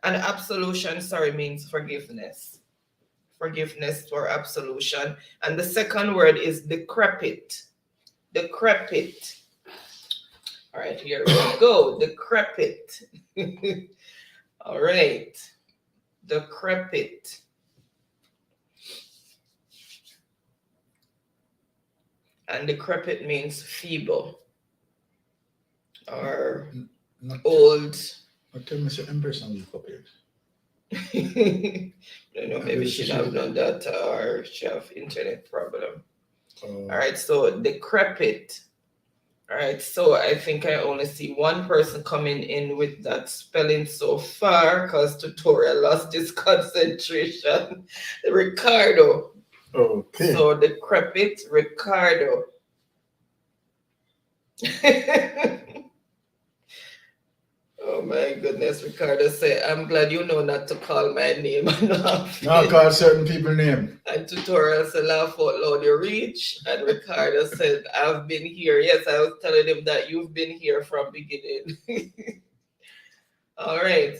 And absolution, sorry, means forgiveness. Forgiveness or absolution. And the second word is decrepit. Decrepit. All right, here we go. Decrepit. All right. Decrepit. And decrepit means feeble or old. I tell me certain person will copy it. I don't know, maybe she have done that or she have internet problem. All right, so decrepit. All right, so I think I only see one person coming in with that spelling so far because tutorial lost his concentration. Ricardo. Okay. So decrepit, Ricardo. Oh my goodness, Ricardo said, I'm glad you know not to call my name. Not call certain people name. And tutorial said, laugh out loud, you reach. And Ricardo said, I've been here. Yes, I was telling him that you've been here from beginning. All right.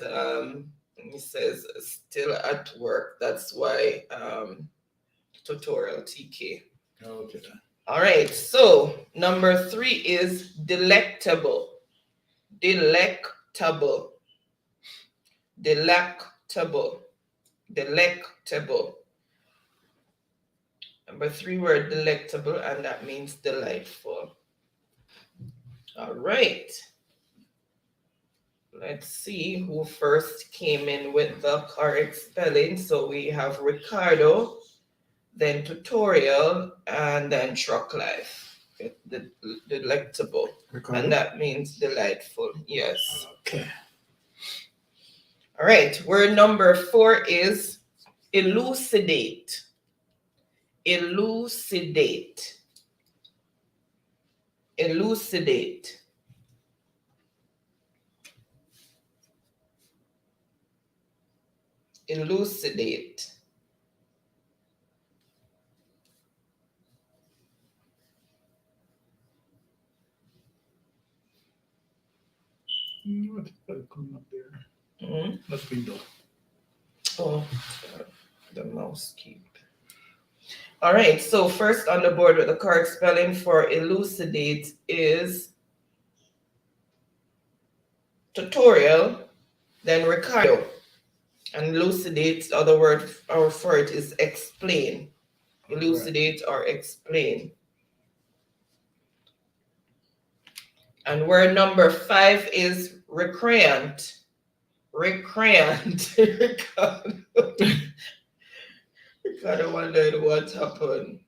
He says, still at work. That's why tutorial TK. Okay. All right. So number 3 is delectable. Delectable. Delectable. Delectable. Number 3 word, delectable, and that means delightful. All right. Let's see who first came in with the correct spelling. So we have Ricardo, then tutorial, and then truck life. The delectable. Ricardo? And that means delightful. Yes. Okay. All right. Word number 4 is elucidate. Elucidate. Elucidate. Elucidate. What coming up there? Mm-hmm. That's window. Oh, the mouse keep. All right, so first on the board with the correct spelling for elucidate is tutorial, then Ricardo. And elucidate, the other word for it is explain. Elucidate or explain. And word number 5 is recreant. Recreant. Ricardo wondered what happened.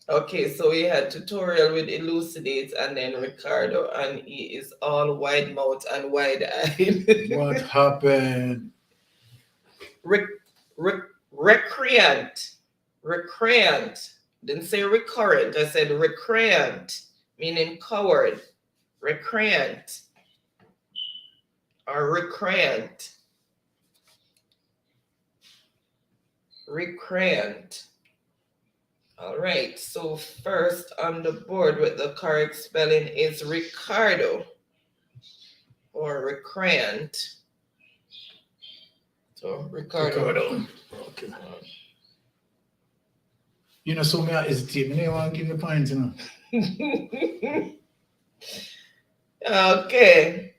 Okay, so we had tutorial with elucidate and then Ricardo, and he is all wide mouth and wide eyed. What happened? Recreant. Recreant. Didn't say recurrent. I said recreant, meaning coward. Recreant. Or recreant. Recreant. All right, so first on the board with the correct spelling is Ricardo or recreant. So Ricardo. Okay. You know, so me I hesitate. Me don't want to give you points, you know. Okay.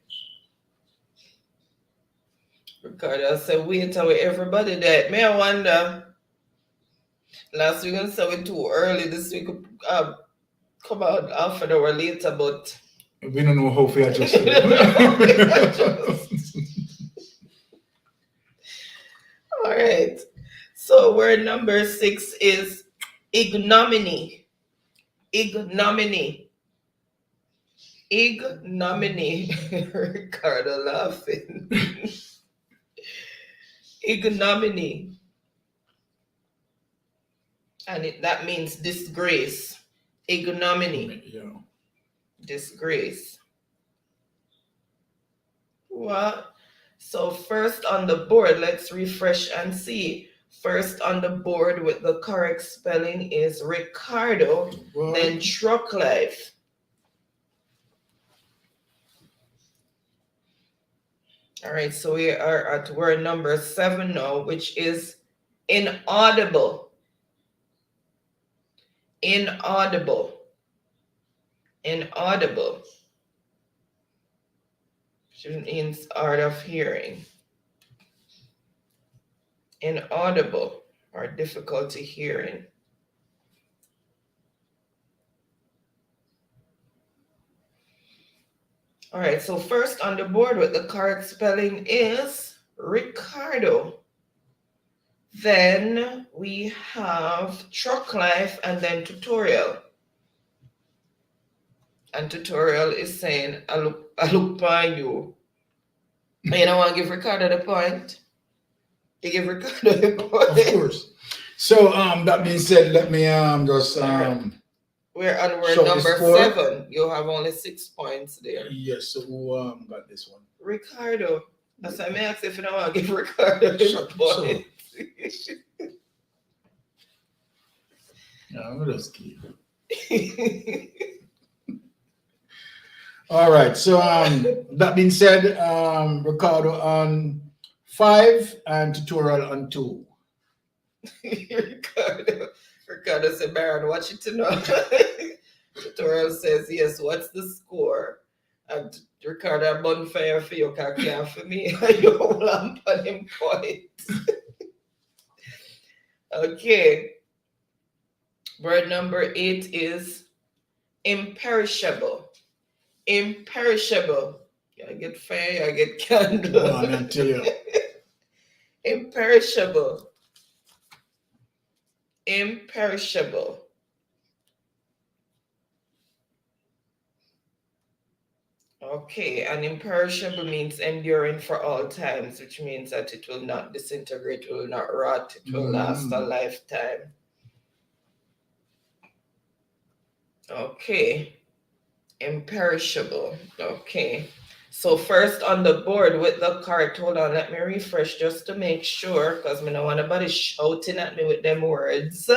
Ricardo said, wait away, everybody that. May I wonder, last week I said it too early, this week come out half an hour later, but we don't know how to adjust. All right. So word number 6 is ignominy. Ignominy. Ignominy. Ricardo laughing. Ignominy. And that means disgrace. Ignominy. Yeah. Disgrace. What? So first on the board, let's refresh and see. First on the board with the correct spelling is Ricardo, then truck life. All right, so we are at word number 7 now, which is inaudible. Inaudible. Inaudible. Which means hard of hearing. Inaudible or difficulty hearing. All right, so first on the board with the correct spelling is Ricardo. Then we have truck life and then tutorial. And tutorial is saying, I look by you. You don't want to give Ricardo the point? You give Ricardo the point? Of course. So that being said, let me just we're on word show number this score. 7. You have only 6 points there. Yes, so who got this one? Ricardo. That's why I asked if you don't want to give Ricardo the point. Yeah, I'm gonna just keep. All right. So that being said, Ricardo on 5 and tutorial on 2. Ricardo said, Baron, watch it to know. Tutorial says, yes, what's the score? And Ricardo, bonfire for you, can't for me. You lamp on him point. Okay. Word number 8 is imperishable. Imperishable. I get fire, I get candle. Go on, I'll tell you. Imperishable. Imperishable. Okay, and imperishable means enduring for all times, which means that it will not disintegrate, it will not rot, it will last a lifetime. Okay, imperishable. Okay, so first on the board with the correct, hold on, let me refresh just to make sure, because I don't want nobody shouting at me with them words.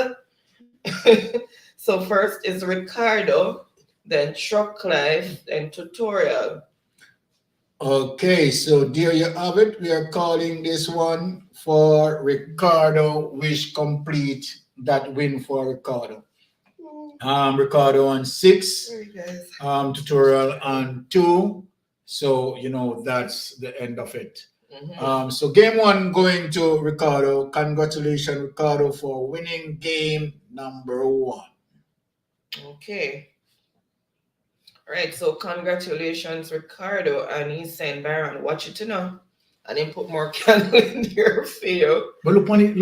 So first is Ricardo, then truck life, then tutorial. Okay, so there you have it. We are calling this one for Ricardo. Wish complete that win for Ricardo. Ricardo on 6, tutorial on 2. So you know that's the end of it. So game 1 going to Ricardo. Congratulations, Ricardo, for winning game number 1. Okay. All right, so congratulations, Ricardo. And he's saying, Baron, watch it to know. And then put more candle in your field. But look on it,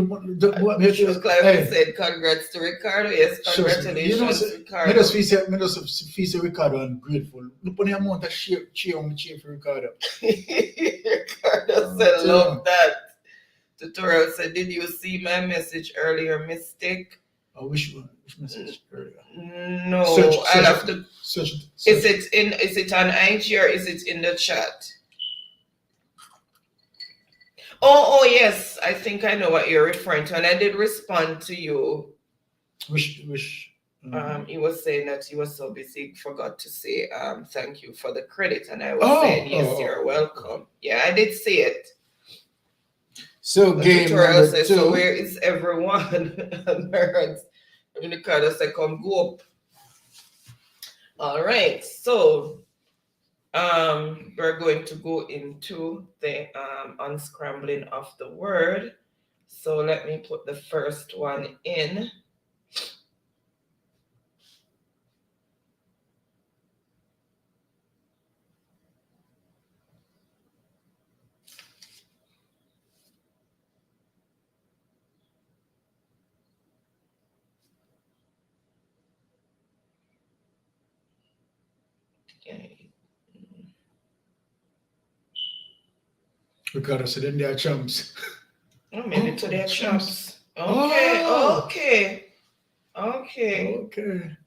Said, congrats to Ricardo. Yes, congratulations, Ricardo. I just feel Ricardo and grateful. Look on the amount of cheer for Ricardo. Ricardo said, love that. Tutorial said, did you see my message earlier, Mystic? Which message earlier? No, I'll have to search. Is it on IG or is it in the chat? Oh yes, I think I know what you're referring to, and I did respond to you. Which he was saying that he was so busy, forgot to say thank you for the credit, and I was saying yes, you're welcome. Yeah, I did see it. So the game tutorial number says, 2. so where is everyone? And parents, the card said, come go up. All right, so we're going to go into the unscrambling of the word. So let me put the first one in. Ricardo said then they are champs. Oh, maybe Oh, to their champs. champs. Okay, Oh. okay. Okay.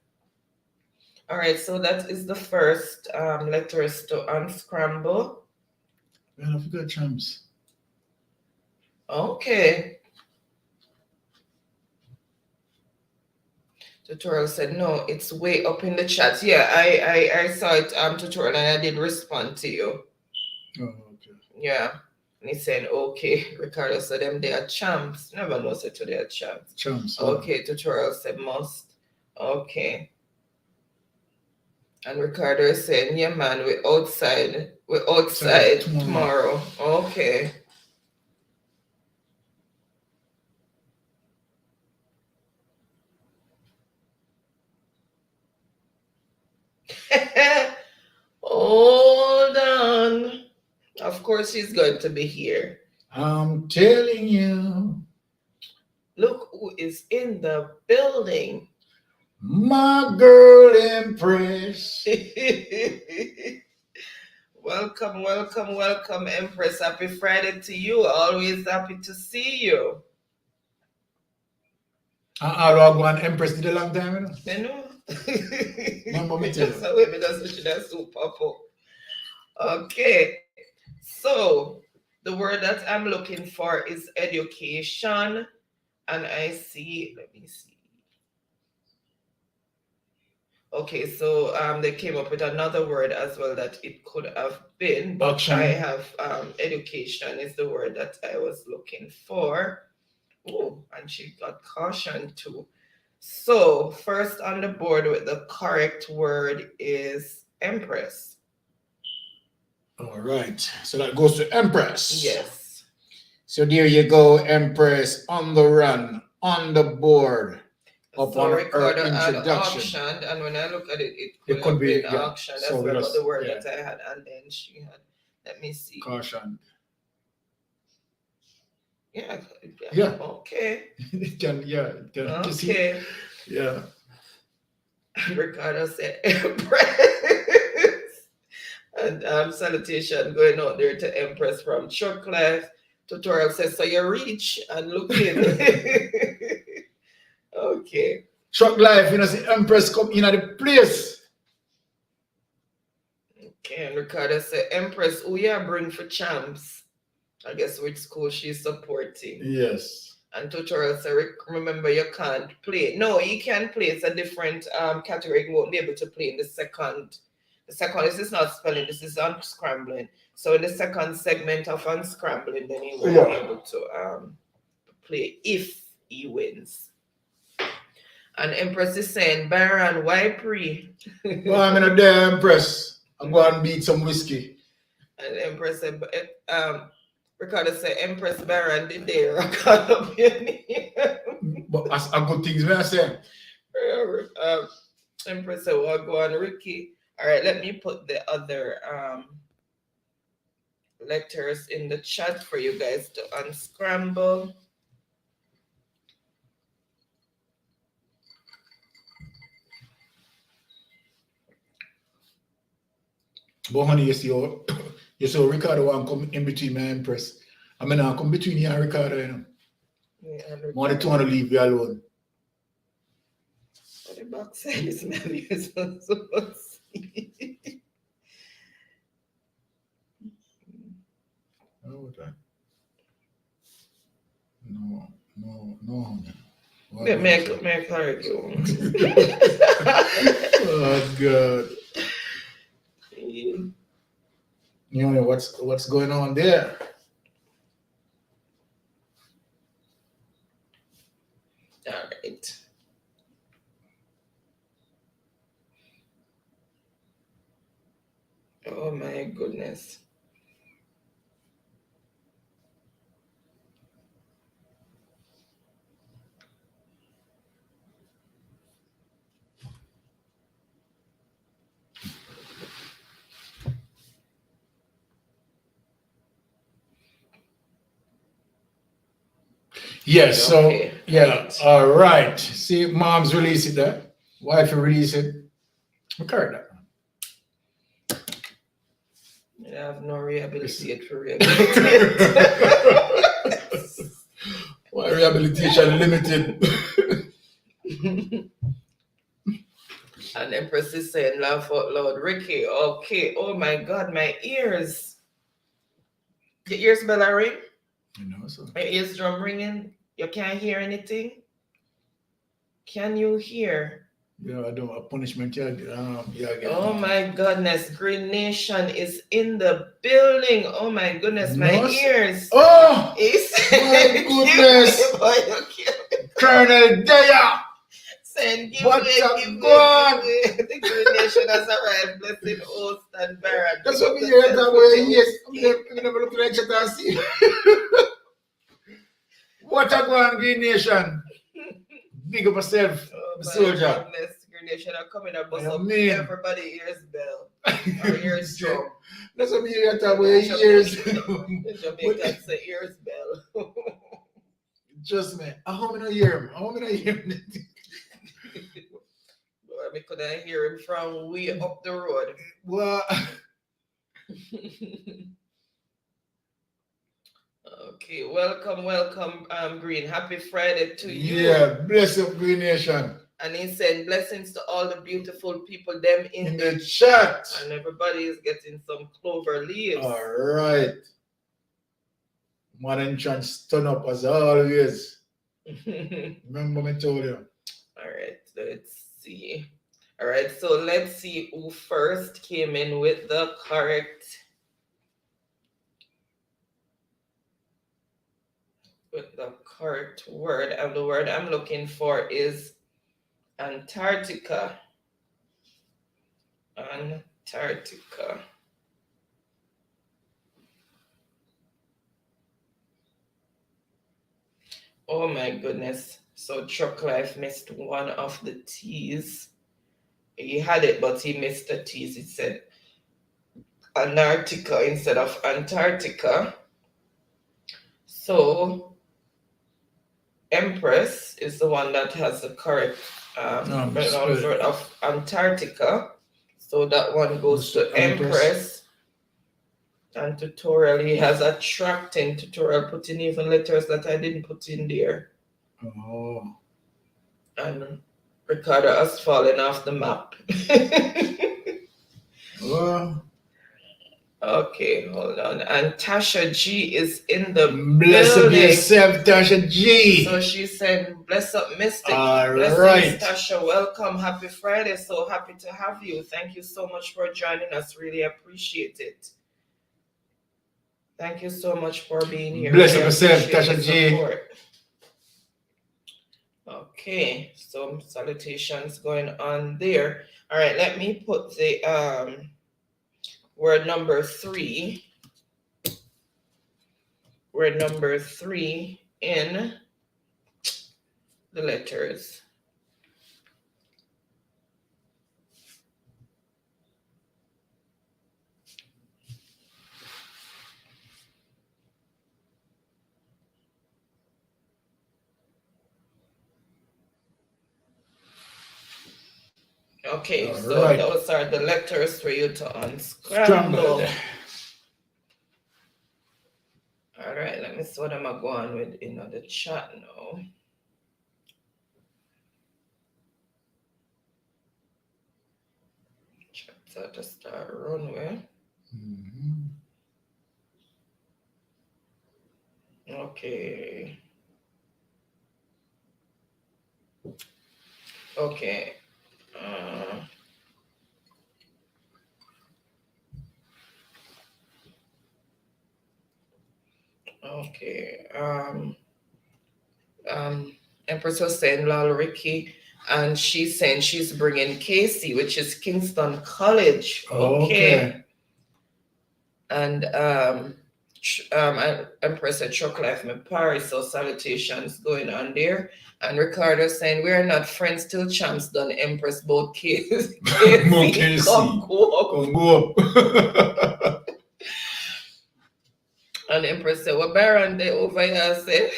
All right, so that is the first letters to unscramble. Man, I forgot champs. Okay. Tutorial said no, it's way up in the chat. Yeah, I saw it tutorial and I did respond to you. Oh, okay. Yeah. And he said, okay. Ricardo said them they are champs. Never know said to they are champs. Champs. Yeah. Okay, tutorial said must. Okay. And Ricardo is saying, yeah man, we're outside tomorrow. Okay. Hold on. Of course she's going to be here. I'm telling you. Look who is in the building. My girl Empress. Welcome, Empress. Happy Friday to you. Always happy to see you. I go on Empress did a long time, you know. You know? Remember me tell you. So we just switch that soup up. Okay. So the word that I'm looking for is education. And I see, let me see. Okay, so they came up with another word as well that it could have been, but Action. I have education is the word that I was looking for. Oh, and she got caution too. So first on the board with the correct word is Empress. All right. So that goes to Empress. Yes. So there you go, Empress, on the run, on the board. Upon her introduction. Auctioned, and when I look at it, it could have been auctioned as well, but the word that I had, and then she had, let me see. Caution. Yeah. Okay. It can. Okay. Yeah. Ricardo said Empress. And salutation going out there to Empress from Chuck Life. Tutorial says, so you reach and look in. Okay. Truck Life, you know, the Empress come in at the place. Okay, and Ricardo said, Empress, who you bring for champs? I guess which school she's supporting. Yes. And Tutorial said, remember you can't play. No, you can play. It's a different category. You won't be able to play in the second. The second, this is not spelling, this is unscrambling. So in the second segment of unscrambling, then he will be able to play if he wins. And Empress is saying, Baron, why pre? Well, I'm in a day, Empress. I'm going to beat some whiskey. And Empress said, Ricardo said, Empress Baron did they record up your name? But that's a good thing, I say. Empress said, well, go on, Ricky. All right, let me put the other letters in the chat for you guys to unscramble. But honey, you see Ricardo want to come in between my Empress. I mean, I'll come between you and Ricardo, you know. Yeah, More than 200 leave you alone. But the back side is maybe so see. Oh, that. No, honey. Make argue. Oh, God. You know what's going on there? All right. Oh my goodness. Yes, so Okay, yeah, right. all right. See, mom's release it there. Wife release it. We carry that. I have no rehabilitate for rehabilitate. Why rehabilitation limited? And Empress is saying, laugh out loud. Ricky, okay. Oh my God, my ears. Your ears bell are ring? You know, so. Your eardrum ringing? You can't hear anything? Can you hear? Yeah, I don't. A punishment. Oh my goodness, Green Nation is in the building. Oh my goodness, my ears. Oh My goodness. Colonel Daya. Saying, give What's way, up, give way, God? give way. The Green Nation has arrived. Blessing host and Baron. That's what we hear that way. Yes, I'm never looking at you and see. What a go on, Green Nation. Big up yourself, soldier. Goodness, Green Nation are coming up. I mean. Everybody ears bell. Our ears drum. That's what we hear that way. Ears. Jamaicans say ears bell. Just me. How many hear him? How many hear him? We couldn't hear him from way up the road. Well. Okay, welcome, Green. Happy Friday to you. Yeah, bless up, Green Nation. And he said blessings to all the beautiful people them in the chat. And everybody is getting some clover leaves. All right. Modern chance turn up as always. Remember me told you. All right, let's see. All right, so let's see who first came in with the correct word. And the word I'm looking for is Antarctica. Antarctica. Oh my goodness. So Truck Life missed one of the T's. He had it, but he missed the T's. It said Antarctica instead of Antarctica. So Empress is the one that has the correct word of Antarctica. So that one goes to Empress. And tutorial, he has attracting tutorial, putting even letters that I didn't put in there. Oh. And Ricardo has fallen off the map. Well. Okay, hold on. And Tasha G is in the Bless up building. yourself, Tasha G. So she said, bless up, Mystic. All Blessings, right. Tasha, welcome. Happy Friday. So happy to have you. Thank you so much for joining us. Really appreciate it. Thank you so much for being here. Bless up yourself, Tasha G. Okay, some salutations going on there. All right, let me put the word number 3. Word number 3 in the letters. Okay, so right. Those are the letters for you to unscramble. All right, let me see what I'm going to go on with in the chat now. Chat to start runway. Okay. Okay. Okay. Empress was saying Lal Ricky, and she's saying she's bringing Casey, which is Kingston College. Okay. And Empress said Truck Life me Paris, so salutations going on there. And Ricardo saying we're not friends till champs done. Empress both Casey. Come go up. And Empress said, well, Baron, they over here say.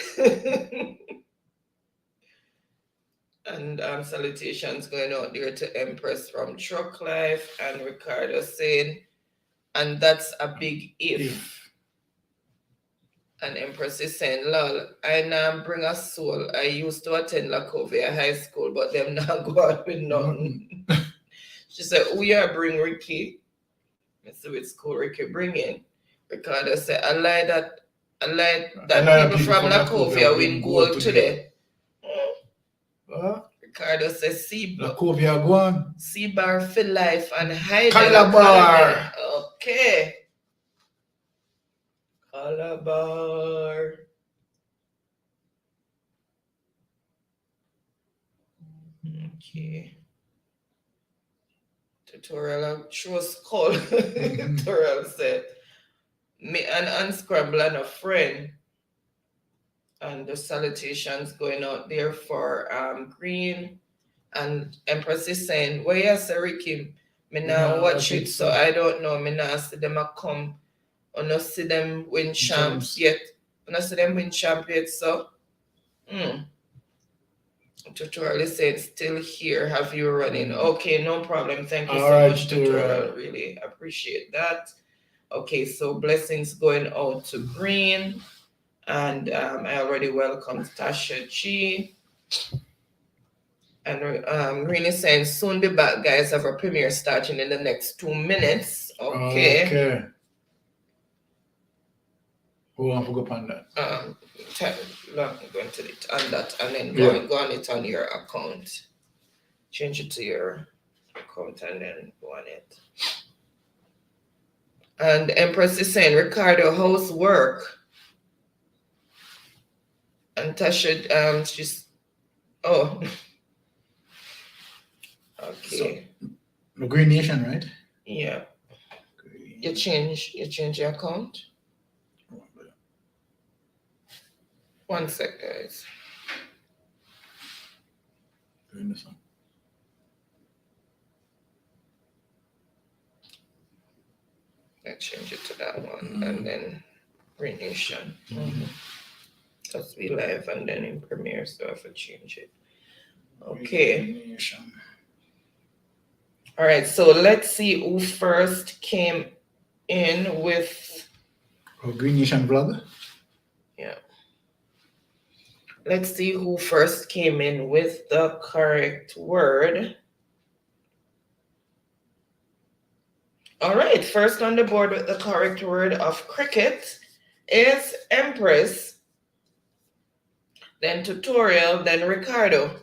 And salutations going out there to Empress from Truck Life, and Ricardo saying And that's a big if. And Empress is saying, lol, I now bring a soul. I used to attend Lacovia High School, but them not go out with nothing. She said, who you bring Ricky? I said, which school Ricky bring in? Ricardo said, I like that people from Lacovia win gold today. Ricardo says, Lacovia go on. C-bar for life and hide Calabar. Okay. Calabar. Okay. Tutorial show skull. Tutorial said, me and unscramble and a friend. And the salutations going out there for Green. And Empress is saying, well, yes, Ricky, me now watch it, so I don't know. Me now see them a come. I not see them win champs yet. I not see them win champ yet, so. Tutorial is saying, still here, have you running? Okay, no problem. Thank you so much, Tutorial. Really appreciate that. Okay, so blessings going out to Green. And I already welcomed Tasha G. And Green is saying, soon be back, guys. Have a premiere starting in the next 2 minutes. Okay. Who want to go on that? Going to it on that, and then go on it on your account. Change it to your account and then go on it. And Empress is saying, Ricardo, how's work? And Tasha, she's okay. So, the Green Nation, right? Yeah. You change your account? 1 sec, guys. I change it to that one and then Green Nation. Because we live and then in Premiere, so I have to change it. Okay. All right, so let's see who first came in with Green Nation vlog. Yeah. Let's see who first came in with the correct word. All right, first on the board with the correct word of cricket is Empress, then Tutorial, then Ricardo.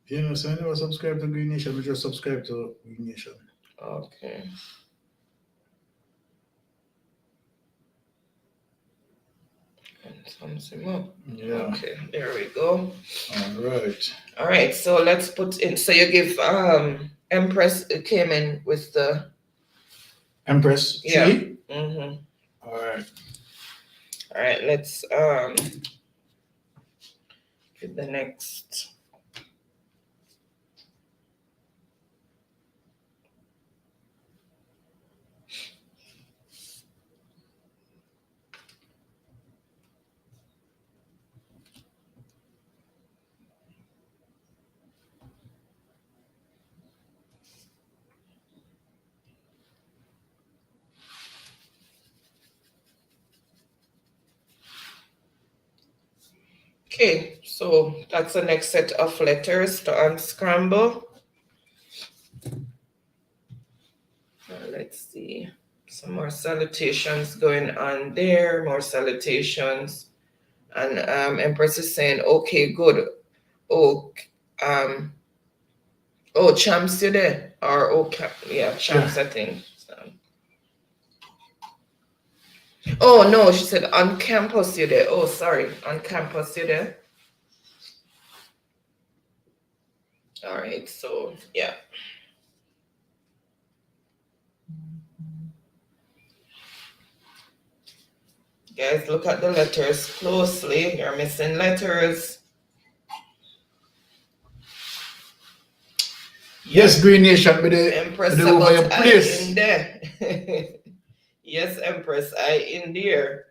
You know, so I never subscribe to Green Nation, we just subscribe to Green Nation. Okay. Thumbs him up. Yeah. Okay, there we go. All right, so let's put in, so you give Empress came in with the Empress tree? Yeah. All right, let's give the next. Okay, so that's the next set of letters to unscramble. Let's see, some more salutations going on there, more salutations. And Empress is saying, okay, good. Champs, you there? Or Champs, I think. So. Oh no, she said on campus you there. Oh, sorry, on campus you there. All right, so yeah. Guys, look at the letters closely. You're missing letters. Yes, Green Nation, but the Empress over your place. in there. Yes, Empress, I in there.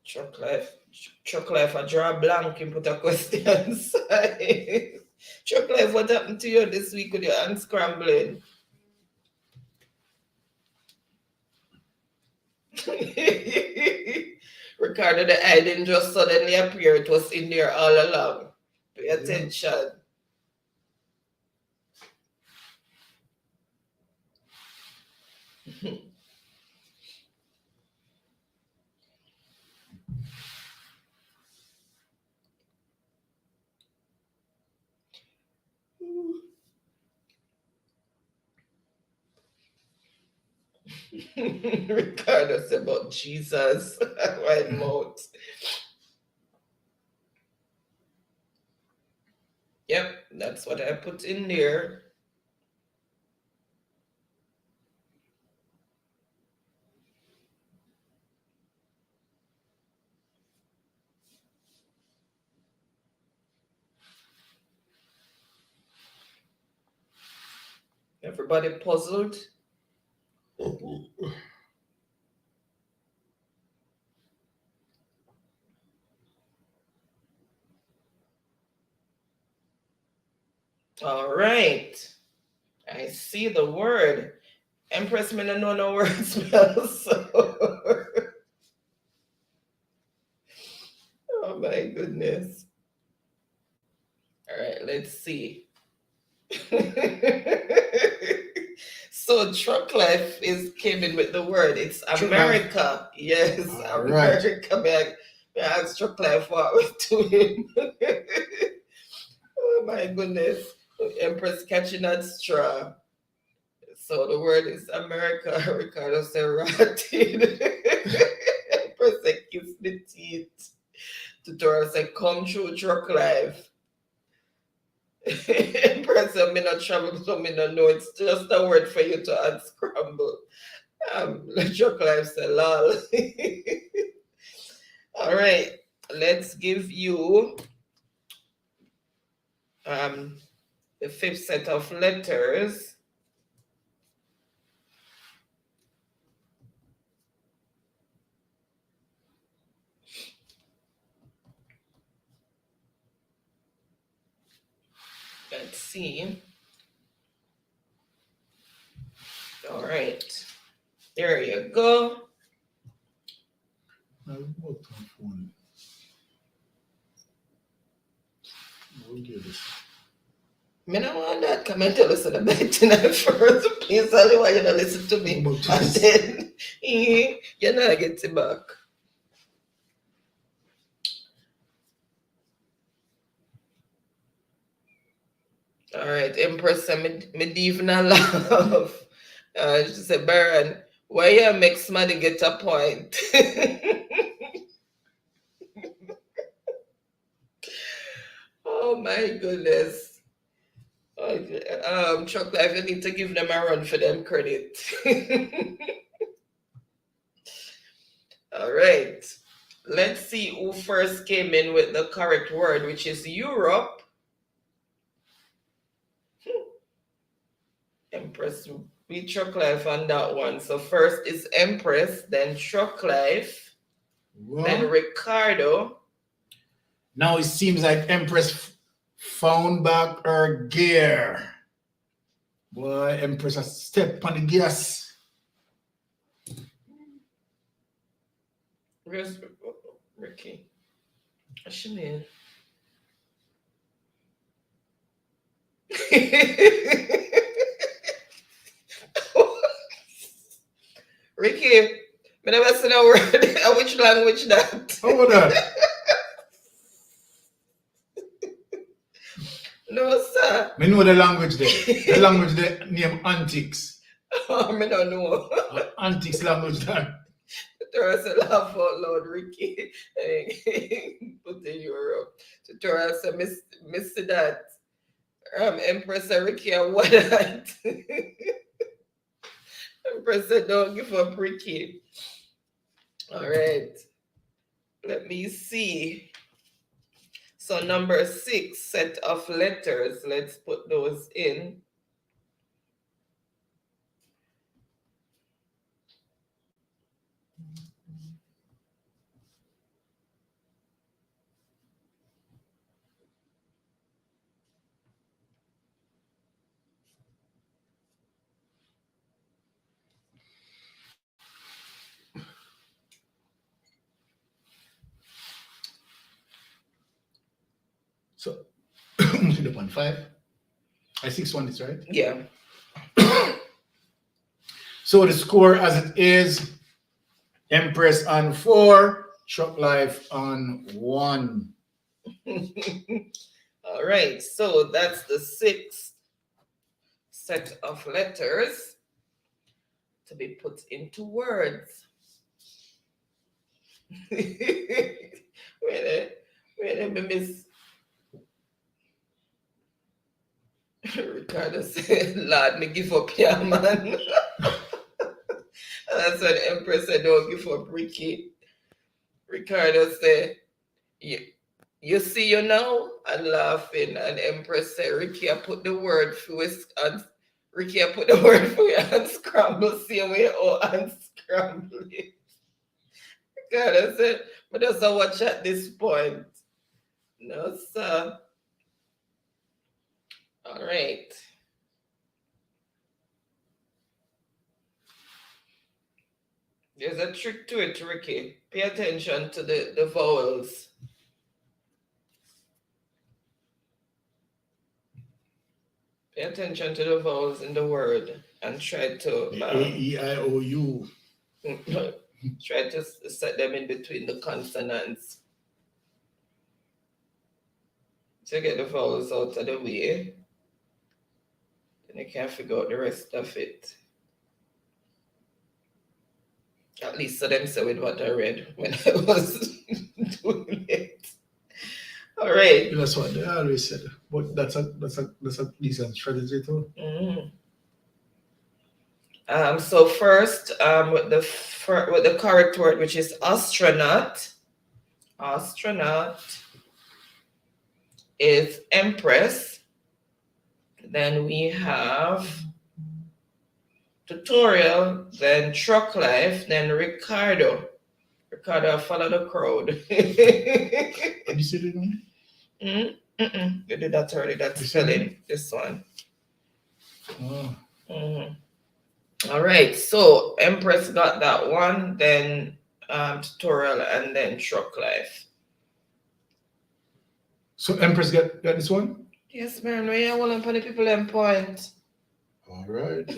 Chuck life, a draw blank and put a question inside. Chuck Life, what happened to you this week with your unscrambling? Ricardo, the eye didn't just suddenly appear, it was in there all along. Pay attention. Ricardo said about Jesus, wide mouth. Yep, that's what I put in there. Everybody puzzled? All right. I see the word. Empress, me no know no word spell, so. Oh my goodness. All right, let's see. So truck life came in with the word. It's America. Yes, All right. America. May I ask truck life what we're doing? Oh my goodness. Empress catching that straw. So the word is America. Ricardo said rotted. Empress said kiss the teeth. Tutorial said come through truck life. Empress said me not travel, so me not know. It's just a word for you to unscramble. Truck life said lol. All right, let's give you the fifth set of letters. Let's see. All right. There you go. Me no want that. Come and tell us in the bed tonight first. Please tell you why you don't listen to me. And then you're not getting back. All right, Empress and medieval love. She said, Baron, why you make somebody get a point? Oh my goodness. Chuck Life, you need to give them a run for them credit. All right. Let's see who first came in with the correct word, which is Europe. Empress, we Truck Life on that one. So first is Empress, then Truck Life, then Ricardo. Now it seems like Empress found back her gear. Boy, Empress has stepped on the gas. Where's Ricky? What's she mean? Ricky, I never seen a word. Which language that? How about that? No, sir. Me know the language there. The language there named Antics. Oh, I don't know. Antics language that. Tutorial said laugh out loud, Ricky. Put in Europe. Tutorial said miss that. Empress and Ricky and what that? Empress said don't give up Ricky. All right. Let me see. So number 6 set of letters. Let's put those in. end up on 5. I 6-1 is right. Yeah. So the score as it is, Empress on 4, Truck Life on 1. All right, so that's the 6th set of letters to be put into words. Wait a miss. Ricardo said, Lord, me give up here, man. That's when Empress said, don't give up, Ricky. Ricardo said, you see you now? And laughing. And Empress said, Ricky, I put the word for us and Ricky, I put the word for you and scramble, same way or unscramble it. Ricardo said, but just watch at this point. No, sir. All right. There's a trick to it, Ricky. Pay attention to the vowels. Pay attention to the vowels in the word and try to A-E-I-O-U. try to set them in between the consonants. To get the vowels out of the way. Then you can figure out the rest of it. At least so them say with what I read when I was doing it. All right. That's what they always said. But that's a decent strategy too. So first, with the correct word, which is astronaut. Astronaut is Empress. Then we have tutorial, then Truck Life, then Ricardo. Ricardo, follow the crowd. Have you said it on? You did that already. That's spelling. This one. Oh. All right. So Empress got that one. Then tutorial and then Truck Life. So Empress got this one? Yes, man. We are one of the people in point. All right.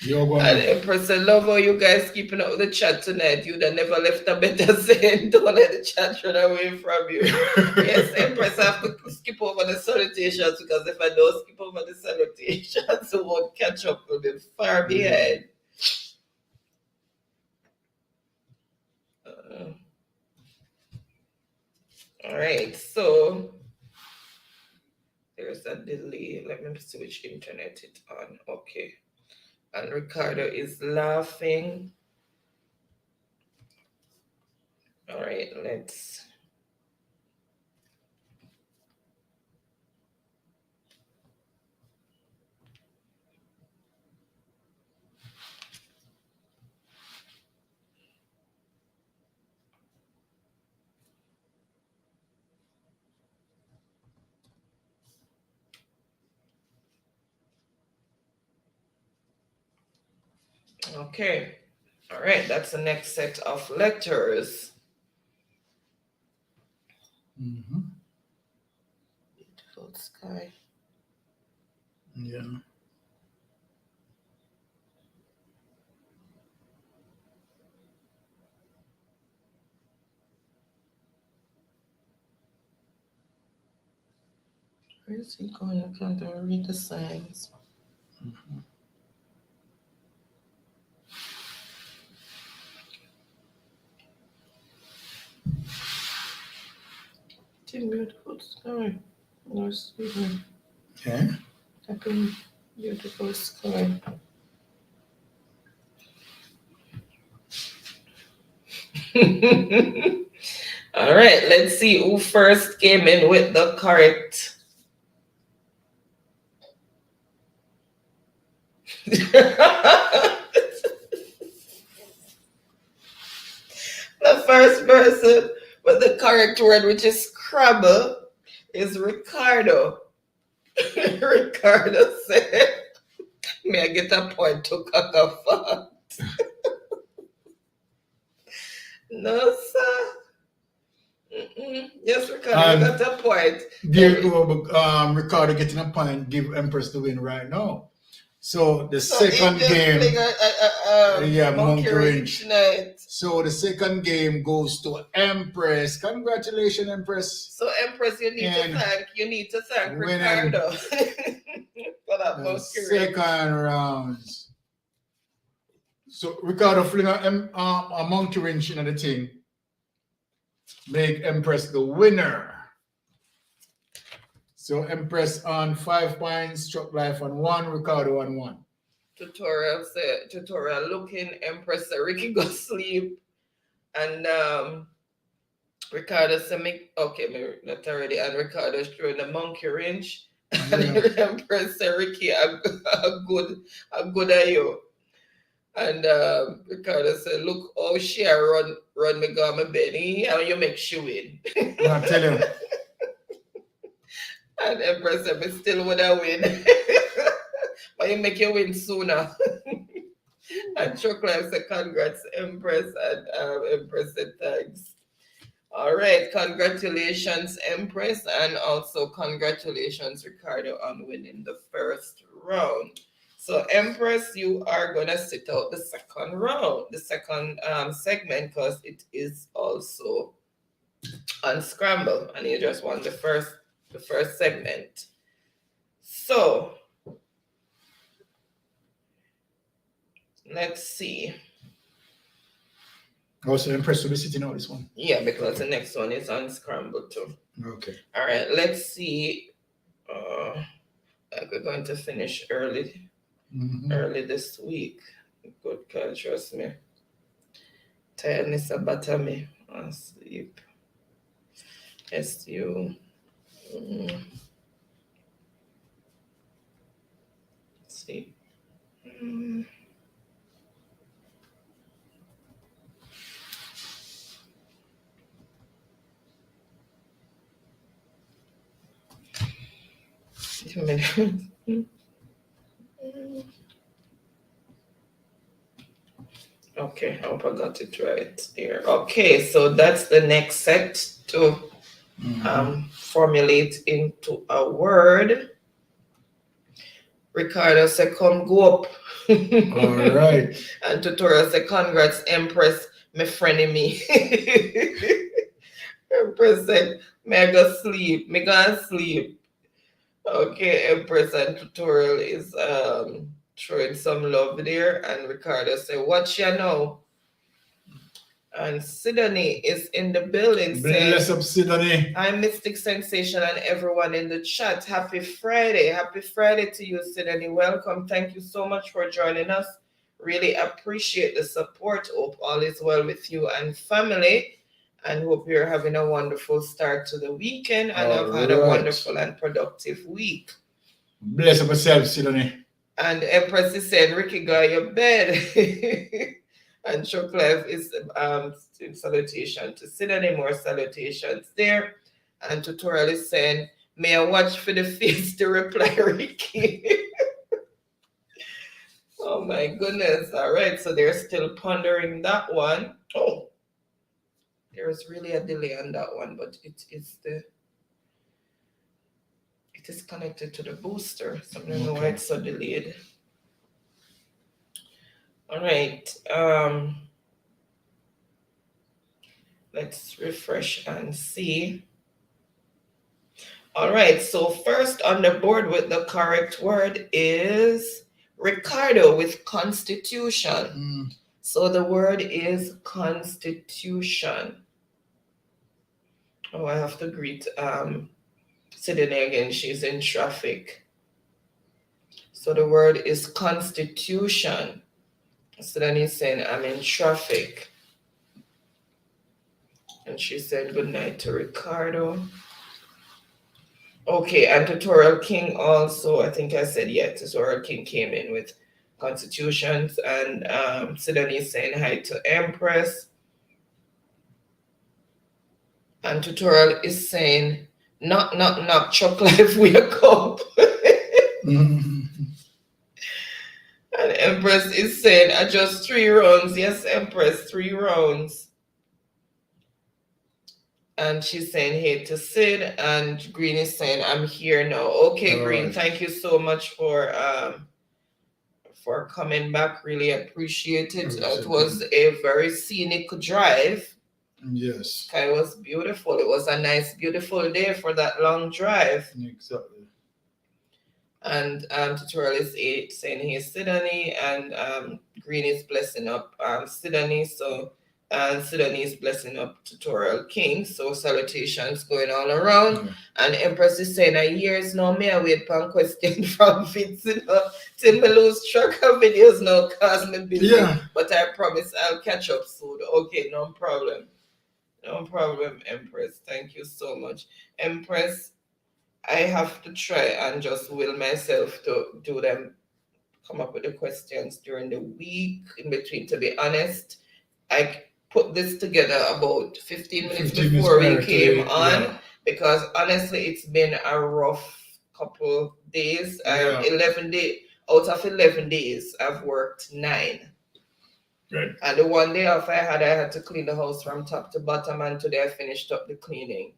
You're going And Empress said, love how you guys keeping up with the chat tonight. You'd have never left a better saying. Don't let the chat run away from you. Yes, Empress, I have to skip over the salutations because if I don't skip over the salutations, I won't catch up. We'll be far behind. All right, so there's a delay. Let me see which internet it's on. Okay. And Ricardo is laughing. All right, let's. Okay. All right, that's the next set of letters. Beautiful sky. Yeah. Where is he going? I can't even read the signs. Beautiful sky. No, Sweden. Okay. Happy, beautiful sky. All right, let's see who first came in with the correct. The first person with the correct word, which is crabble, is Ricardo. Ricardo said, may I get a point to cock a fart? No, sir. Yes, Ricardo, And you got a point. there Ricardo getting a point, give Empress the win right now. So the So he second just game, fling a monkey monkey wrench. wrench night. So the second game goes to Empress. Congratulations, Empress. So Empress, you need And to thank winning Ricardo for that the monkey wrench. second rounds. So Ricardo fling a monkey wrench in the thing. Make Empress the winner. So Empress on 5 points, Chuck Life on 1, Ricardo on 1. Tutorial looking, Empress say Ricky go sleep. And Ricardo said me not already, and Ricardo's throwing the monkey wrench. And Empress say Ricky a good at you. And Ricardo said, look how she run me go my belly and you make she win. I tell you. And Empress said, me still would have win. But you make you win sooner. And Chocolate said, congrats, Empress. And Empress said, thanks. All right, congratulations, Empress. And also congratulations, Ricardo, on winning the first round. So, Empress, you are going to sit out the second round, the second segment, because it is also unscrambled. And you just won the first segment. So, let's see. Also, Empress will be sitting out this one. Yeah, because the next one is unscrambled too. Okay. All right, let's see. We're going to finish early this week. Good God, trust me. Tiredness about me. I'll sleep. SU. Let's see. Okay, I hope I got it right here. Okay, so that's the next set to formulate into a word. Ricardo said, come go up. All right. And Tutorial said, congrats, Empress, my friend me. Empress said, may I go sleep? Me go sleep. Okay, Empress and Tutorial is showing some love there. And Ricardo said, watch you now. And Sidonie is in the building. Bless up, Sidonie. I'm Mystic Sensation and everyone in the chat. Happy Friday. Happy Friday to you, Sidonie. Welcome. Thank you so much for joining us. Really appreciate the support. Hope all is well with you and family. And hope you're having a wonderful start to the weekend and have had a wonderful and productive week. Bless up yourself, Sidonie. And Empress is saying, Ricky, go to your bed. And Chocolate is in salutation to Sidonie, more salutations there. And Tutorial is saying, may I watch for the face to reply, Ricky? Oh my goodness. All right, so they're still pondering that one. Oh, there's really a delay on that one, but it is connected to the booster. So I don't know why it's so delayed. All right. Let's refresh and see. All right. So first on the board with the correct word is Ricardo with constitution. So the word is constitution. Oh, I have to greet Sidonie again. She's in traffic. So the word is constitution. Sidonie is saying, I'm in traffic. And she said good night to Ricardo. Okay, and Tutorial King also, I think I said Tutorial King came in with constitutions. And Sidonie is saying hi to Empress. And Tutorial is saying, knock, knock, knock, Chuck Life, wake up. And Empress is saying, I just 3 rounds. Yes, Empress, 3 rounds. And she's saying hey to Sid, and Green is saying I'm here now. Okay, All Green, right. thank you so much for coming back. Really appreciate it. It was a very scenic drive. Yes. Sky was beautiful. It was a nice, beautiful day for that long drive. Exactly. And Tutorial is saying he's Sydney, and Green is blessing up Sydney. So Sydney is blessing up Tutorial King. So salutations going all around. Yeah. And Empress is saying a years now may I wait for a question from Vince, you know, till me lose track of videos now cause me busy. Yeah. But I promise I'll catch up soon. Okay, no problem. No problem, Empress. Thank you so much. Empress, I have to try and just will myself to do them, come up with the questions during the week in between. To be honest, I put this together about 15 minutes before we came on, because honestly, it's been a rough couple days. 11 days out of 11 days, I've worked 9. Right. And the one day off I had to clean the house from top to bottom, and today I finished up the cleaning.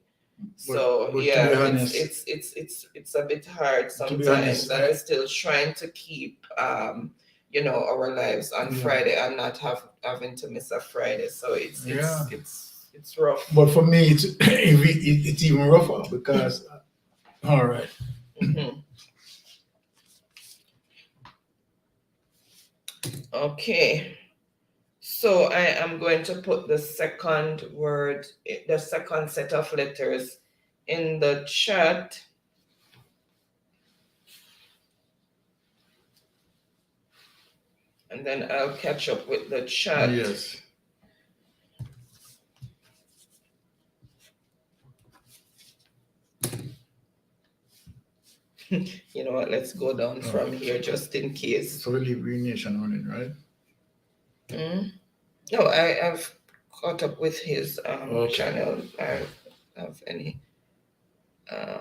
So but yeah, to be honest, it's a bit hard sometimes, and I'm still trying to keep you know, our lives on Friday and not having to miss a Friday. So it's rough. But for me, it's even rougher because all right. Mm-hmm. Okay. So I am going to put the second word, the second set of letters in the chat. And then I'll catch up with the chat. Yes. You know what? Let's go down from here just in case. So we leave Green Nation running, right? No, I've caught up with his channel. I have any. I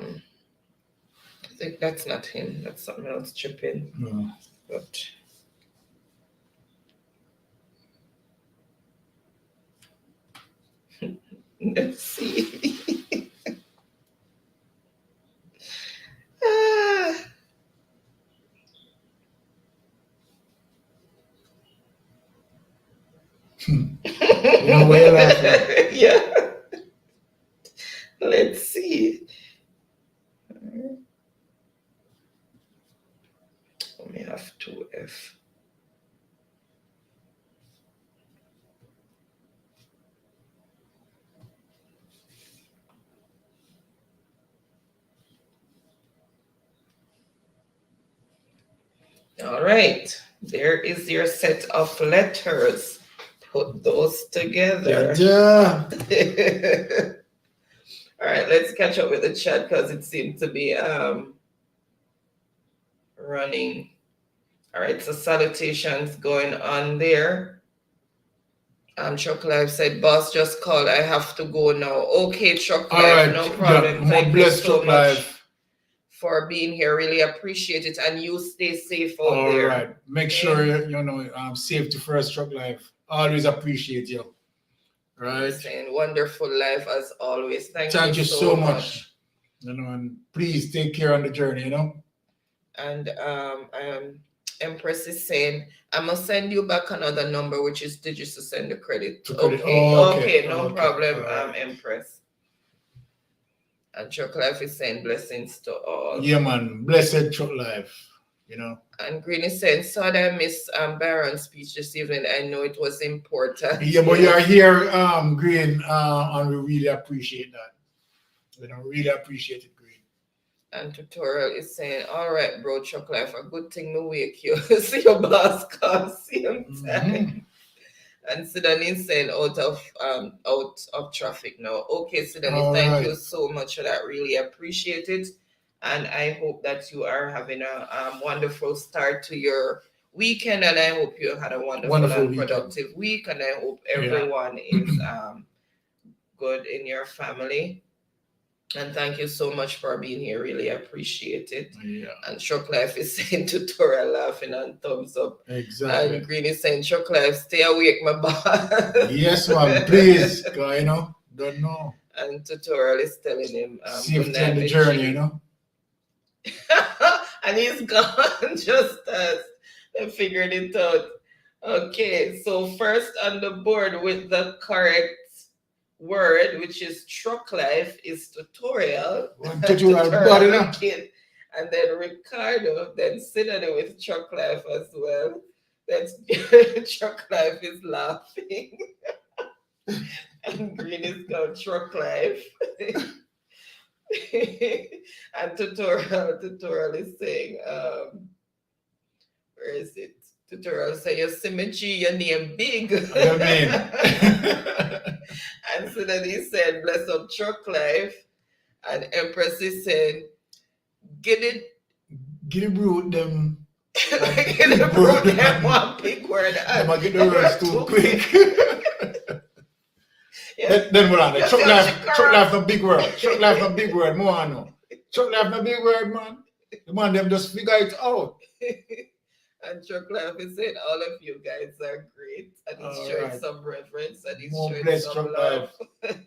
think that's not him. That's something else chipping. No. But let's see. You know where you're laughing. Yeah. Let's see. We have 2F. All right. There is your set of letters. Put those together. Yeah. All right, let's catch up with the chat because it seems to be running. All right, so salutations going on there. Chuck Live said, boss just called. I have to go now. Okay, Chuck Live, right, no problem. yeah, Thank you so Chuck much Live for being here. Really appreciate it. And you stay safe out All there. right. Make sure you know safety first, Chuck Live. Always appreciate you. Right. Saying wonderful life as always. Thank you so much. You know, and please take care on the journey, you know. And Empress is saying, I must send you back another number, which is digits to send the credit. Okay, no problem, Empress. And Chuck Life is saying blessings to all. Yeah, man. Blessed Chuck Life, you know. And Green is saying, sorry I missed Baron's speech this evening. I know it was important. Yeah, but you're here, Green, and we really appreciate that. You know, really appreciate it, Green. And Tutorial is saying, all right, bro, Chuck Life, a good thing me wake you. See your boss come same time. And Sydney is saying out of traffic now. Okay, Sydney, thank you so much for that. Really appreciate it. And I hope that you are having a wonderful start to your weekend. And I hope you had a wonderful and productive week. And I hope everyone is good in your family. And thank you so much for being here. Really appreciate it. Yeah. And Chuck Life is saying Tutorial laughing and thumbs up. Exactly. And Green is saying, Chuck Life, stay awake, my boss. Yes, ma'am. Please, you know, don't know. And tutorial is telling him, good Safety night, on the Miss journey, G. you know. And he's gone just as they figured it out. Okay, so first on the board with the correct word, which is truck life, is tutorial. One tutorial body, you know. Kid. And then Ricardo, then Sidney with truck life as well. That's truck life is laughing. And Green is called truck life. And tutorial is saying, where is it? Tutorial say your symmetry, your name big. I mean. And so then he said, bless up truck life. And Empress is saying, get it root them. get it broke them one big word. I might get the words too quick. Then what on? Truck life no big word. Truck life no big word. More I know. Truck life no big word, man. The man them just figure it out. And truck life is saying all of you guys are great. And he's showing some reverence and he's More showing blessed some truck love. life.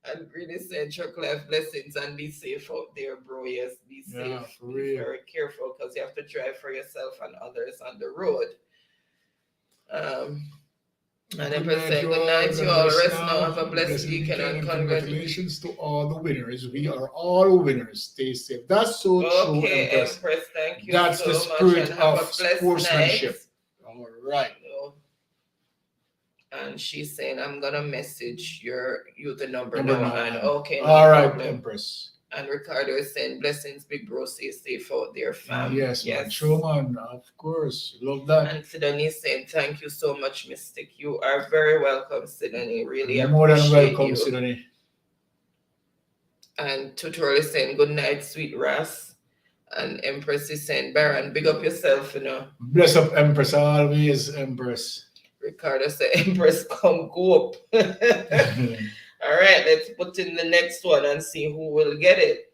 And Green is saying truck life blessings and be safe out there, bro. Yes, be safe. Yeah, for Be real. very careful because you have to drive for yourself and others on the road. And Empress saying good night to all. Rest now. Have a blessed weekend and congratulations to all the winners. We are all winners. Stay safe. That's so true, Okay, Empress. Empress, thank you That's so the much spirit and have of a blessed sportsmanship. night. All right. And she's saying, I'm gonna message you the number Number now. 9. And okay, no all right, problem. Empress. And Ricardo is saying, blessings, big bro, stay safe out there, fam. Yes, man. True, man. Of course. Love that. And Sidney is saying, thank you so much, Mystic. You are very welcome, Sidney. Really You're more than appreciate welcome, you. Sidney. And Tutorial is saying, good night, sweet Ras. And Empress is saying, Baron, big up yourself, you know. Bless up, Empress. Always, Empress. Ricardo said, Empress, come go up. All right, let's put in the next one and see who will get it.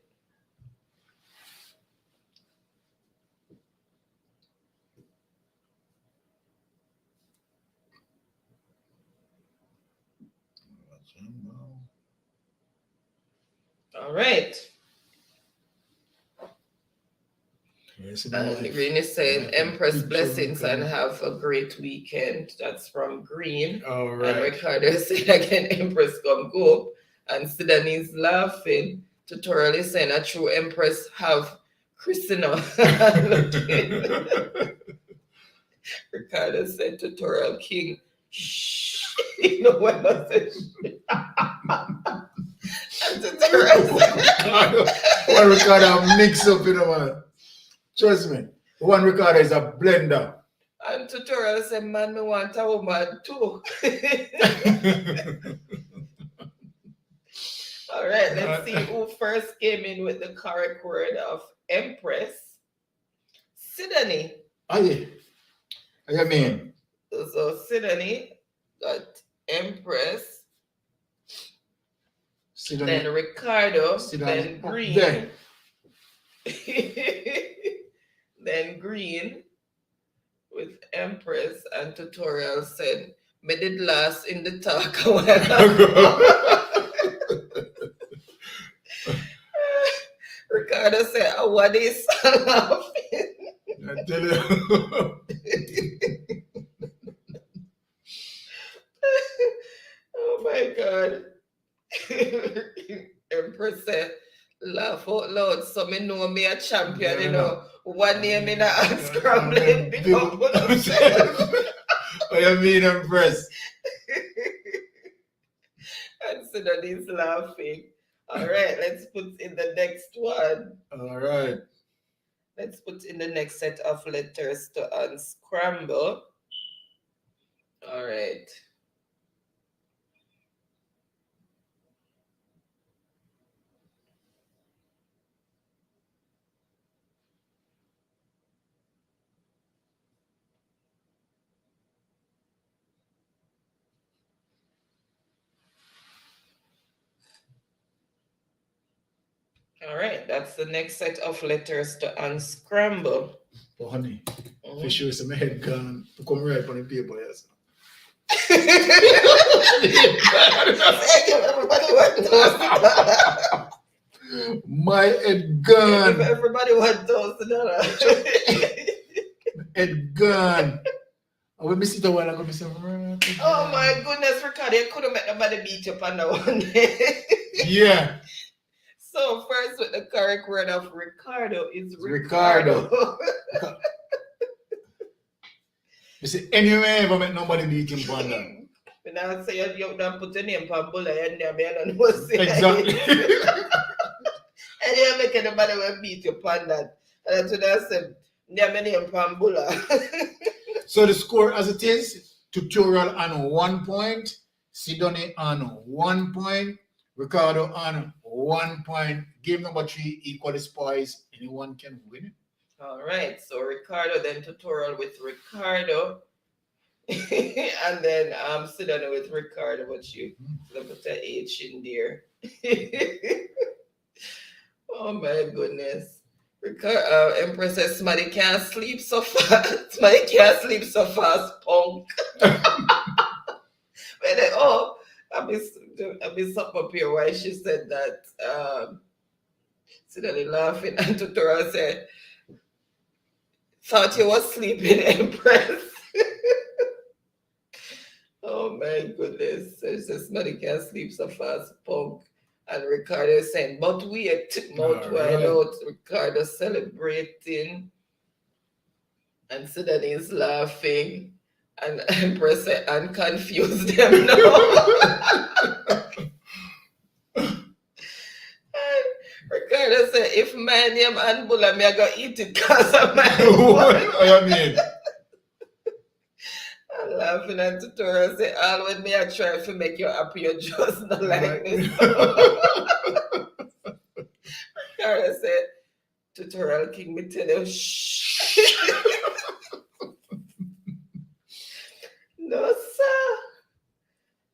All right. Yes, and Green is saying, Empress blessings and have a great weekend. That's from Green. All right. And Ricardo is saying again, Empress come go. And Sudanese laughing. Tutorial is saying a true Empress have Christina. Ricardo said Tutorial King. Shh. You know what I said? And Tutorial one Ricardo mix up, you know, man. Trust me. One Ricardo is a blender. And Tutorial said, man, me want a woman too. All right, let's see who first came in with the correct word of Empress. Sidney. Oh, yeah. I mean. So Sidney got Empress. Sidney. Then Ricardo. Sidney. Then Green. Then. Then Green with Empress, and Tutorial said, me did last in the talk a while ago. Ricardo said, oh, what is laughing? I tell you. Oh my God. Empress said, laugh out loud, so me know me a champion, you know. One name in a scrambling, big up on himself. What you mean, Empress? And Sudanese laughing. All right, let's put in the next one. All right. Let's put in the next set of letters to unscramble. All right. All right, that's the next set of letters to unscramble. Oh, honey, fish with some head gone to come right on the paper, yes. Everybody want $1,000. My head If gun. everybody $1,000. Head gun. I will miss it a while ago. Oh my goodness, Ricardo, you couldn't make nobody beat you up on that one day. Yeah. So first with the correct word of Ricardo is Ricardo. Ricardo. You see, anyway, if I make nobody beat him on that. And I say you don't put your name on bullet and there, I don't know what to say. Exactly. And you make anybody will beat you upon that. And that's what I said. There my name on bullet. So the score as it is, Tutorial on 1 point, Sidoni on 1 point, Ricardo on 1 point. Game number 3 equally spoils. Anyone can win it. All right, so Ricardo, then Tutorial with Ricardo. And then Sidoni with Ricardo, but you put the H in there. Oh my goodness. Empress says somebody can't sleep so fast. Somebody can't sleep so fast, punk. I miss up here why she said that. Sidoni laughing and Tutorial said, thought you was sleeping, Empress. Oh my goodness. So she says somebody can't sleep so fast, punk. And Ricardo is saying, but wait, mouth wide out, Ricardo celebrating. And Sidoni is laughing. And Empress said, and confuse them now. And Ricardo said, if my name and Bulla, me I go eat it because of my What I mean? I'm laughing at Tutorial say, all when me I try to make you happy, you just not like this. Ricardo said, Tutorial King, me tell you, shh. No, sir.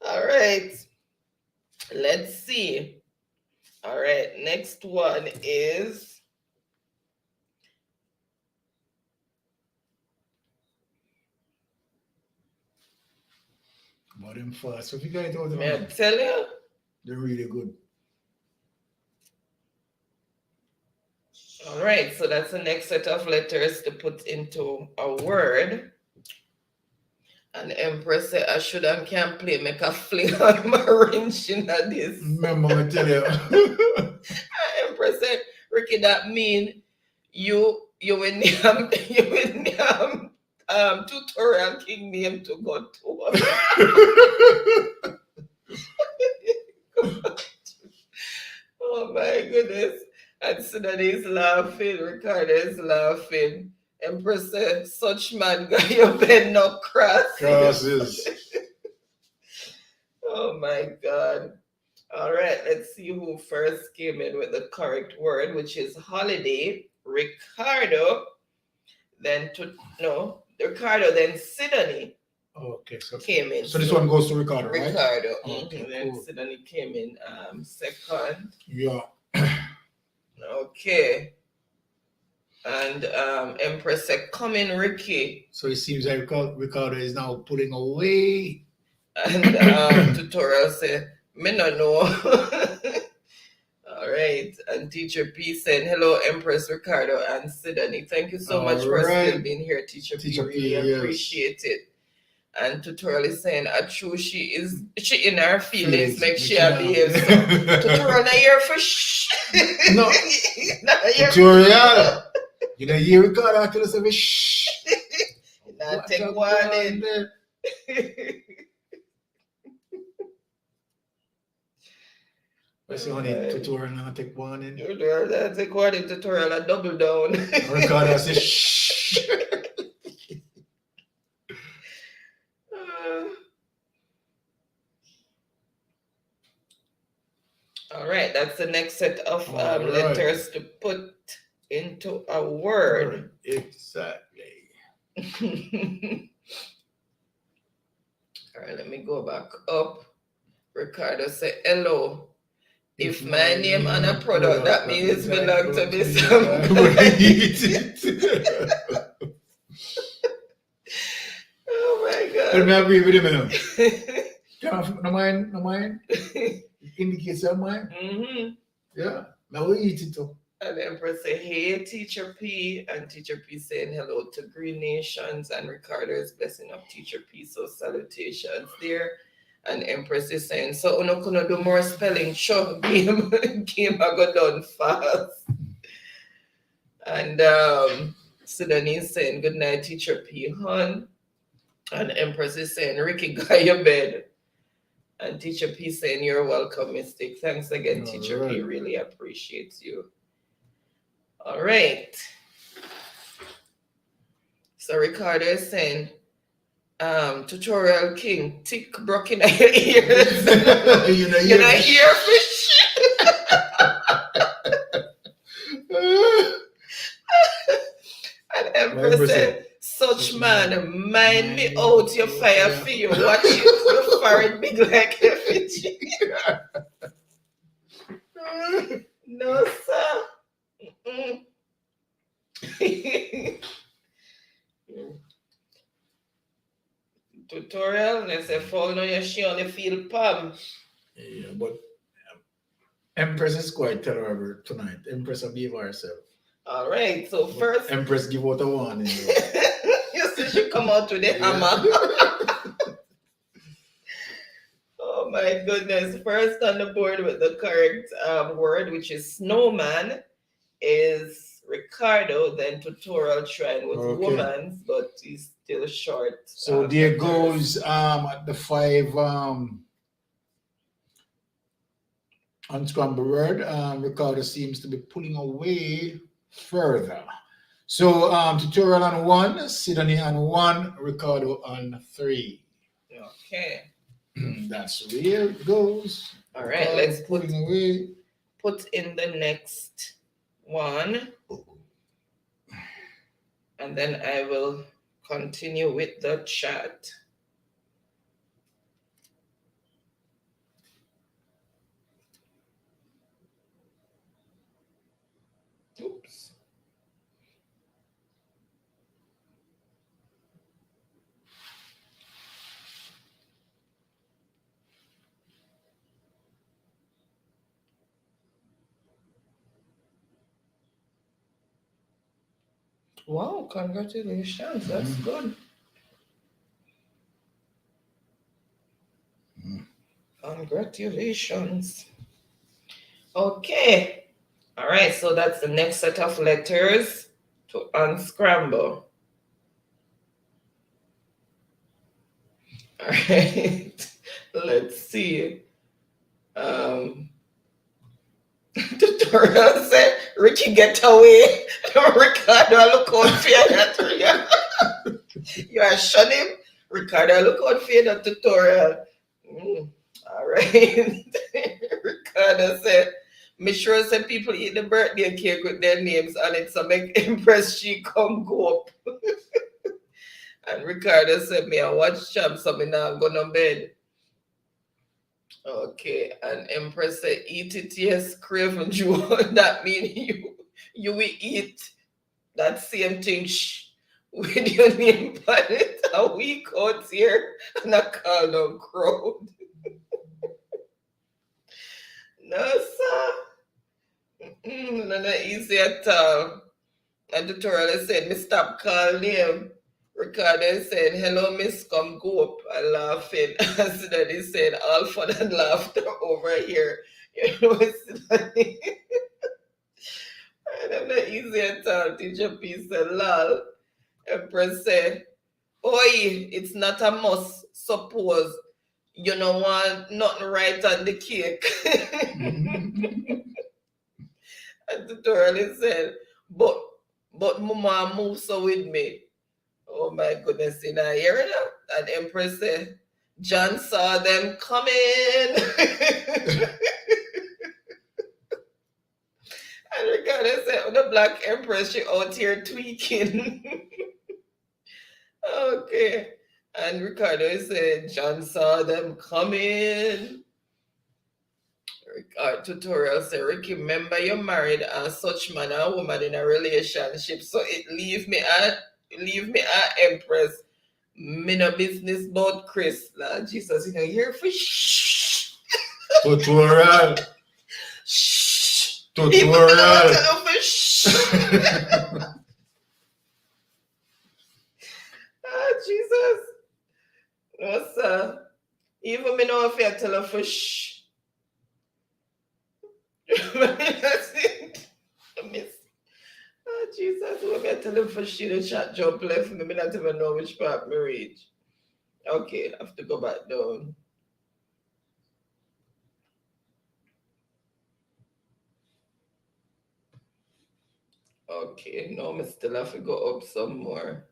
All right. Let's see. All right. Next one is But them fast. So if you guys out may I there, tell you? they're really good. All right, so that's the next set of letters to put into a word. And Empress said, I should and can play, make a fling on my wrench in this. Remember, I tell you. Empress said, Ricky, that mean you will name Tutorial King name to go to. Oh my goodness. And Sidoni is laughing, Ricardo is laughing. Empress said, such man got your bed no cross. Crosses. Oh my God. All right, let's see who first came in with the correct word, which is holiday. Ricardo, then Ricardo, then Sidoni Okay, so came in. this one goes to Ricardo, right? Ricardo. Okay, Then cool. Sidoni came in second. Yeah. Okay. And Empress said, come in, Ricky. So it seems like Ricardo is now pulling away. And Tutorial said, me no know. All right. And Teacher P said, hello, Empress, Ricardo, and Sidoni. Thank you so much for still being here, Teacher P. Teacher Really P, yes. appreciate it. And Tutorial is saying, true, she in her feelings, make she behave. So, Tutorial, not here for shh. No. Not here Tutorial. You know, you Ricardo, I tell us a shh. Not take warning. I say, honey, Tutorial not take warning. Tutorial, not take warning. Tutorial, a double down. Ricardo, I say shh. All right, that's the next set of All right. letters to put into a word. Exactly. All right, let me go back up. Ricardo said, hello. If my name on a product, that means it belongs to me. Oh my But me agree with him, you know. No mind. Indicates your mind. Mm-hmm. Yeah. Now we eat it too. And the Empress say, hey, Teacher P. And Teacher P saying hello to Green Nations. And Ricardo is blessing up Teacher P. So salutations there. And Empress is saying, so uno gonna do more spelling. Sure, game I go done fast. And Sudanese saying, good night, Teacher P. Hun. And Empress is saying, Ricky, got your bed. And Teacher P saying, you're welcome, Mystic. Thanks again, All Teacher right. P. Really appreciates you. All right. So Ricardo is saying, Tutorial King, tick broke in your ears. You know, Can I hear fish? And Empress said, such man, mind me out your fire for you. Watch it, your forehead big like effigy. No, sir. Tutorial, they say, fall on your she only feel palm. Yeah, but Empress is quite terrible tonight. Empress will behave herself. All right, so first, Empress give out a warning. you see she come out with the hammer. Oh my goodness. First on the board with the correct word, which is snowman, is Ricardo. Then tutorial trying with Okay. woman's, but he's still short. So there goes at the 5 unscrambled word. Ricardo seems to be pulling away further. So tutorial on 1, Sydney on 1, Ricardo on 3. Okay. That's where it goes. All right, Ricardo let's pulling away. put in the next one. And then I will continue with the chat. Oops. Wow, congratulations. That's good. Congratulations. Okay. All right, so that's the next set of letters to unscramble. All right. Let's see. Tutorial said, Ricky, get away. Ricardo, look out for that. You are shun him. Ricardo, look out for that tutorial. All right. Ricardo said, me sure say people eat the birthday cake with their names on it, so make Empress she come go up. And Ricardo said, me I watch champ, so me now go to bed. Okay, and Empress said, eat it, yes, Craven Jew. That means you will eat that same thing with your name on it. A week out here, and I call them crowd. No, sir. Not easy at all. And the tutorial said, me stop calling him. Ricardo said, hello, miss, come go up. And laughing. And so then he said, all fun and laughter over here. You know, it's funny. And I'm not easy at all. Teacher P said, lol. Empress said, oi, it's not a must. Suppose you don't want nothing right on the cake. And the tutorial said, but mama move so with me. Oh my goodness, in a hear that? And Empress said, John saw them coming. And Ricardo said, oh, the Black Empress, she out here tweaking. Okay. And Ricardo said, John saw them coming. Tutorial say, Ricky, remember you're married and such man and woman in a relationship, so it leave me at Empress Me no business about Chris. Lord Jesus, you know, you're for shh. Tutorial. Shh. Tutorial. People don't tell you for shh. Jesus. No, sir. Even me know if you tell her for shh. That's it. I miss. Jesus, when I tell him for shh, the chat jump left me. I not even know which part me reach. Okay, I have to go back down. Okay, now I still have to go up some more.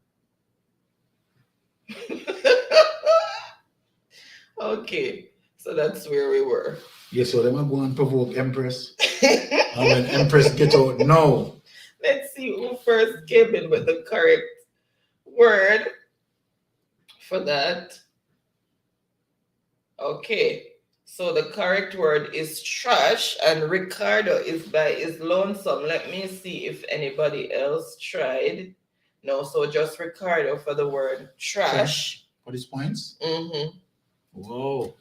Okay, so that's where we were. Yes, so them are going to provoke Empress. And when Empress get out, no. Let's see who first came in with the correct word for that. Okay, so the correct word is trash, and Ricardo is lonesome. Let me see if anybody else tried. No, so just Ricardo for the word trash. For these points? Mm-hmm. Whoa.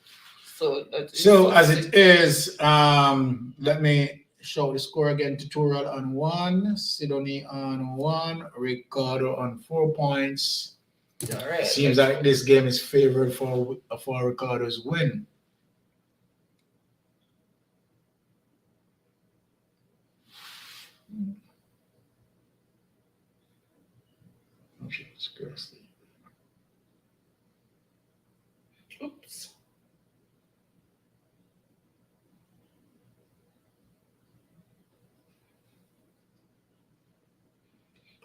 So as it is, let me show the score again. Tutorial on 1, Sidonie on 1, Ricardo on 4 points. All right. Seems like this game is favored for Ricardo's win. Okay, seriously. Oops.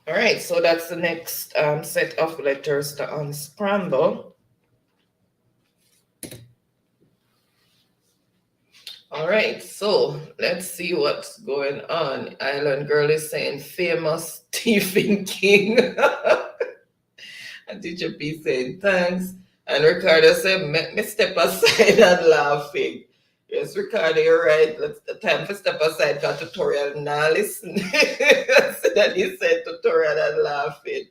All right, so that's the next set of letters to unscramble. All right, so let's see what's going on. Island Girl is saying famous Stephen King. And Teacher P saying thanks. And Ricardo said, me step aside and laughing. Yes, Ricardo, you're right. Let's the time for step aside for tutorial now listen. So then he said tutorial and laughing.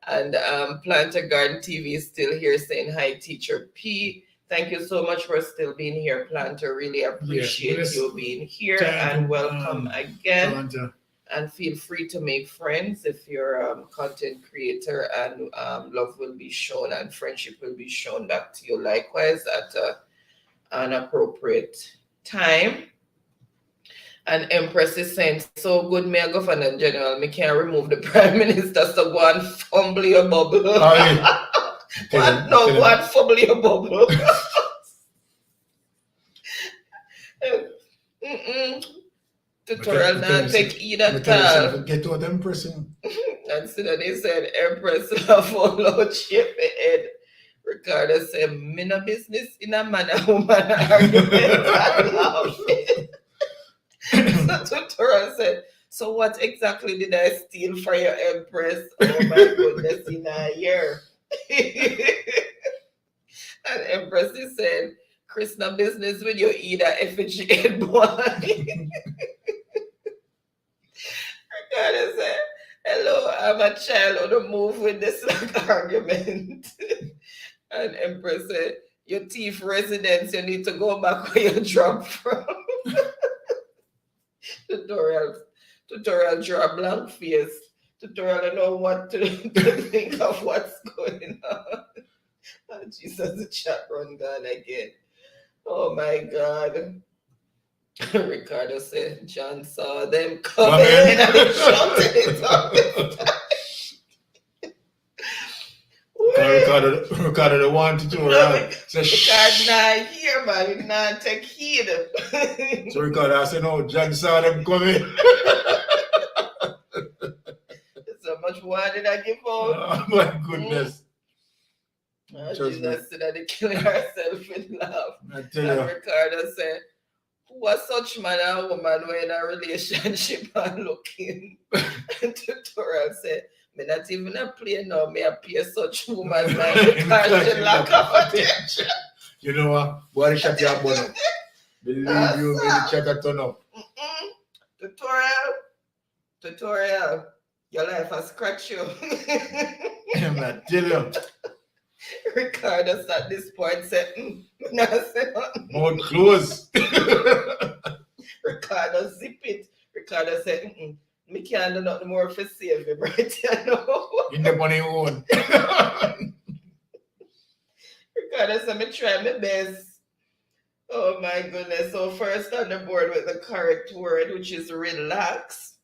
And Planter Garden TV is still here saying hi, Teacher P. Thank you so much for still being here, Planter. Really appreciate you being here, and welcome again. Planter. And feel free to make friends if you're a content creator, and love will be shown and friendship will be shown back to you likewise at an appropriate time. And Empress is saying, so good, me a Governor General, me can't remove the Prime Minister, so go and fumble your bubble. Go and fumble your bubble. Tutorial now take either tall. Get to them person. And so then he said, Empress have all out shape head. Ricardo said, me no business in a man and woman argument. So Tutorial said, so what exactly did I steal for your Empress? Oh my goodness, in a year. And Empress is saying, Chris, no business with you either, effigy head boy. Ricardo said, hello, I'm a child on the move with this like argument. And Empress said, your thief residence, you need to go back where you dropped from. Tutorial draw a blank face. Tutorial don't know what to think of what's going on. Oh, Jesus, the chat run gone again. Oh my God. Ricardo said John saw them coming and he shouted it up. Ricardo the one to do right. Ricardo not here, man. He not take heed. So Ricardo I said, no, John saw them coming. So much water did I give out? Oh my goodness. Oh, Jesus said that they killing herself with laugh. I tell And you. Ricardo said, who was such man and woman were in a relationship and looking? And Tutorial said, me not even a play now, me a play such woman like because she lack of attention. You know what? Boy, shut your bun up. Believe you, me the chat a turn up. Tutorial, your life has scratched you. I tell you. Ricardo at this point said, nah, say nothing. Mouth closed. Ricardo zip it. Ricardo said, me can't do nothing more for save him, right? You know? In the money own. Ricardo said, me try my best. Oh my goodness. So first on the board with the correct word, which is relax.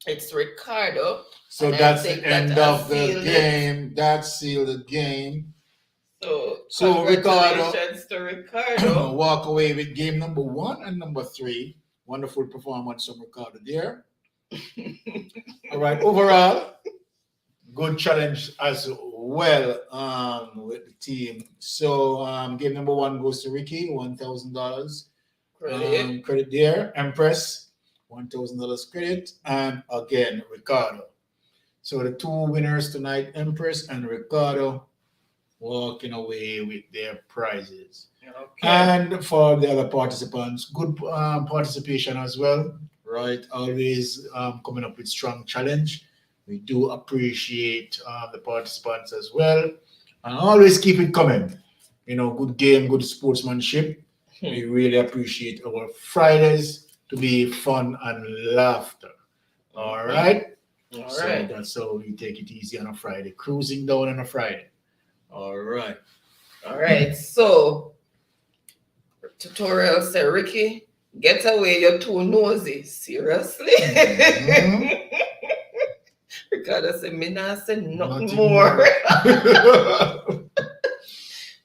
It's Ricardo. So And I that's think the that end I of the sealed it. game. That sealed the game. So Ricardo congratulations to Ricardo. walk away with game number 1 and number 3. Wonderful performance from Ricardo there. All right, overall, good challenge as well with the team. So game number 1 goes to Ricky, $1,000 credit there. Empress, $1,000 credit, and again Ricardo. So the 2 winners tonight, Empress and Ricardo, walking away with their prizes. Okay. And for the other participants, good participation as well, right? Always coming up with strong challenge. We do appreciate the participants as well, and always keep it coming. You know, good game, good sportsmanship. We really appreciate our Fridays to be fun and laughter. All right. All So right. that's how we take it easy on a Friday, cruising down on a Friday. All right. All right. So tutorial said, Ricky, get away, you're too nosy. Seriously? Mhm. Ricardo said, me not say nothing Nothing more. more.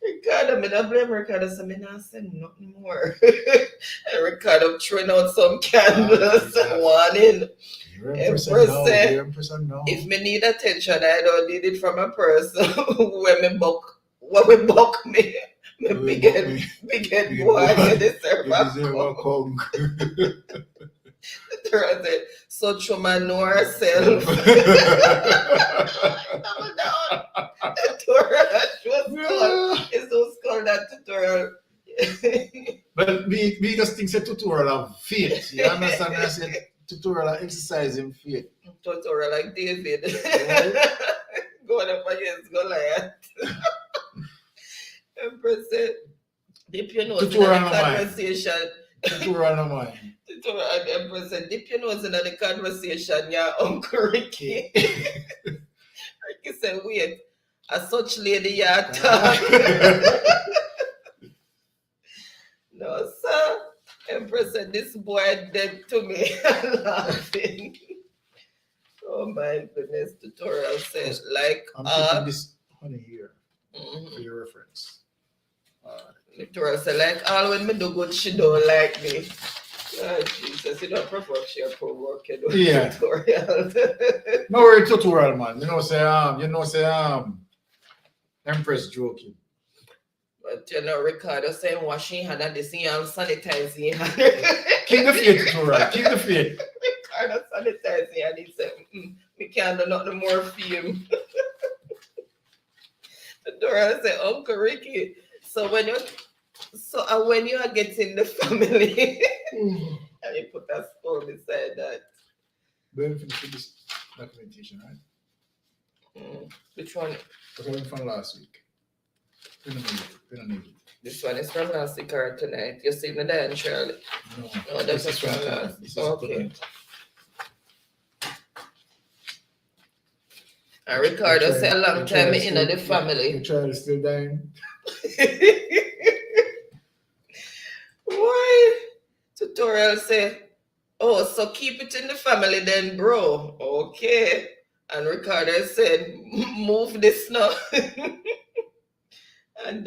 Ricardo, me not blame Ricardo, so me not say nothing more. And Ricardo throwing out some candles and warning. You're in Empress person now. said, You're in person now. if me need attention, I don't need it from a person when me buck me. Me big head Big boy, boy. you deserve You a deserve a coke. Coke. I said, so Chuma know herself. Double down. Tutorial, she was called. It's so called that tutorial. But we just think it's a tutorial of faith. You understand? I said tutorial of exercising faith. Tutorial like David. Right. Going up against Goliath. Empress said, dip your nose in the Tutorial no mind. conversation. Tutorial no mind. Tutorial, and Empress said, dip your nose in the conversation, yeah, Uncle Ricky. Ricky said, wait, a such lady ya talk. No, sir. Empress said, this boy dead to me. Laughing. Oh my goodness. Tutorial said, like, I'm taking this honey here for mhm. your reference. Tutorial said, like, all when me do good, she don't like me. Oh, Jesus, you don't provoke, she provoke, you know, Yeah. tutorial. No worry, tutorial man. Say Empress joking. But you know, Ricardo saying washing hand and this and sanitizing hand. Keep the faith, tutorial. Keep the faith. Ricardo sanitizing and he said, we can't do nothing more for him. Tutorial said, Uncle Ricky, so when you are getting the family, and you put a skull beside that. We're finished with this documentation, right? Which one? Because I went from last week. We don't need it. This one is from last week or tonight. You see me there, Shirley? No. Oh, that's This is from from last. This is Okay. current. And Ricardo The said a long the time child is in still- the family. The child is still dying. Why? Tutorial say, oh, so keep it in the family then, bro. Okay. And Ricardo said, move this now. And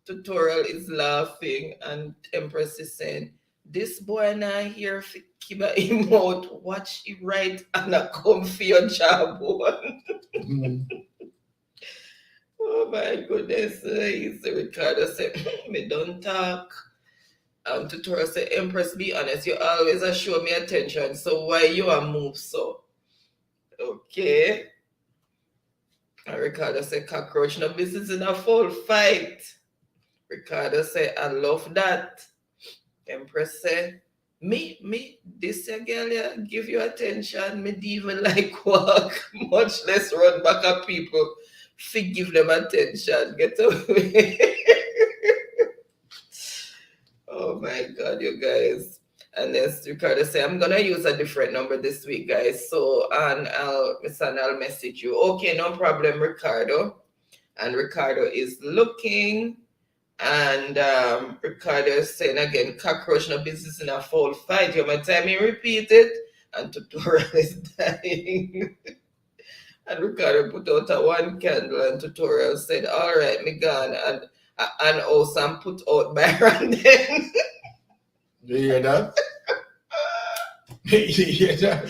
Tutorial is laughing, and Empress is saying, this boy now here for keep him out, watch it right, and I come for your job one. Oh my goodness, Ricardo said, me don't talk. Tutorial said, Empress, be honest, you always show me attention, so why you a move so? Okay. And Ricardo said, cockroach, no business in a full fight. Ricardo said, I love that. Empress said, me, this a girl, yeah, give you attention, me don't even like walk, much less run back at people. Give them attention. Get away. Oh my God, you guys. And yes, Ricardo say, I'm gonna use a different number this week, guys. So and I'll message you. Okay, no problem, Ricardo. And Ricardo is looking. And Ricardo is saying again, cockroach no business in a foul fight. You might time me repeat it. And tutorial is dying. And Ricardo put out a one candle and tutorial said, all right, me gone. And also put out Byron then. You hear that? You hear that?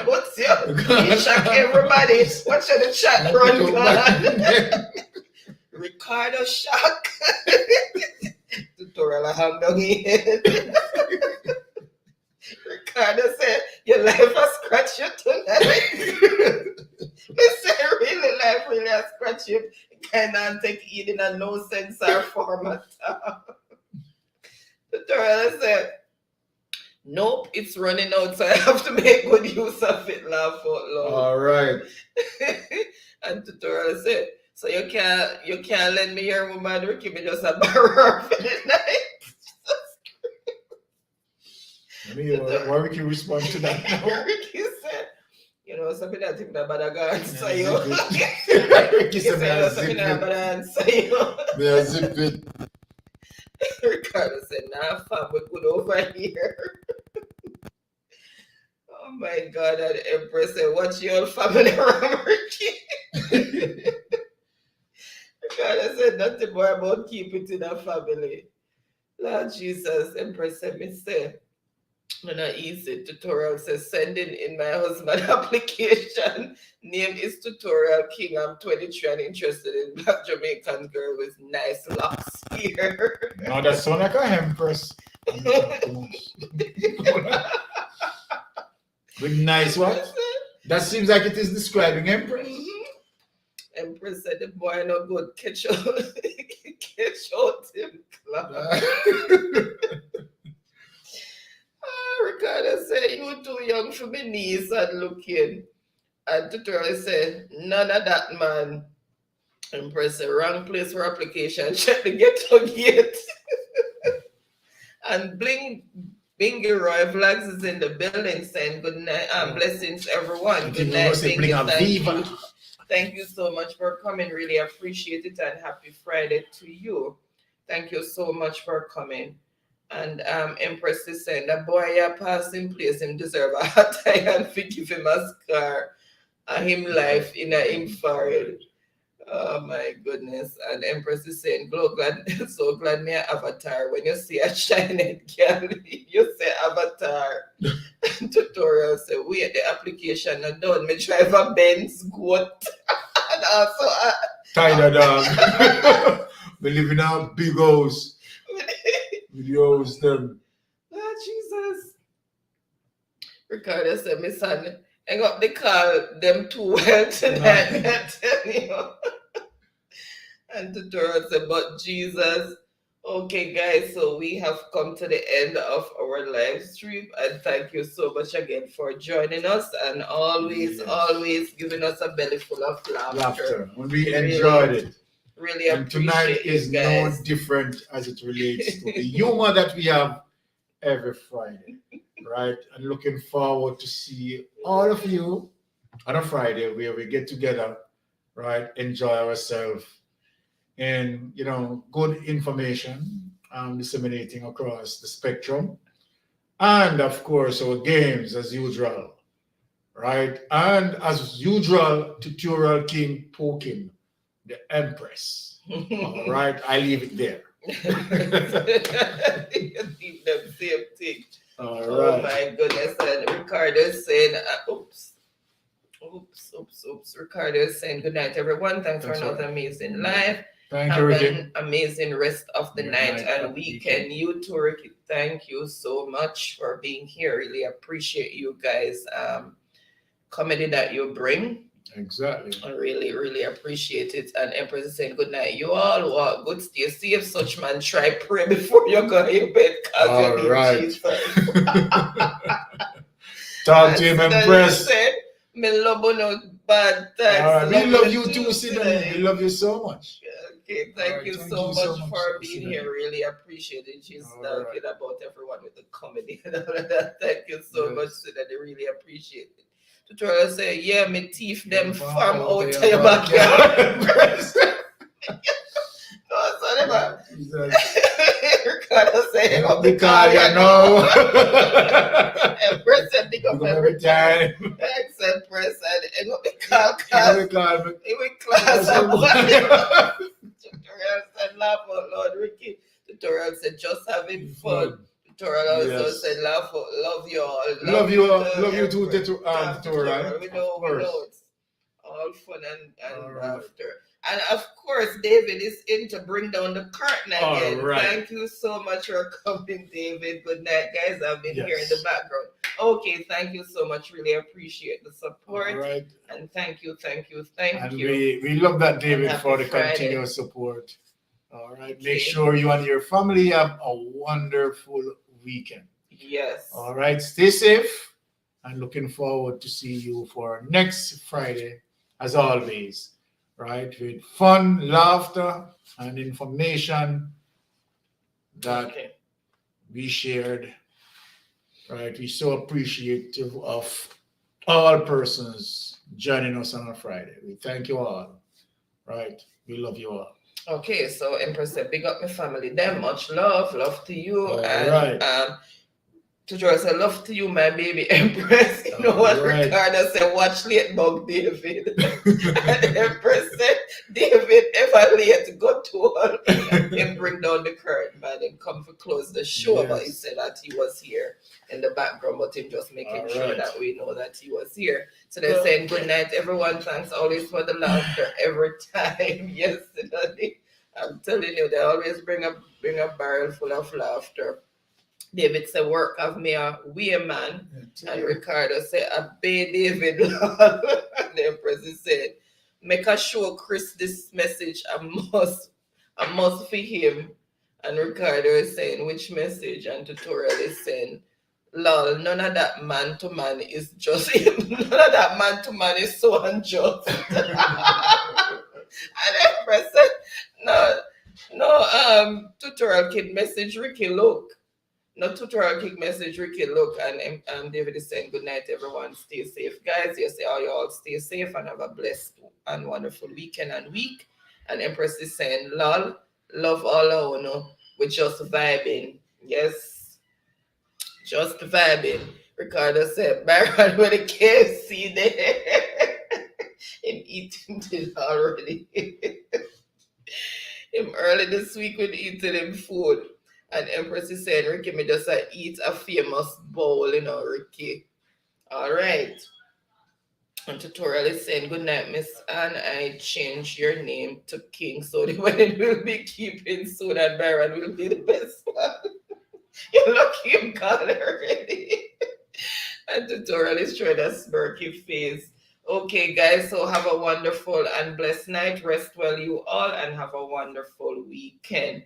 What's your? You shock everybody. What's your the chat run, God? Ricardo shock. Tutorial I hang down here. Ricardo said, your life has scratched you tonight. He said, really, life really has scratched you. Kind of take it in a no censor format. Tutorial said, nope, it's running out, so I have to make good use of it. Laugh out loud. All right. And Tutorial said, so you can't lend me your woman, Ricky, me just a borrower for the night. Why Ricky respond to that now? Ricky said, you know, something that think that bad I answer you. Ricky said, something that bad answer you. May I zip it? Ricardo said, nah, fam, we're good over here. Oh my God, and Empress said, what's your family around Ricky? Ricardo said, nothing more about keep it in a family. Lord Jesus, Empress said, me say, no, not easy. Tutorial says, sending in my husband application. Name is Tutorial King. I'm 23 and interested in black Jamaican girl with nice locks here. No, that sound like a empress. With nice what? That seems like it is describing empress. Mm-hmm. Empress said the boy no good. Catch out him club. Ricardo said, you too young for me niece and looking. And Tutorial said, none of that, man. Empress said, wrong place for application. Check the ghetto gate. And Bingy Roy Vlogs is in the building saying good night and blessings everyone. Good night, Bingy. Thank you so much for coming. Really appreciate it and happy Friday to you. Thank you so much for coming. And Empress is saying that boy a passing place him deserve a hot tie and forgive him a scar and him life in a him forehead. Oh my goodness. And Empress is saying, so glad me a avatar. When you see a shining girl, you say avatar. Tutorial say, wait, the application not done. Me drive a Benz goat. And also Tiger dog. We live in a big house. Videos them. Oh, Jesus. Ricardo said, my son, hang up the call them too well tonight. I tell you. And Tutorial said, but Jesus. Okay, guys, so we have come to the end of our live stream. And thank you so much again for joining us and always giving us a belly full of laughter. We enjoyed it. Really and tonight is no different as it relates to the humor that we have every Friday, right? And looking forward to see all of you on a Friday where we get together, right? Enjoy ourselves and, you know, good information disseminating across the spectrum. And of course, our games as usual, right? And as usual, Tutorial King poking the Empress. All right, I leave it there. You leave them same thing. All right. Oh my goodness. And Ricardo is saying, oops. Ricardo is saying good night, everyone. Thanks for another amazing live. Thank you, Ricky. An amazing rest of the night and weekend. You too, Ricky. Thank you so much for being here. Really appreciate you guys. Comedy that you bring. Exactly. I really appreciate it. And Empress is saying good night. You all walk good, stay safe. Such man, try pray before you go to your bed. All right. Talk to him, Empress. Me love you no bad thanks. All right. We love you too, too, Sidney. We love you so much. Okay, thank Alright, you thank so you much so much, for being Sidney. here. Really appreciate it. She's Alright. talking about everyone with the comedy and all of that. Thank you so Yes. much, Sidney. I really appreciate it. Tutorial say, yeah, me teeth them From from out out there, your backyard. backyard. Oh, sorry about Jesus. Ricardo say, Pick up up the the car, call, you you know. know. Empress and pick up Pick up every every time. Thanks, Empress, and hang up the call, Pick up cause the call. but- we class That's and what- Tutorial said, laugh out loud, Ricky. Tutorial said, just having fun. Tutorial also Yes. said, laugh out, love you all. Love you too, Empress. Tutorial. We Of know course. it's all fun and All right. laughter. And of course, David is in to bring down the curtain again. All right. Thank you so much for coming, David. Good night, guys. I've been here in the Yes. background. Okay, thank you so much. Really appreciate the support. All right. And thank you. And we love that, David, happy for the Friday. continuous support. All right. Okay. Make sure you and your family have a wonderful weekend. Yes. All right. Stay safe. And looking forward to see you for next Friday, as always. Right. With fun, laughter, and information that Okay. we shared. Right. We're so appreciative of all persons joining us on a Friday. We thank you all. Right. We love you all. Okay, so Empress said, big up my family. Them much love to you. All and right. Tutorial said, love to you, my baby Empress. You know what All right. Ricardo said, watch late bug David. And Empress said, David, ever late, go to all and bring down the curtain, man, and come for close the show. But he Yes. said that he was here in the background, but him just making All sure right. that we know that he was here. So they're saying good night, everyone. Thanks always for the laughter every time. Yes, Sidney. I'm telling you, they always bring a barrel full of laughter. David said, work of me a way man. And Ricardo said, I pay David. And the Empress said, make a show Chris this message. I must for him. And Ricardo is saying, which message? And Tutorial is saying, lol, none of that man to man is just him. None of that man to man is so unjust. And Empress said, no, Tutorial kid message Ricky, look. No tutorial kick message, Ricky. Look, and David is saying good night, everyone. Stay safe, guys. Yes, you all stay safe and have a blessed and wonderful weekend and week. And Empress is saying, lol, love all I know. We're just vibing. Yes, just vibing. Ricardo said, Baron with a KFC there. Him eating it already. Him early this week with eating him food. And Empress is saying, Ricky, me just eat a famous bowl, Ricky. All right. And Tutorial is saying, good night, Miss Anne. I change your name to King, so the wedding will be keeping soon and Baron will be the best one. You're lucky him called already. And Tutorial is trying to smirky face. Okay, guys, so have a wonderful and blessed night. Rest well, you all, and have a wonderful weekend.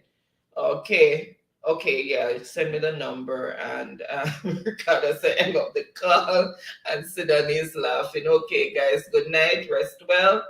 Okay, yeah, send me the number. And Ricardo said, hang up the call, and Sidonie's laughing. Okay, guys, good night, rest well.